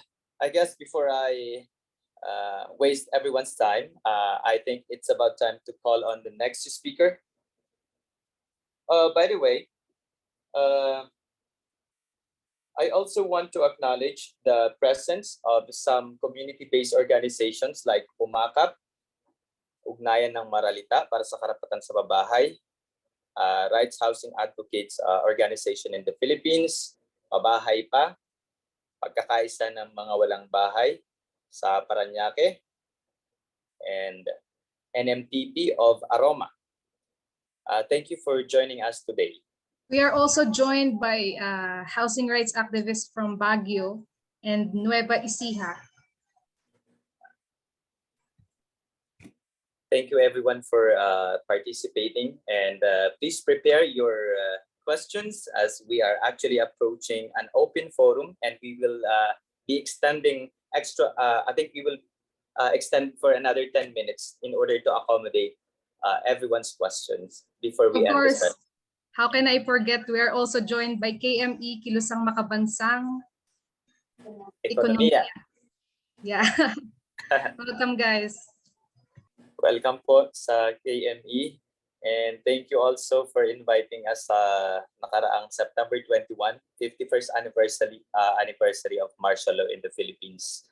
I guess before I waste everyone's time, I think it's about time to call on the next speaker. By the way, I also want to acknowledge the presence of some community-based organizations like UMAKAP, Ugnayan ng Maralita para sa Karapatan sa Babahay, Rights Housing Advocates Organization in the Philippines, Mabahay Pa, Pagkakaisa ng Mga Walang Bahay sa Parañaque, and NMTP of Aroma. Thank you for joining us today. We are also joined by housing rights activists from Baguio and Nueva Ecija. Thank you everyone for participating, and please prepare your questions as we are actually approaching an open forum, and we will be extending extra, I think we will extend for another 10 minutes in order to accommodate everyone's questions before we end this session. How can I forget, we are also joined by KME, Kilusang Makabansang Ekonomiya. Yeah. Welcome guys. Welcome po sa KME, and thank you also for inviting us sa nakaraang September 21, 51st anniversary of martial law in the Philippines.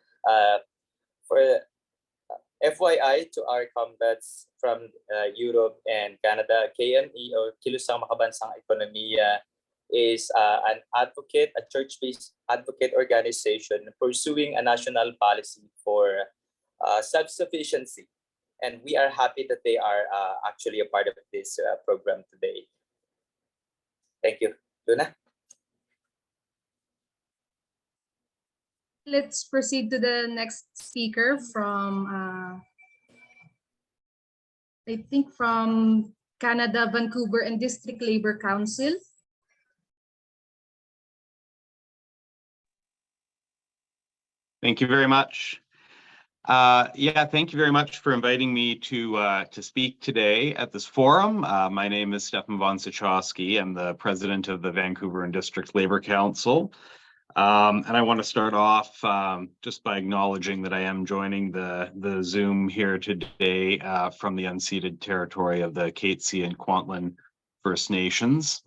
FYI to our comrades from Europe and Canada, KME or Kilusang Makabansang Ekonomiya is an advocate, a church-based advocate organization pursuing a national policy for self-sufficiency. And we are happy that they are actually a part of this program today. Thank you. Luna? Let's proceed to the next speaker from, I think from Canada, Vancouver and District Labor Council. Thank you very much. Yeah, thank you very much for inviting me to speak today at this forum. My name is Stefan von Sachowski. I'm the president of the Vancouver and District Labor Council. And I want to start off just by acknowledging that I am joining the Zoom here today from the unceded territory of the Katzie and Kwantlen First Nations.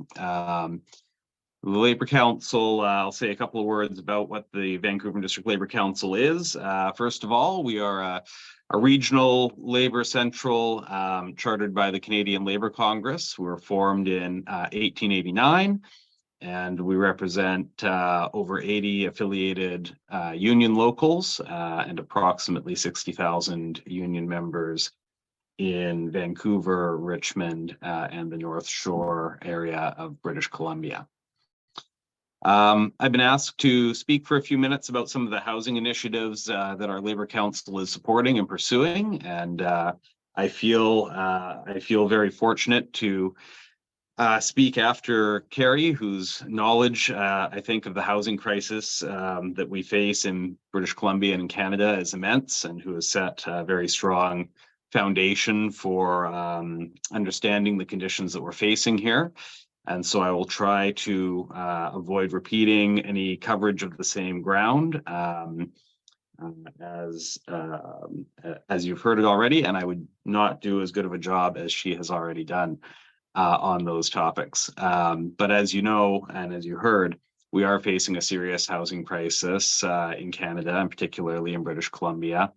The Labor Council, I'll say a couple of words about what the Vancouver District Labor Council is. First of all, we are a regional labor central chartered by the Canadian Labour Congress. We were formed in 1889, and we represent over 80 affiliated union locals and approximately 60,000 union members in Vancouver, Richmond, and the North Shore area of British Columbia. I've been asked to speak for a few minutes about some of the housing initiatives that our Labor Council is supporting and pursuing, and I feel very fortunate to speak after Carrie, whose knowledge, I think, of the housing crisis that we face in British Columbia and in Canada is immense, and who has set a very strong foundation for understanding the conditions that we're facing here. And so I will try to avoid repeating any coverage of the same ground as you've heard it already, and I would not do as good of a job as she has already done on those topics. But as you know, and as you heard, we are facing a serious housing crisis in Canada, and particularly in British Columbia.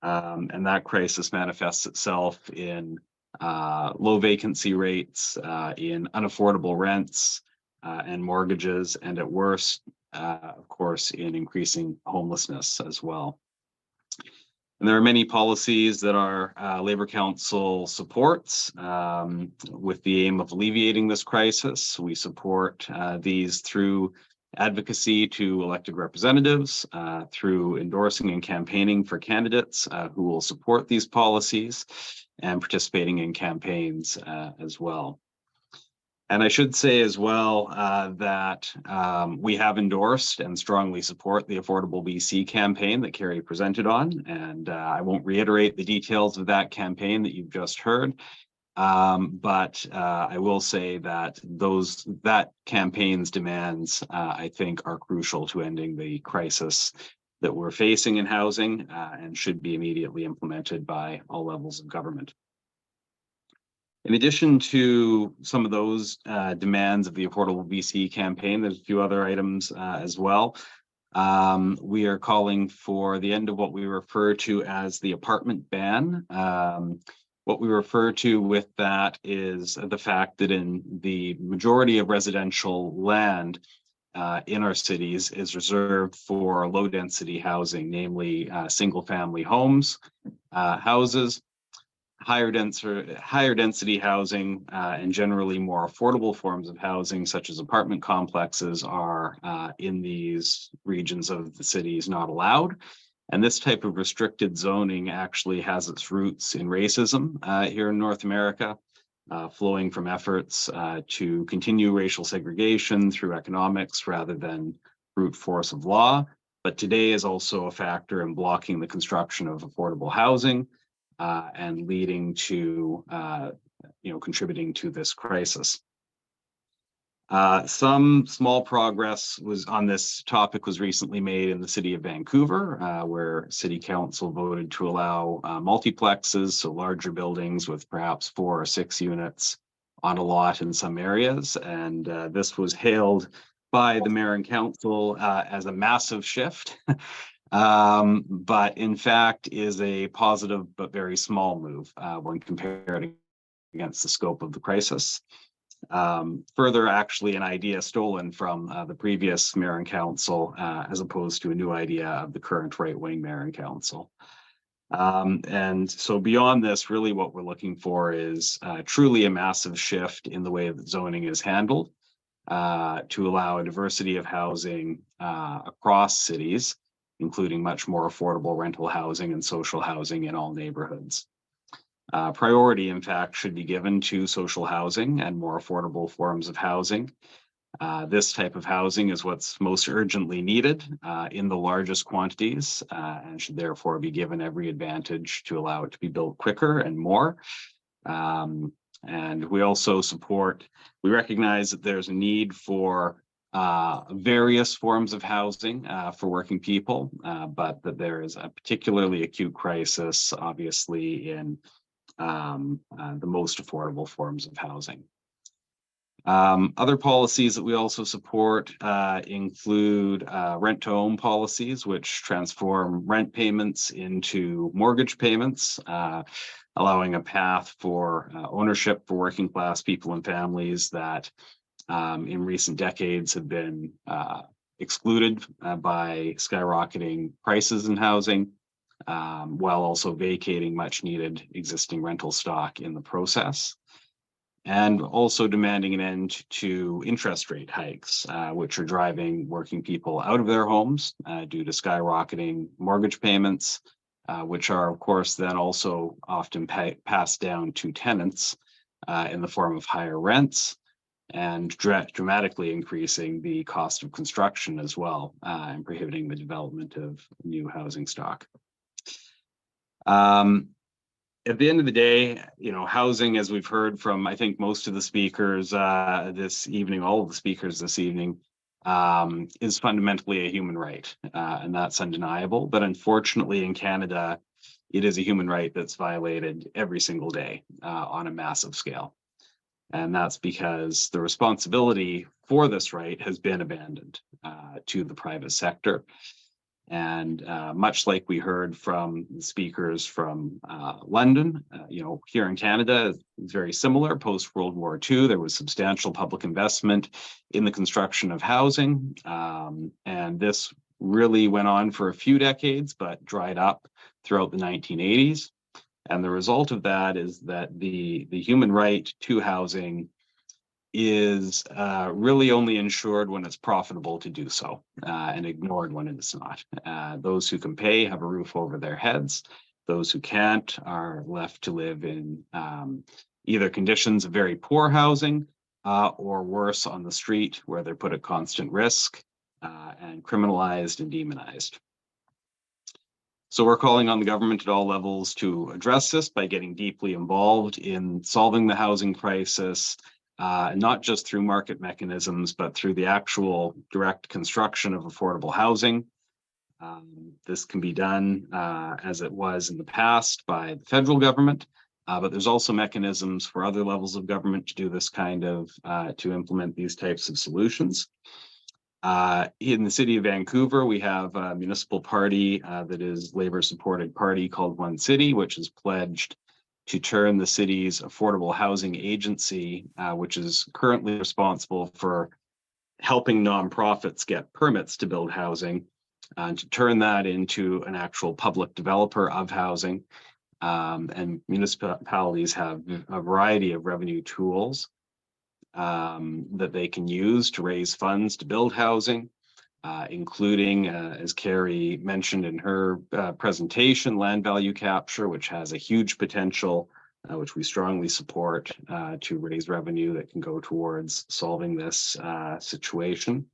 And that crisis manifests itself in low vacancy rates, in unaffordable rents and mortgages, and at worst, of course, in increasing homelessness as well. And there are many policies that our Labor Council supports with the aim of alleviating this crisis. We support these through advocacy to elected representatives, through endorsing and campaigning for candidates who will support these policies, and participating in campaigns as well. And I should say as well that we have endorsed and strongly support the Affordable BC campaign that Carrie presented on, and I won't reiterate the details of that campaign that you've just heard, but I will say that that campaign's demands, I think, are crucial to ending the crisis that we're facing in housing and should be immediately implemented by all levels of government. In addition to some of those demands of the Affordable BC campaign, there's a few other items as well. We are calling for the end of what we refer to as the apartment ban. What we refer to with that is the fact that in the majority of residential land in our cities is reserved for low density housing, namely single family homes, houses. Higher density housing and generally more affordable forms of housing, such as apartment complexes, are in these regions of the cities not allowed. And this type of restricted zoning actually has its roots in racism here in North America, flowing from efforts to continue racial segregation through economics rather than brute force of law. But today is also a factor in blocking the construction of affordable housing and leading to, contributing to this crisis. Some small progress on this topic was recently made in the city of Vancouver, where City Council voted to allow multiplexes, so larger buildings with perhaps 4 or 6 units on a lot in some areas. And this was hailed by the mayor and council as a massive shift but in fact is a positive but very small move when compared against the scope of the crisis. Further, actually an idea stolen from the previous mayor and council, as opposed to a new idea of the current right-wing mayor and council. And so beyond this, really what we're looking for is truly a massive shift in the way that zoning is handled to allow a diversity of housing across cities, including much more affordable rental housing and social housing in all neighborhoods. Priority, in fact, should be given to social housing and more affordable forms of housing. This type of housing is what's most urgently needed in the largest quantities and should therefore be given every advantage to allow it to be built quicker and more. And we also we recognize that there's a need for various forms of housing for working people, but that there is a particularly acute crisis, obviously, in the most affordable forms of housing. Other policies that we also support include rent-to-own policies, which transform rent payments into mortgage payments, allowing a path for ownership for working class people and families that in recent decades have been excluded by skyrocketing prices in housing, while also vacating much needed existing rental stock in the process. And also demanding an end to interest rate hikes, which are driving working people out of their homes due to skyrocketing mortgage payments, which are, of course, then also often passed down to tenants in the form of higher rents, and dramatically increasing the cost of construction as well, and prohibiting the development of new housing stock. At the end of the day, housing, as we've heard from, I think, most of the speakers this evening, all of the speakers this evening, is fundamentally a human right, and that's undeniable. But unfortunately, in Canada, it is a human right that's violated every single day on a massive scale. And that's because the responsibility for this right has been abandoned to the private sector. And much like we heard from the speakers from London, here in Canada, it's very similar. Post-World War II, there was substantial public investment in the construction of housing. And this really went on for a few decades, but dried up throughout the 1980s. And the result of that is that the human right to housing is really only ensured when it's profitable to do so, and ignored when it is not. Those who can pay have a roof over their heads. Those who can't are left to live in either conditions of very poor housing or worse, on the street, where they're put at constant risk and criminalized and demonized. So we're calling on the government at all levels to address this by getting deeply involved in solving the housing crisis, not just through market mechanisms, but through the actual direct construction of affordable housing. This can be done as it was in the past by the federal government, but there's also mechanisms for other levels of government to do this kind of, to implement these types of solutions. In the city of Vancouver, we have a municipal party that is Labour-supported party called One City, which has pledged to turn the city's affordable housing agency, which is currently responsible for helping nonprofits get permits to build housing, to turn that into an actual public developer of housing. And municipalities have a variety of revenue tools that they can use to raise funds to build housing, including, as Carrie mentioned in her presentation, land value capture, which has a huge potential, which we strongly support, to raise revenue that can go towards solving this situation.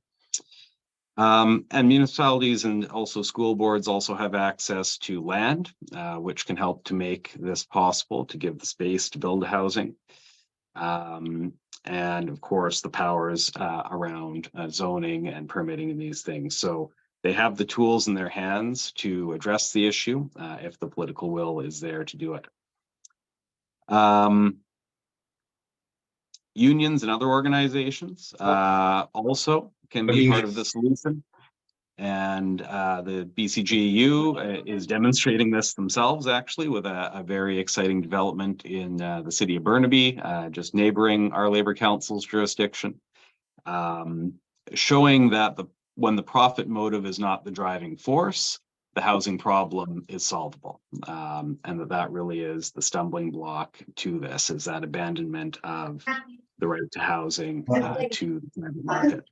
And municipalities and also school boards also have access to land, which can help to make this possible, to give the space to build housing. And of course, the powers around zoning and permitting and these things. So they have the tools in their hands to address the issue if the political will is there to do it. Unions and other organizations also can be part of the solution. And the BCGEU is demonstrating this themselves, actually, with a very exciting development in the city of Burnaby, just neighboring our Labour Council's jurisdiction, showing that when the profit motive is not the driving force, the housing problem is solvable, and that really is the stumbling block to this, is that abandonment of the right to housing to the private market.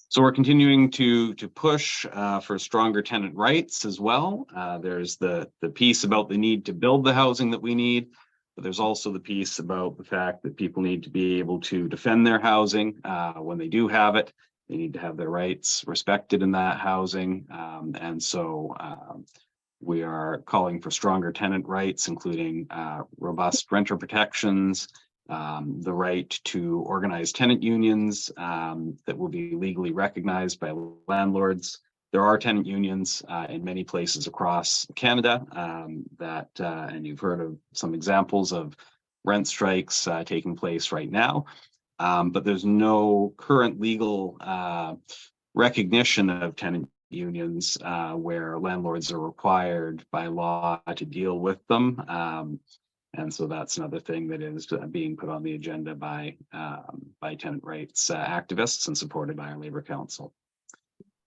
So we're continuing to push for stronger tenant rights as well. There's the piece about the need to build the housing that we need, but there's also the piece about the fact that people need to be able to defend their housing when they do have it. They need to have their rights respected in that housing. And so we are calling for stronger tenant rights, including robust renter protections, the right to organize tenant unions that will be legally recognized by landlords. There are tenant unions in many places across Canada and you've heard of some examples of rent strikes taking place right now. But there's no current legal recognition of tenant unions where landlords are required by law to deal with them. And so that's another thing that is being put on the agenda by tenant rights activists and supported by our Labour Council.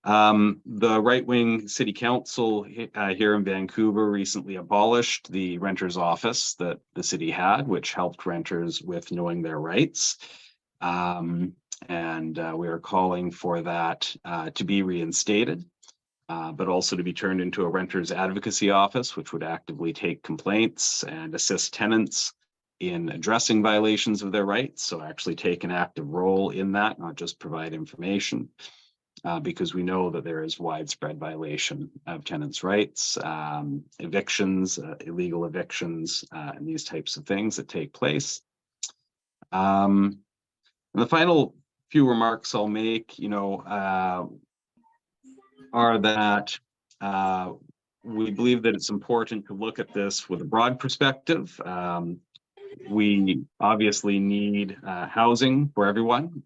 The right-wing city council here in Vancouver recently abolished the renter's office that the city had, which helped renters with knowing their rights. We are calling for that to be reinstated, but also to be turned into a renter's advocacy office, which would actively take complaints and assist tenants in addressing violations of their rights. So actually take an active role in that, not just provide information, because we know that there is widespread violation of tenants' rights, evictions, illegal evictions, and these types of things that take place. And the final few remarks I'll make, are that we believe that it's important to look at this with a broad perspective. We obviously need housing for everyone,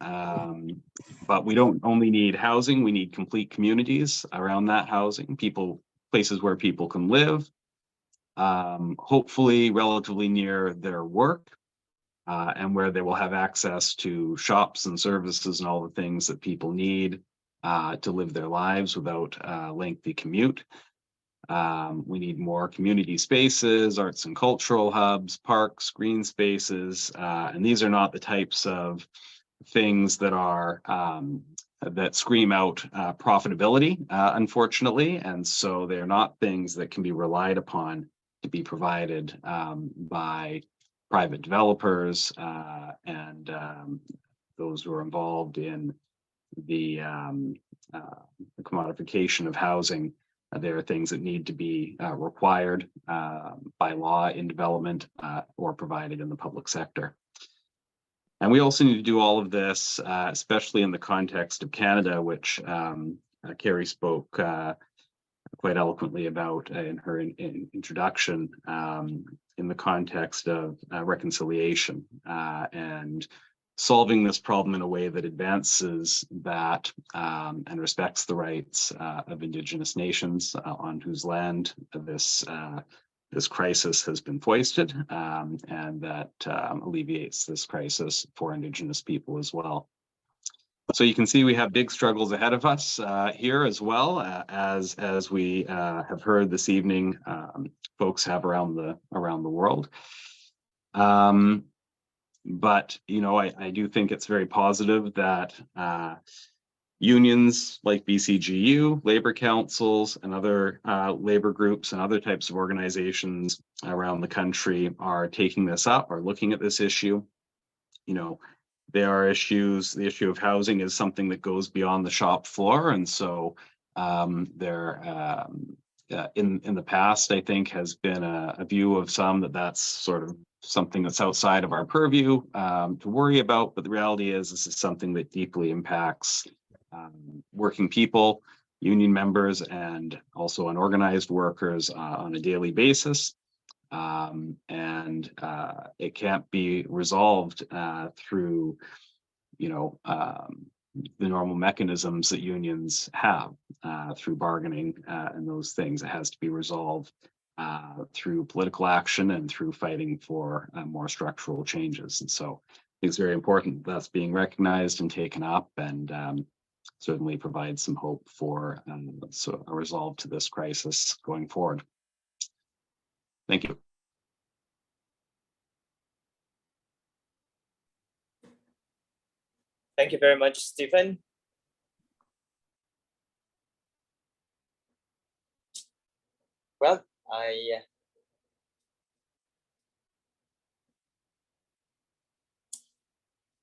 but we don't only need housing, we need complete communities around that housing, places where people can live, hopefully relatively near their work, and where they will have access to shops and services and all the things that people need to live their lives without a lengthy commute. We need more community spaces, arts and cultural hubs, parks, green spaces, and these are not the types of things that are that scream out profitability, unfortunately, and so they're not things that can be relied upon to be provided by private developers and those who are involved in the commodification of housing. There are things that need to be required by law in development or provided in the public sector. And we also need to do all of this, especially in the context of Canada, which Carrie spoke quite eloquently about in her introduction, in the context of reconciliation and solving this problem in a way that advances that and respects the rights of Indigenous nations on whose land this crisis has been foisted, and that alleviates this crisis for Indigenous people as well. So you can see we have big struggles ahead of us here as well, as we have heard this evening, folks have around the world. But I do think it's very positive that unions like BCGEU, labor councils, and other labor groups and other types of organizations around the country are taking this up, are looking at this issue. There are issues. The issue of housing is something that goes beyond the shop floor, and so there in the past, I think, has been a view of some that that's sort of something that's outside of our purview to worry about. But the reality is, this is something that deeply impacts working people, union members, and also unorganized workers on a daily basis. And it can't be resolved through, the normal mechanisms that unions have through bargaining and those things. It has to be resolved through political action and through fighting for more structural changes. And so it's very important that's being recognized and taken up, and certainly provides some hope for so a resolve to this crisis going forward. Thank you. Thank you very much, Stephen. Well,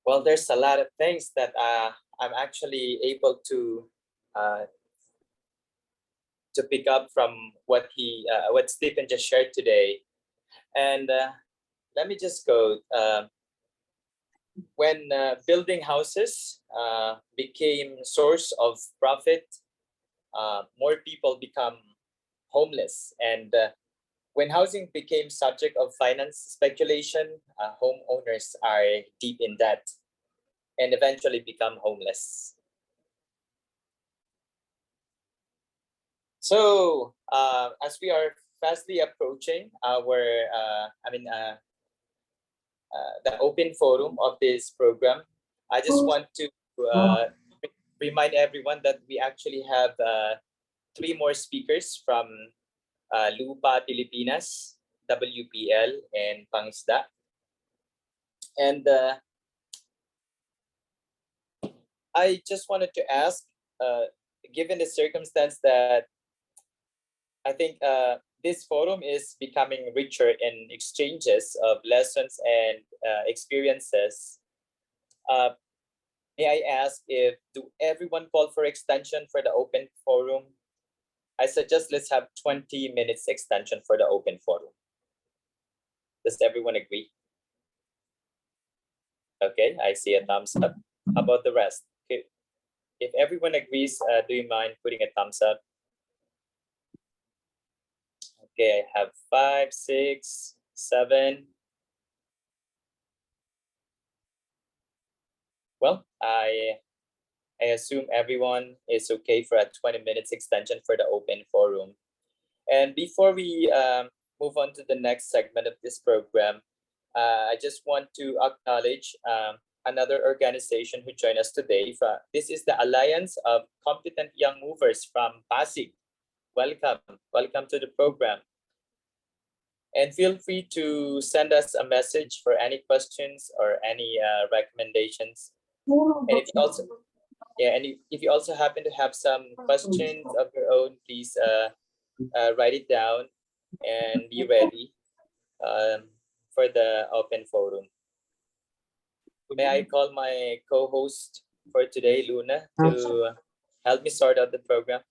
well, there's a lot of things that I'm actually able to pick up from what Stephen just shared today. And let me just go. When building houses became source of profit, more people become homeless. And when housing became subject of finance speculation, homeowners are deep in debt and eventually become homeless. So as we are fastly approaching our, the open forum of this program, I just want to remind everyone that we actually have 3 more speakers from LUPA-Pilipinas, WPL, and PANGISDA. And I just wanted to ask, given the circumstance that I think this forum is becoming richer in exchanges of lessons and experiences, may I ask do everyone call for extension for the open forum? I suggest let's have 20 minutes extension for the open forum. Does everyone agree? Okay, I see a thumbs up. How about the rest? Okay. If everyone agrees, do you mind putting a thumbs up? Okay, I have 5, 6, 7. Well, I assume everyone is okay for a 20 minutes extension for the open forum. And before we move on to the next segment of this program, I just want to acknowledge another organization who joined us today. This is the Alliance of Competent Young Movers from Pasig. Welcome to the program. And feel free to send us a message for any questions or any recommendations. And if you also happen to have some questions of your own, please write it down and be ready for the open forum. May I call my co-host for today, Luna, to help me sort out the program?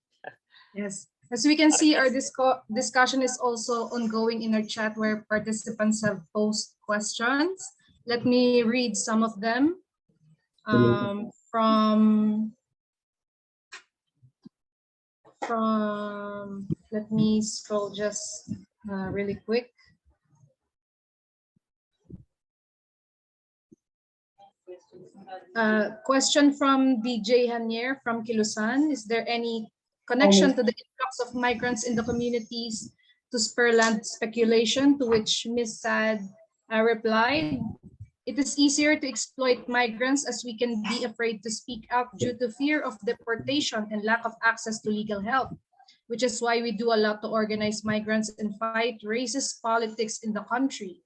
Yes. As we can see, our discussion is also ongoing in our chat where participants have posed questions. Let me read some of them. Let me scroll just really quick. Question from DJ Hanier from Kilusan. Is there any connection to the influx of migrants in the communities to spur land speculation? To which Ms. Sad replied, it is easier to exploit migrants as we can be afraid to speak out due to fear of deportation and lack of access to legal help, which is why we do a lot to organize migrants and fight racist politics in the country.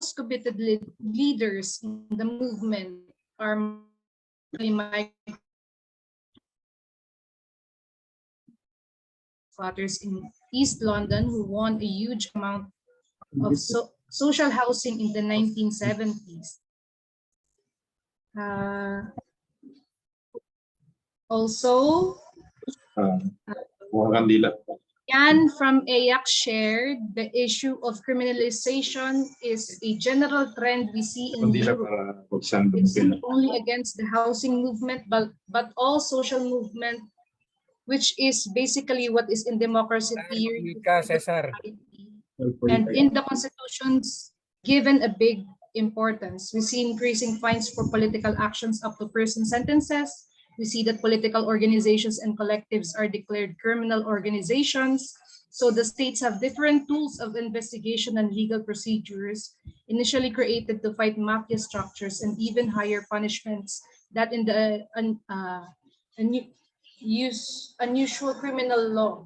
Most committed leaders in the movement are migrants squatters in East London who won a huge amount of social housing in the 1970s. Also, Jan from EAC shared the issue of criminalization is a general trend we see in Europe. It's not only against the housing movement, but all social movement, which is basically what is in democracy theory. And in the constitutions, given a big importance. We see increasing fines for political actions up to prison sentences. We see that political organizations and collectives are declared criminal organizations. So the states have different tools of investigation and legal procedures initially created to fight mafia structures and even higher punishments that in the unusual criminal law.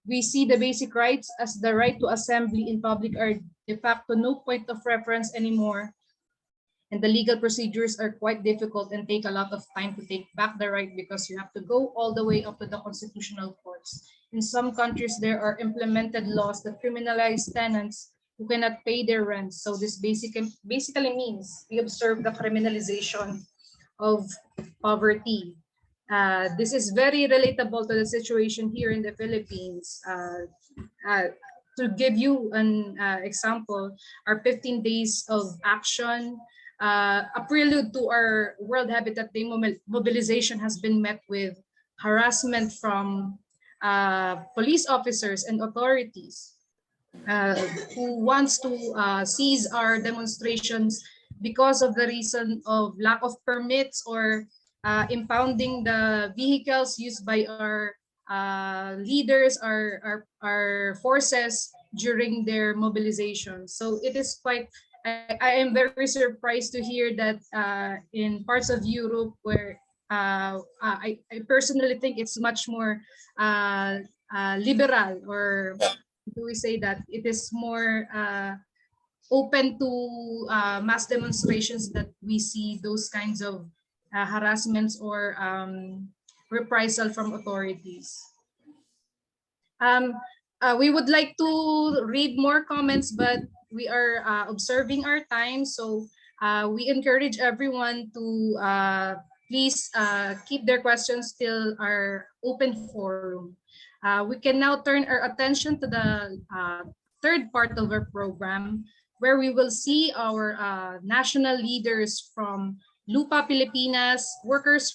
We see the basic rights as the right to assembly in public are de facto no point of reference anymore. And the legal procedures are quite difficult and take a lot of time to take back the right because you have to go all the way up to the constitutional courts. In some countries, there are implemented laws that criminalize tenants who cannot pay their rent. So this basically means we observe the criminalization of poverty. This is very relatable to the situation here in the Philippines. To give you an example, our 15 days of action, a prelude to our World Habitat Day mobilization has been met with harassment from police officers and authorities who wants to seize our demonstrations because of the reason of lack of permits or impounding the vehicles used by our leaders, our forces during their mobilization. So it is quite, I am very surprised to hear that in parts of Europe where I personally think it's much more liberal, or do we say that it is more open to mass demonstrations, that we see those kinds of harassments or reprisal from authorities. We would like to read more comments, but we are observing our time. So we encourage everyone to please keep their questions till our open forum. We can now turn our attention to the third part of our program, where we will see our national leaders from LUPA-Pilipinas, Workers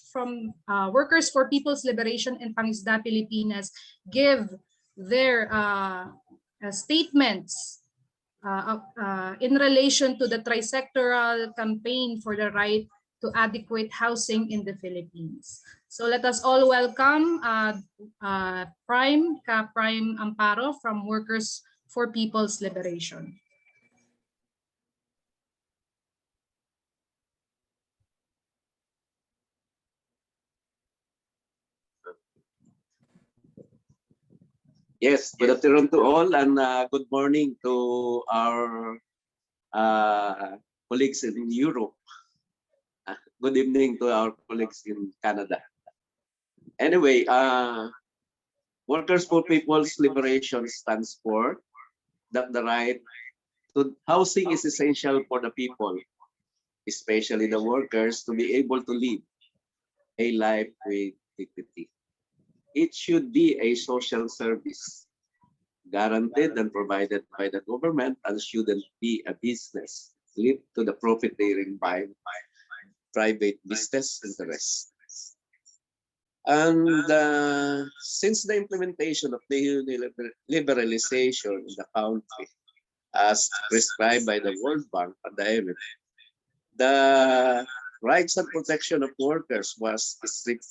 for People's Liberation, and PANGISDA Pilipinas give their statements in relation to the tri-sectoral campaign for the right to adequate housing in the Philippines. So let us all welcome Prime Amparo from Workers for People's Liberation. Yes, good afternoon to all, and good morning to our colleagues in Europe. Good evening to our colleagues in Canada. Anyway, Workers for People's Liberation stands for that the right to housing is essential for the people, especially the workers, to be able to live a life with dignity. It should be a social service guaranteed and provided by the government, and shouldn't be a business linked to the profiteering by private business interests. And since the implementation of the liberalization in the country, as prescribed by the World Bank and the IMF, the rights and protection of workers was strict.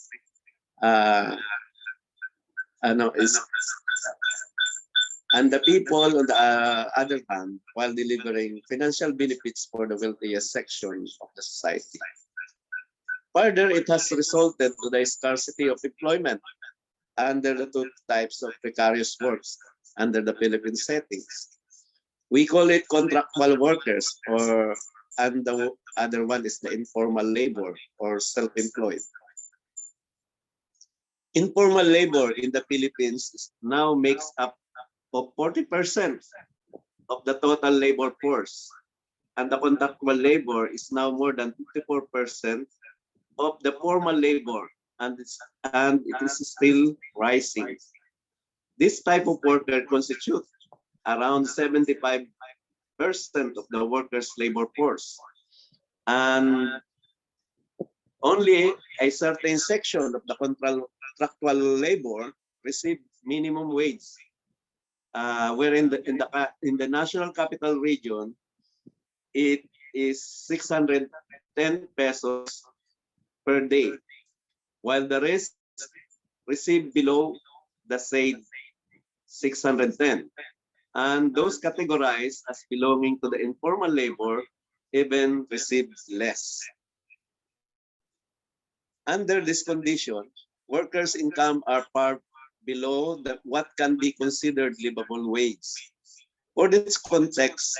And the people, on the other hand, while delivering financial benefits for the wealthiest section of the society. Further, it has resulted to the scarcity of employment under the two types of precarious works under the Philippine settings. We call it contractual workers, and the other one is the informal labor or self-employed. Informal labor in the Philippines now makes up of 40% of the total labor force, and the contractual labor is now more than 54% of the formal labor, and it is still rising. This type of worker constitutes around 75% of the workers' labor force, and only a certain section of the contractual labor receive minimum wage. Where in the National Capital Region, it is 610 pesos per day, while the rest receive below the said 610. And those categorized as belonging to the informal labor even receive less. Under this condition, workers' income are far below what can be considered livable wage. For this context,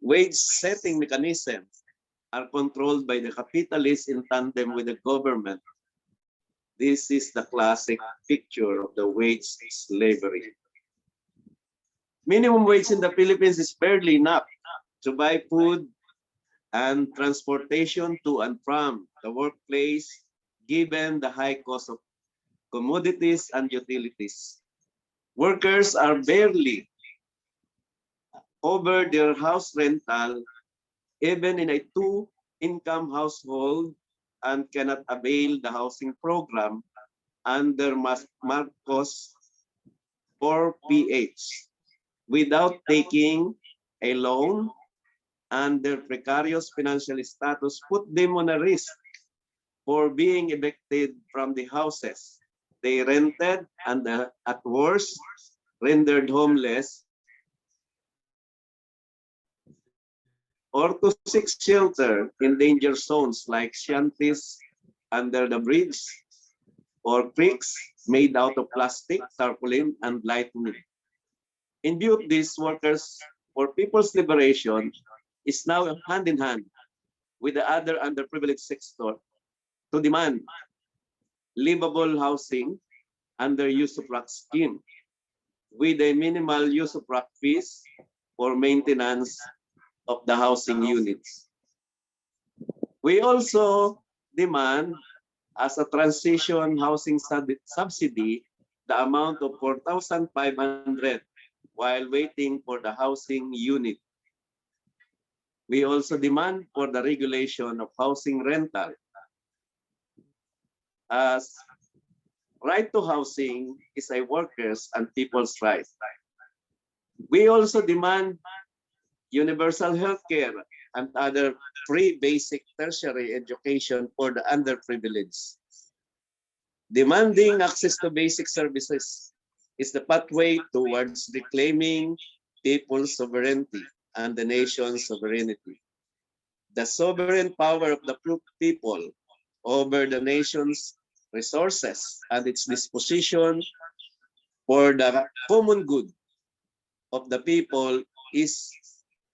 wage setting mechanisms are controlled by the capitalists in tandem with the government. This is the classic picture of the wage slavery. Minimum wage in the Philippines is barely enough to buy food and transportation to and from the workplace, given the high cost of commodities and utilities. Workers are barely over their house rental, even in a two-income household, and cannot avail the housing program under Marcos 4PH without taking a loan, and their precarious financial status put them on a risk for being evicted from the houses they rented and at worst rendered homeless, or to seek shelter in danger zones like shanties under the bridge or creeks made out of plastic, tarpaulin, and lightning. In view of this, Workers for People's Liberation is now hand in hand with the other underprivileged sector to demand livable housing under use-of-rack scheme with a minimal use-of-rack fees for maintenance of the housing units. We also demand, as a transition housing subsidy, the amount of 4,500 while waiting for the housing unit. We also demand for the regulation of housing rental, as right to housing is a workers' and people's right. We also demand universal health care and other free basic tertiary education for the underprivileged. Demanding access to basic services is the pathway towards reclaiming people's sovereignty and the nation's sovereignty. The sovereign power of the people over the nation's resources and its disposition for the common good of the people is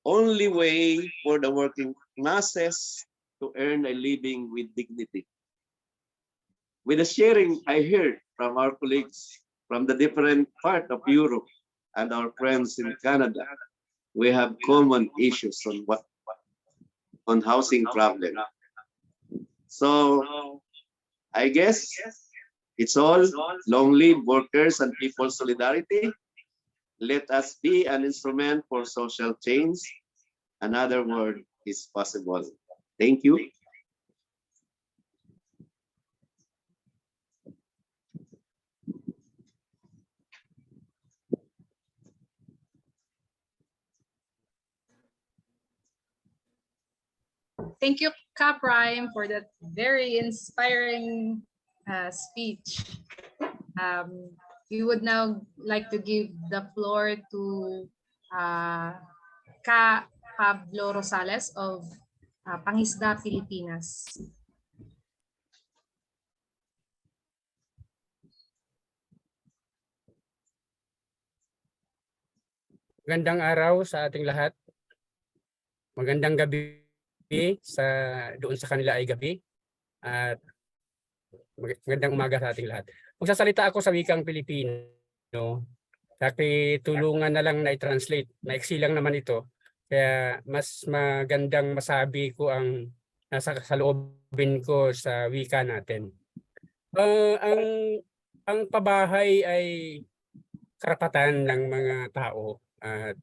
only way for the working masses to earn a living with dignity. With the sharing I heard from our colleagues from the different part of Europe and our friends in Canada, we have common issues on housing problem. So I guess it's all long live workers and people's solidarity. Let us be an instrument for social change. Another word is possible. Thank you. Thank you, Caprime, for that very inspiring speech. We would now like to give the floor to Ka Pablo Rosales of PANGISDA, Filipinas. Magandang araw sa ating lahat. Magandang gabi doon sa kanila ay gabi. At magandang umaga sa ating lahat. Magsasalita ako sa wikang Pilipino. Kasi tulungan na lang na i-translate. Maiksi lang naman ito. Kaya mas magandang masabi ko ang nasa saloobin ko sa wika natin. Ang pabahay ay karapatan ng mga tao at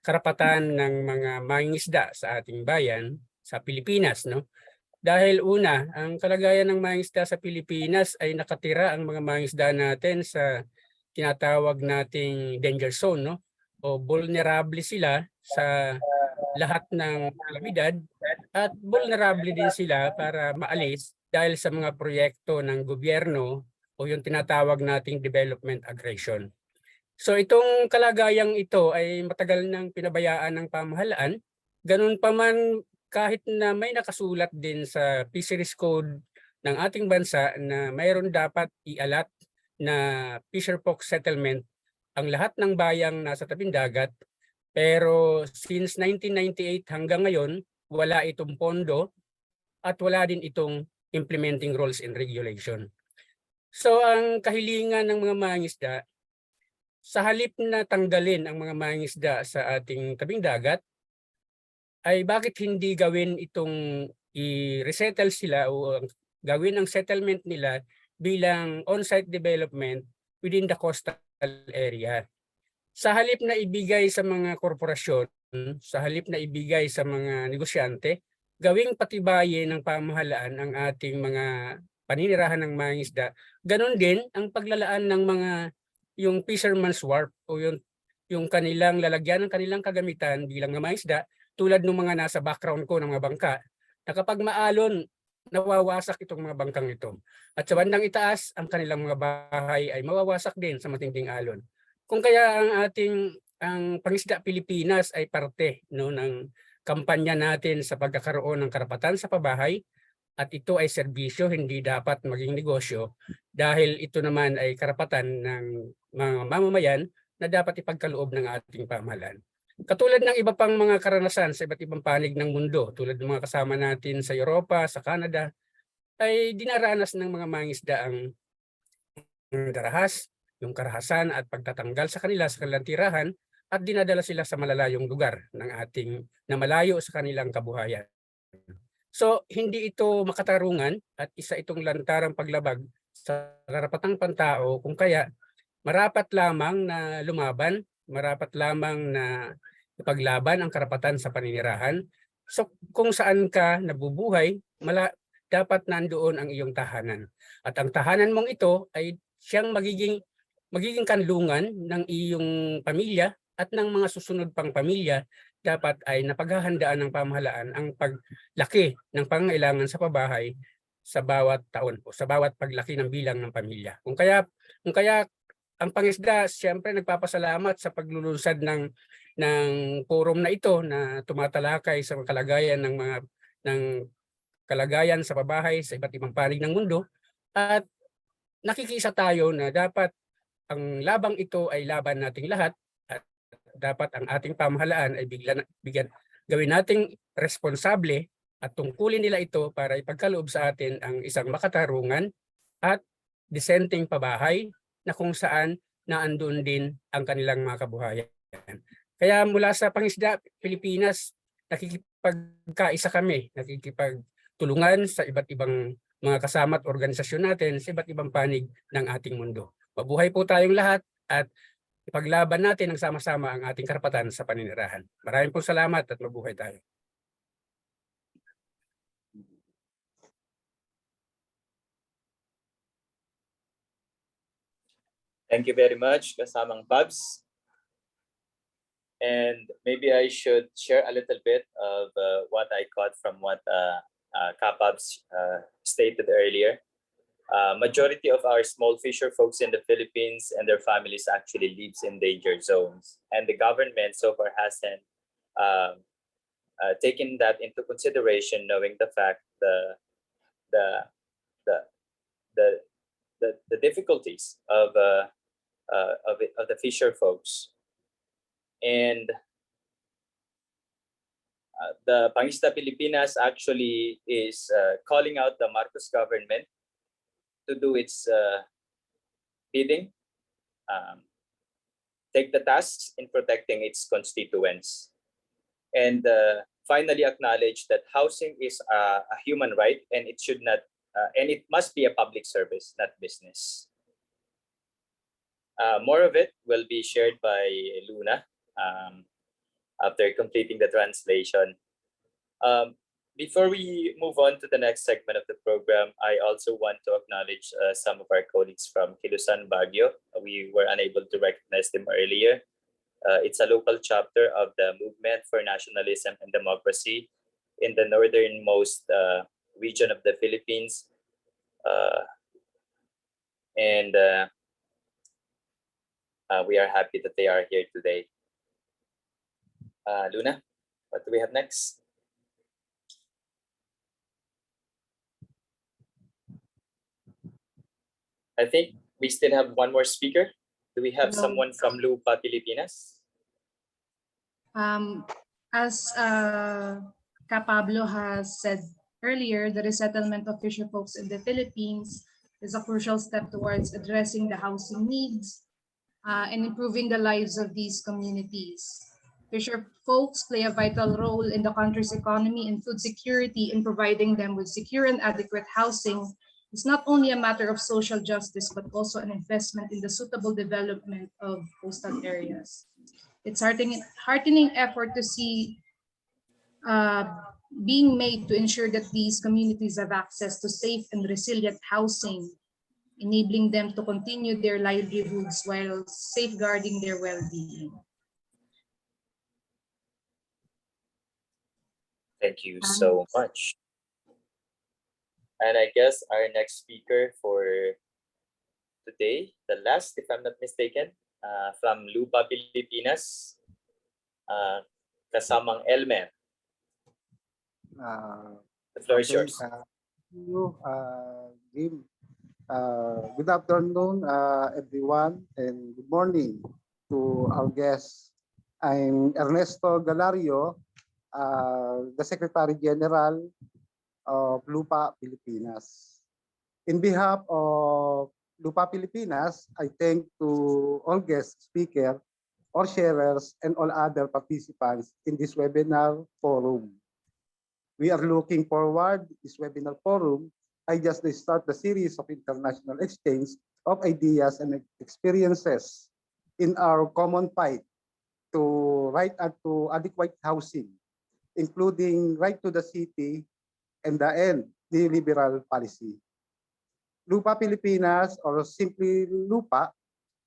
karapatan ng mga mangingisda sa ating bayan sa Pilipinas, no? Dahil una, ang kalagayan ng mangingisda sa Pilipinas ay nakatira ang mga mangingisda natin sa tinatawag nating danger zone, no? O vulnerable sila sa lahat ng kalamidad at vulnerable din sila para maalis dahil sa mga proyekto ng gobyerno o yung tinatawag nating development aggression. So itong kalagayang ito ay matagal nang pinabayaan ng pamahalaan. Ganun pa man, kahit na may nakasulat din sa Fisheries Code ng ating bansa na mayroon dapat ialat na fisher folk settlement ang lahat ng bayang nasa tabing dagat. Pero since 1998 hanggang ngayon, wala itong pondo at wala din itong implementing rules and regulation. So ang kahilingan ng mga mangingisda, sa halip na tanggalin ang mga mangingisda sa ating tabing dagat, ay bakit hindi gawin itong i-resettle sila o gawin ang settlement nila bilang on-site development within the coastal area. Sa halip na ibigay sa mga korporasyon, sa halip na ibigay sa mga negosyante, gawing patibayin ng pamahalaan ang ating mga paninirahan ng mangingisda. Ganon din ang paglalaan ng mga yung fisherman's wharf o yung kanilang lalagyan ng kanilang kagamitan bilang mga mangingisda, tulad ng mga nasa background ko ng mga bangka, na kapag maalon, nawawasak itong mga bangkang ito. At sa bandang itaas, ang kanilang mga bahay ay mawawasak din sa matinding alon. Kung kaya ang Pangisda Pilipinas ay parte ng kampanya natin sa pagkakaroon ng karapatan sa pabahay, at ito ay serbisyo, hindi dapat maging negosyo, dahil ito naman ay karapatan ng mga mamamayan na dapat ipagkaloob ng ating pamahalaan. Katulad ng iba pang mga karanasan sa iba't ibang panig ng mundo, tulad ng mga kasama natin sa Europa, sa Canada, ay dinaranas ng mga mangingisda ang darahas, yung karahasan at pagtatanggal sa kanilang tirahan, at dinadala sila sa malalayong lugar na malayo sa kanilang kabuhayan. So hindi ito makatarungan at isa itong lantarang paglabag sa karapatang pantao, kung kaya marapat lamang na lumaban, marapat lamang na ipaglaban ang karapatan sa paninirahan. So kung saan ka nabubuhay, dapat nandoon ang iyong tahanan. At ang tahanan mong ito ay siyang magiging kanlungan ng iyong pamilya at ng mga susunod pang pamilya. Dapat ay napaghahandaan ng pamahalaan ang paglaki ng pangangailangan sa pabahay sa bawat taon o sa bawat paglaki ng bilang ng pamilya. Kung kaya ang pangisda siyempre nagpapasalamat sa paglulunsad ng forum na ito na tumatalakay sa kalagayan ng kalagayan sa pabahay sa iba't ibang panig ng mundo, at nakikiisa tayo na dapat ang labang ito ay laban nating lahat. Dapat ang ating pamahalaan ay gawin nating responsable at tungkulin nila ito para ipagkaloob sa atin ang isang makatarungan at disenteng pabahay na kung saan naandun din ang kanilang mga kabuhayan. Kaya mula sa Pangisda Pilipinas, nakikipagkaisa kami, nakikipagtulungan sa iba't ibang mga kasama at organisasyon natin sa iba't ibang panig ng ating mundo. Mabuhay po tayong lahat at ipaglaban natin ang sama-sama ang ating karapatan sa paninirahan. Maraming po salamat at mabuhay tayo. Thank you very much, kasamang Pabs. And maybe I should share a little bit of what I caught from what Kapabs stated earlier. Majority of our small fisher folks in the Philippines and their families actually lives in danger zones, and the government so far hasn't taken that into consideration, knowing the fact the difficulties of the fisher folks. And the Pangisda Pilipinas actually is calling out the Marcos government to do its bidding, take the tasks in protecting its constituents, and finally acknowledge that housing is a human right, and it should not, and it must be a public service, not business. More of it will be shared by Luna after completing the translation. Before we move on to the next segment of the program, I also want to acknowledge some of our colleagues from Kilusan, Baguio. We were unable to recognize them earlier. It's a local chapter of the Movement for Nationalism and Democracy in the northernmost region of the Philippines. And we are happy that they are here today. Luna, what do we have next? I think we still have one more speaker. Do we have someone from LUPA-Pilipinas? As Pablo has said earlier, the resettlement of fisher folks in the Philippines is a crucial step towards addressing the housing needs and improving the lives of these communities. Fisher folks play a vital role in the country's economy and food security in providing them with secure and adequate housing. It's not only a matter of social justice, but also an investment in the suitable development of coastal areas. It's heartening effort to see being made to ensure that these communities have access to safe and resilient housing, enabling them to continue their livelihoods while safeguarding their well-being. Thank you so much. And I guess our next speaker for today, the last, if I'm not mistaken, from LUPA-Pilipinas, kasamang Elmer. The floor is yours. Jim. Good afternoon, everyone, and good morning to our guests. I'm Ernesto Galario, the Secretary General of LUPA-Pilipinas. In behalf of LUPA-Pilipinas, I thank to all guest speakers, all sharers, and all other participants in this webinar forum. We are looking forward to this webinar forum. I just start the series of international exchange of ideas and experiences in our common fight to right to adequate housing, including right to the city and the end neoliberal policy. LUPA-Pilipinas, or simply LUPA,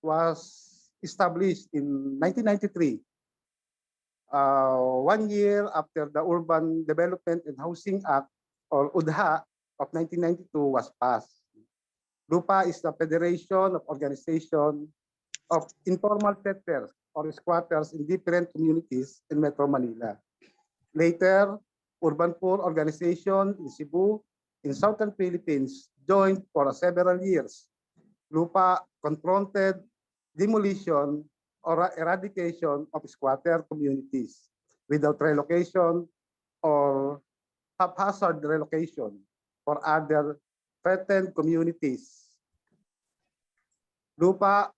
was established in 1993. 1 year after the Urban Development and Housing Act, or UDHA, of 1992 was passed. LUPA is the Federation of Organization of Informal Settlers or Squatters in different communities in Metro Manila. Later, Urban Poor Organization in Cebu, in Southern Philippines, joined for several years. LUPA confronted demolition or eradication of squatter communities without relocation or haphazard relocation for other threatened communities. LUPA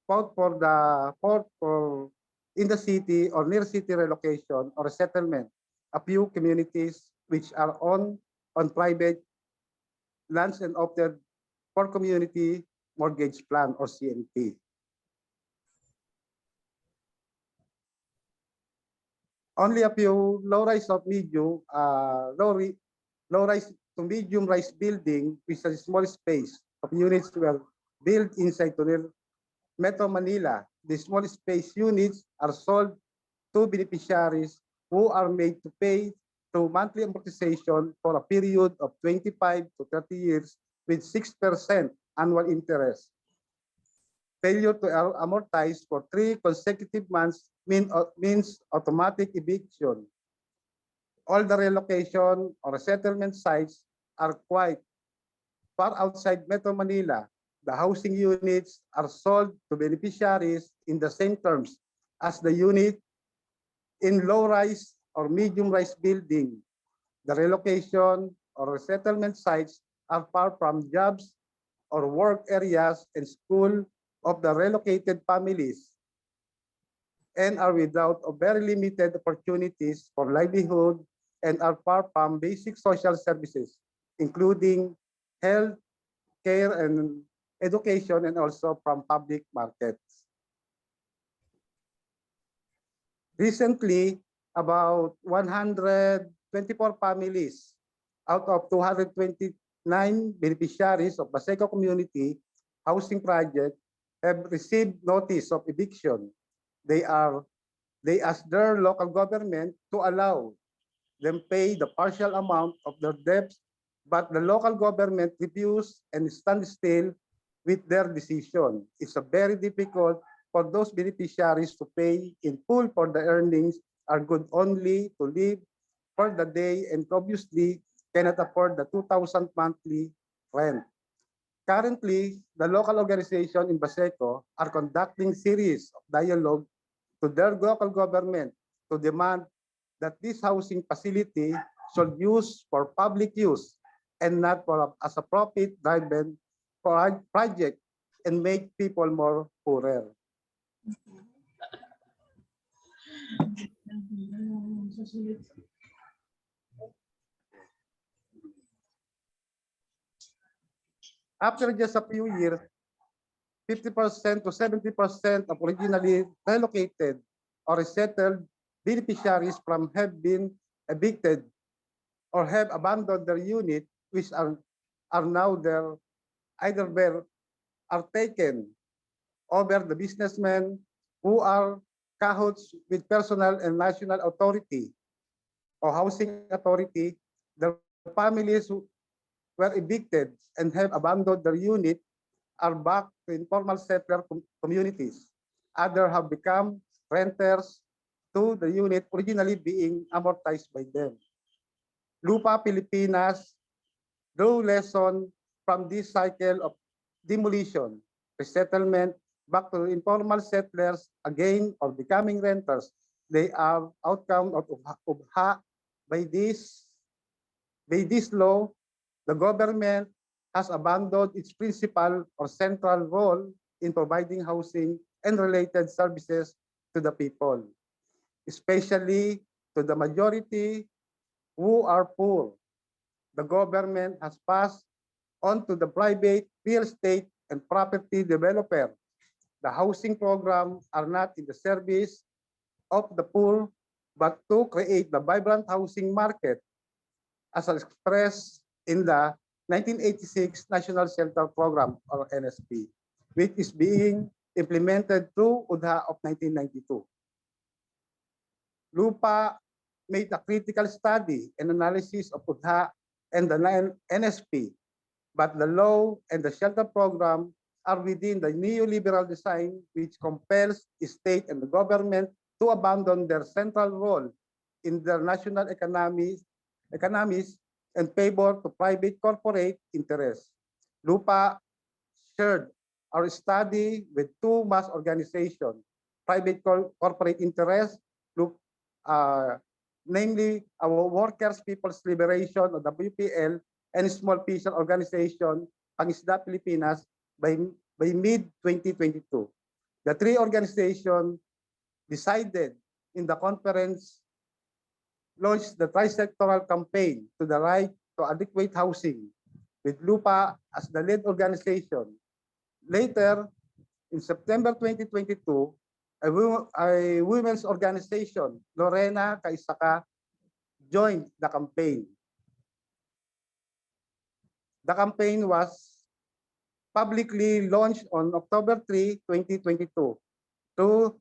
fought for in the city or near city relocation or settlement a few communities which are on private lands and opted for community mortgage plan or CMP. Only a few low-rise to medium-rise building with a small space of units were built inside to Metro Manila. The small space units are sold to beneficiaries who are made to pay through monthly amortization for a period of 25 to 30 years with 6% annual interest. Failure to amortize for 3 consecutive months means automatic eviction. All the relocation or settlement sites are quite far outside Metro Manila. The housing units are sold to beneficiaries in the same terms as the unit in low-rise or medium-rise building. The relocation or settlement sites are far from jobs or work areas and school of the relocated families and are without or very limited opportunities for livelihood and are far from basic social services, including health, care, and education, and also from public markets. Recently, about 124 families out of 229 beneficiaries of Baseco Community Housing Project have received notice of eviction. They ask their local government to allow them pay the partial amount of their debts, but the local government refuse and stand still with their decision. It's a very difficult for those beneficiaries to pay in full for the earnings are good only to live for the day and obviously cannot afford the 2,000 monthly rent. Currently, the local organization in Baseco are conducting series of dialogue to their local government to demand that this housing facility should use for public use and not for as a profit-driven project and make people more poorer. After just a few years, 50% to 70% of originally relocated or resettled beneficiaries from have been evicted or have abandoned their unit, which are now there, either are taken over the businessmen who are cahoots with personal and national authority or housing authority. The families who were evicted and have abandoned their unit are back to informal settler communities. Others have become renters to the unit originally being amortized by them. LUPA-Philipinas drew lesson from this cycle of demolition, resettlement, back to informal settlers again or becoming renters. They are outcome of by this law. The government has abandoned its principal or central role in providing housing and related services to the people, especially to the majority who are poor. The government has passed on to the private real estate and property developer. The housing program are not in the service of the poor, but to create the vibrant housing market as expressed in the 1986 National Shelter Program or NSP, which is being implemented through UDHA of 1992. LUPA made a critical study and analysis of UDHA and the NSP, but the law and the shelter program are within the neoliberal design which compels the state and the government to abandon their central role in their national economies and favor to private corporate interests. LUPA shared our study with two mass organizations, private corporate interests, namely our Workers' People's Liberation or WPL and small fisher organization, PANGISDA Filipinas, by mid-2022. The three organizations decided in the conference launched the tri-sectoral campaign to the right to adequate housing with LUPA as the lead organization. Later, in September 2022, a women's organization, Lorena Kaisaka, joined the campaign. The campaign was publicly launched on October 3, 2022 through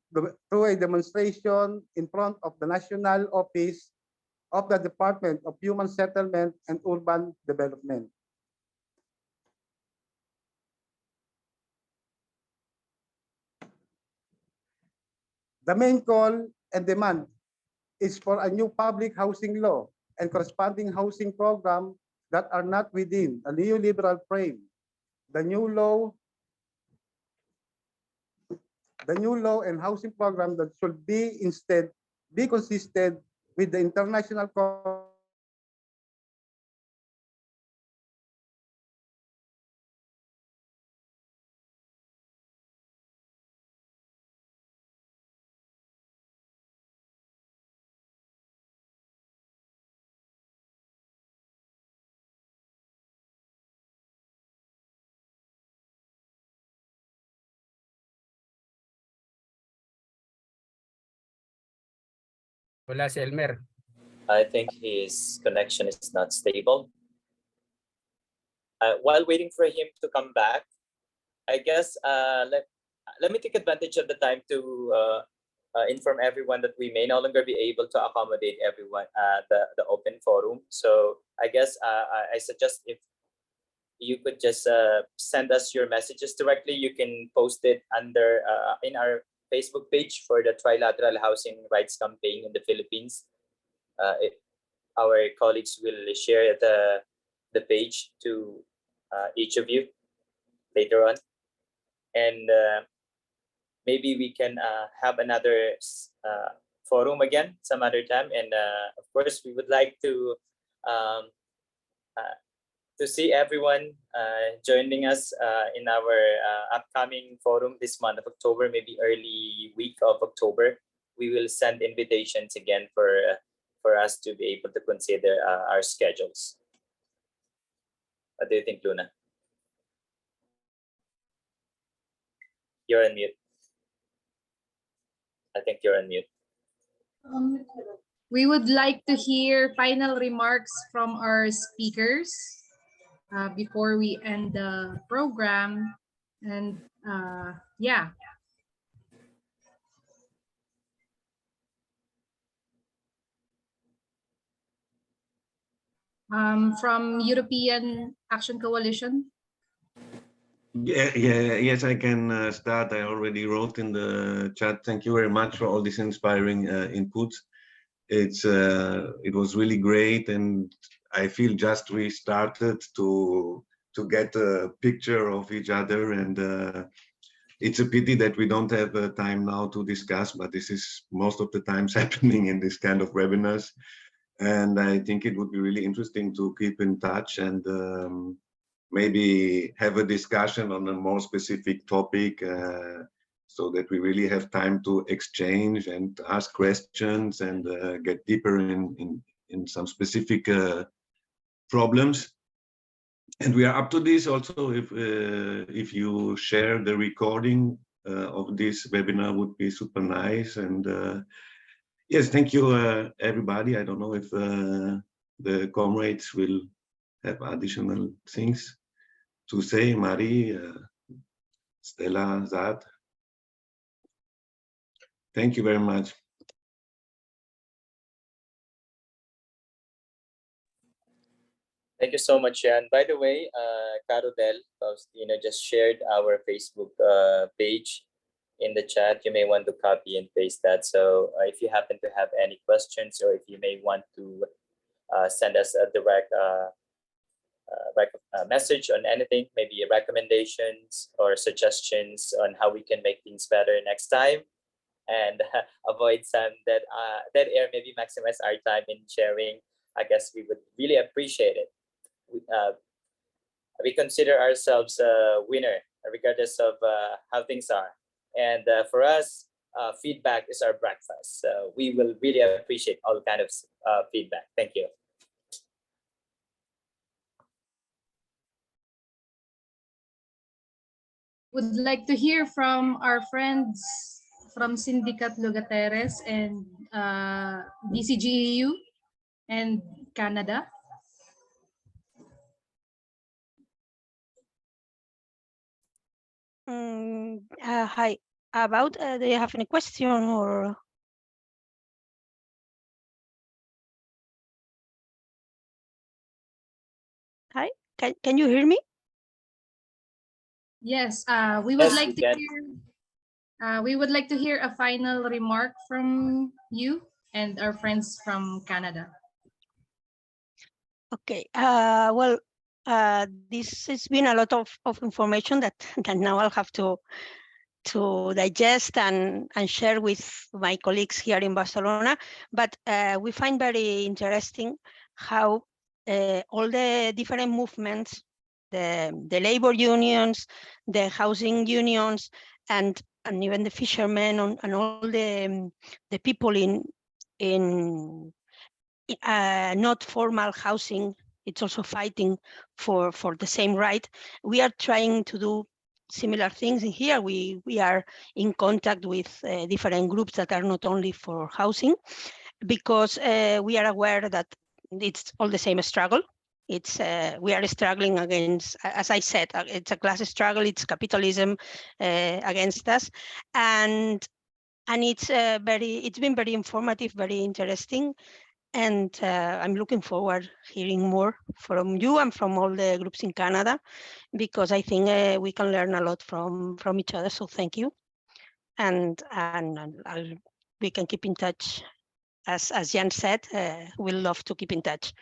a demonstration in front of the National Office of the Department of Human Settlement and Urban Development. The main call and demand is for a new public housing law and corresponding housing program that are not within a neoliberal frame. The new law and housing program that should be instead be consistent with the international Wala si Elmer. I think his connection is not stable. While waiting for him to come back, I guess let me take advantage of the time to inform everyone that we may no longer be able to accommodate everyone at the open forum. So I guess I suggest if you could just send us your messages directly. You can post it under in our Facebook page for the Trilateral Housing Rights Campaign in the Philippines. Our colleagues will share the page to each of you later on, and maybe we can have another forum again some other time. And of course, we would like to see everyone joining us in our upcoming forum this month of October, maybe early week of October. We will send invitations again for us to be able to consider our schedules. What do you think, Luna? You're on mute. I think you're on mute. We would like to hear final remarks from our speakers before we end the program. And yeah. From European Action Coalition. Yes, I can start. I already wrote in the chat. Thank you very much for all these inspiring inputs. It was really great, and I feel just we started to get a picture of each other, and it's a pity that we don't have time now to discuss, but this is most of the times happening in this kind of webinars. And I think it would be really interesting to keep in touch and maybe have a discussion on a more specific topic so that we really have time to exchange and ask questions and get deeper in some specific problems. And we are up to this also. If you share the recording of this webinar, would be super nice. And yes, thank you, everybody. I don't know if the comrades will have additional things to say. Marie, Stella, Zad. Thank you very much. Thank you so much, Jan. By the way, Carudel, just shared our Facebook page in the chat. You may want to copy and paste that. So if you happen to have any questions, or if you may want to send us a direct message on anything, maybe recommendations or suggestions on how we can make things better next time, and avoid some dead air, maybe maximize our time in sharing, I guess we would really appreciate it. We consider ourselves a winner regardless of how things are. And for us, feedback is our breakfast. So we will really appreciate all kind of feedback. Thank you. Would like to hear from our friends from Syndicate Lugateres and BCGEU and Canada. Hi. About, do you have any question or? Hi, can you hear me? Yes, we would like to hear. We would like to hear a final remark from you and our friends from Canada. Okay. Well, this has been a lot of information that now I'll have to digest and share with my colleagues here in Barcelona. But we find very interesting how all the different movements, the labor unions, the housing unions, and even the fishermen and all the people in not formal housing, it's also fighting for the same right. We are trying to do similar things here. We are in contact with different groups that are not only for housing, because we are aware that it's all the same struggle. It's we are struggling against, as I said, it's a class struggle. It's capitalism against us, and and it's been very informative, very interesting. And I'm looking forward hearing more from you and from all the groups in Canada, because I think we can learn a lot from each other. So thank you. And we can keep in touch. As Jan said, we'll love to keep in touch.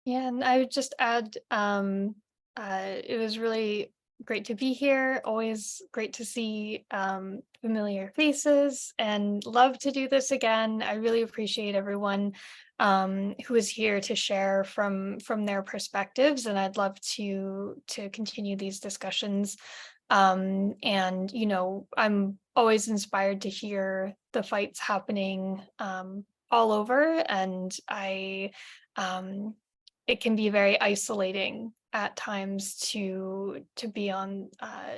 Yeah, and I would just add, it was really great to be here. Always great to see familiar faces, and love to do this again. I really appreciate everyone who is here to share from their perspectives, and I'd love to continue these discussions. And you know, I'm always inspired to hear the fights happening all over, and it can be very isolating at times to be on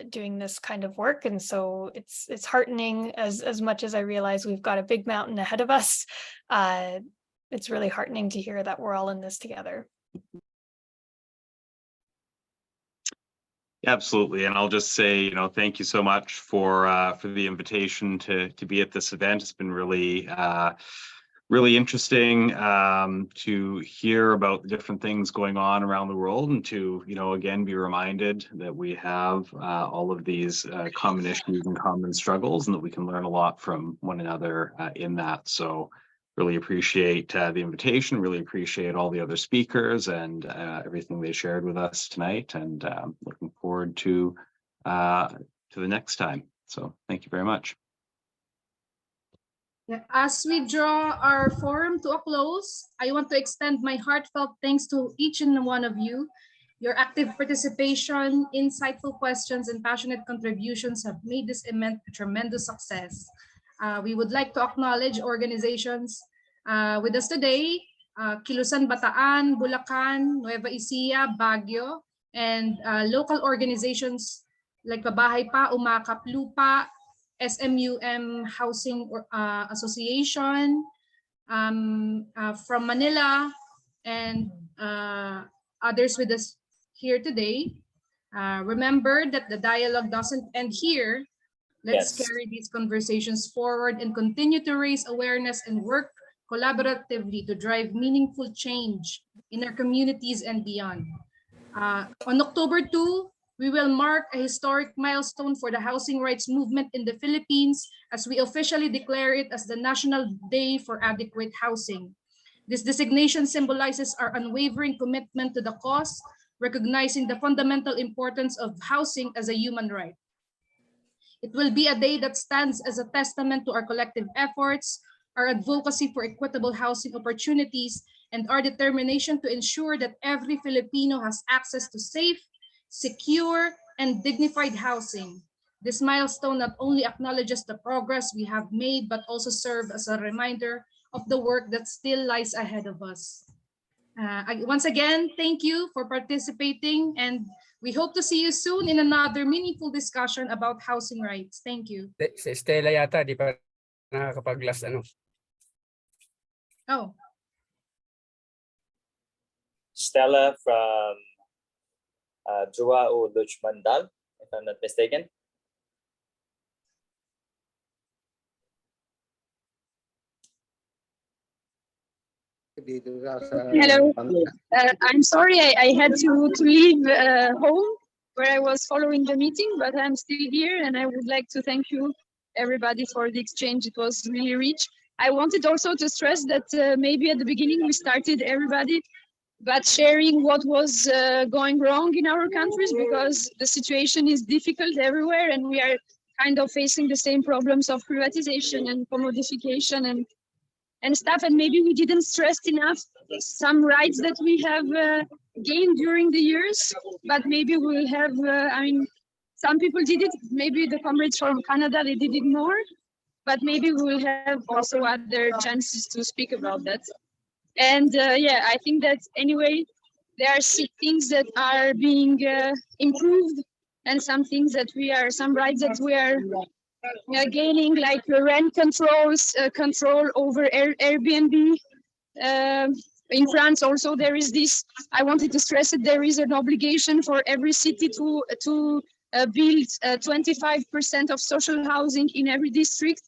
doing this kind of work. And so it's heartening, as much as I realize we've got a big mountain ahead of us. It's really heartening to hear that we're all in this together. Absolutely, and I'll just say, you know, thank you so much for the invitation to be at this event. It's been really interesting to hear about the different things going on around the world, and to, you know, again, be reminded that we have all of these common issues and common struggles, and that we can learn a lot from one another in that. So really appreciate the invitation, really appreciate all the other speakers and everything they shared with us tonight, and looking forward to the next time. So thank you very much. Yeah, as we draw our forum to a close, I want to extend my heartfelt thanks to each and one of you. Your active participation, insightful questions, and passionate contributions have made this event a tremendous success. We would like to acknowledge organizations with us today, Kilusan Bataan, Bulacan, Nueva Ecija, Baguio, and local organizations like Pabahay Pa, Umakap Lupa, SMUM Housing Association from Manila, and others with us here today. Remember that the dialogue doesn't end here. Let's carry these conversations forward and continue to raise awareness and work collaboratively to drive meaningful change in our communities and beyond. On October 2, we will mark a historic milestone for the housing rights movement in the Philippines as we officially declare it as the National Day for Adequate Housing. This designation symbolizes our unwavering commitment to the cause, recognizing the fundamental importance of housing as a human right. It will be a day that stands as a testament to our collective efforts, our advocacy for equitable housing opportunities, and our determination to ensure that every Filipino has access to safe, secure, and dignified housing. This milestone not only acknowledges the progress we have made, but also serves as a reminder of the work that still lies ahead of us. Once again, thank you for participating, and we hope to see you soon in another meaningful discussion about housing rights. Thank you. Si Stella yata, di pa nakakapag-last ano. Oh. Stella from Joao Luchmandal, if I'm not mistaken. Hello. I'm sorry, I had to leave home where I was following the meeting, but I'm still here, and I would like to thank you, everybody, for the exchange. It was really rich. I wanted also to stress that maybe at the beginning we started everybody, but sharing what was going wrong in our countries, because the situation is difficult everywhere, and we are kind of facing the same problems of privatization and commodification and stuff, and maybe we didn't stress enough some rights that we have gained during the years, but maybe we'll have, I mean, some people did it, maybe the comrades from Canada, they did it more, but maybe we'll have also other chances to speak about that. And yeah, I think that anyway, there are things that are being improved, and some things that some rights that we are gaining, like rent controls, control over Airbnb. In France also there is this, I wanted to stress it, there is an obligation for every city to build 25% of social housing in every district,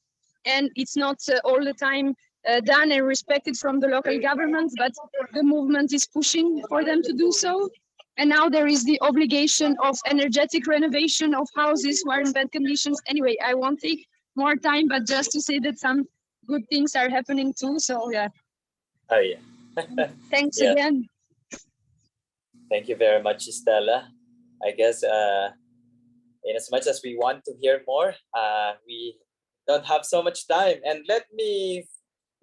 and it's not all the time done and respected from the local government, but the movement is pushing for them to do so. And now there is the obligation of energetic renovation of houses who are in bad conditions. Anyway, I won't take more time, but just to say that some good things are happening too. So yeah. Oh yeah. Thanks Yeah. again. Thank you very much, Stella. I guess in as much as we want to hear more, we don't have so much time. And let me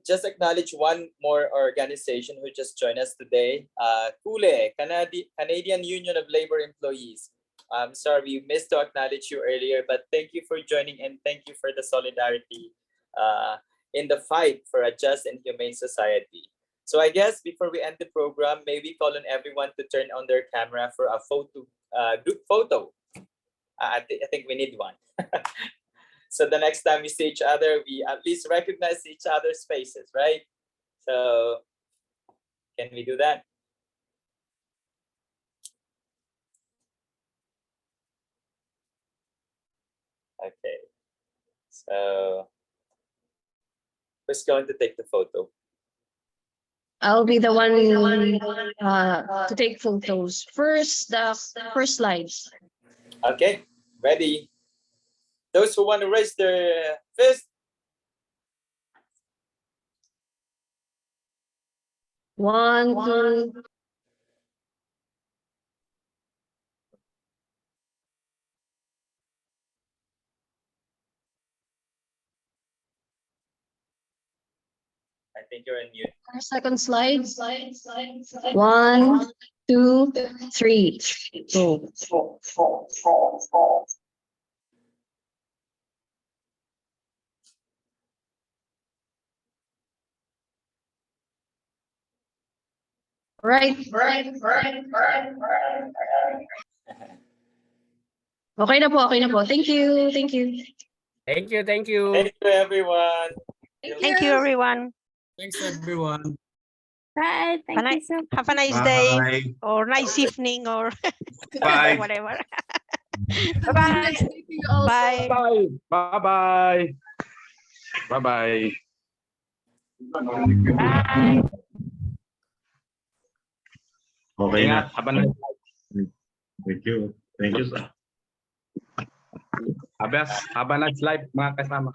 just acknowledge one more organization who just joined us today, CULE, Canadian Union of Labor Employees. I'm sorry we missed to acknowledge you earlier, but thank you for joining and thank you for the solidarity in the fight for a just and humane society. So I guess before we end the program, maybe call on everyone to turn on their camera for a photo, group photo. I think we need one. So the next time we see each other, we at least recognize each other's faces, right? So can we do that? Okay. So who's going to take the photo? I'll be the one to take photos. First, the first slides. Okay, ready? Those who want to raise their fist. One, two. I think you're on mute. Second slide. 1, 2, 3. Go. Right. Okay na po, okay na po. Thank you, thank you. Thank you, thank you. Thank you, everyone. Thank you, everyone. Thanks, everyone. Bye. Thank you so much. Have a nice day or nice evening or Bye. whatever. Bye. Bye. Bye. Bye-bye. Bye-bye. Bye. Okay na. Ingat. Have a nice Thank you. Thank you, sir. Have a nice life, mga kasama.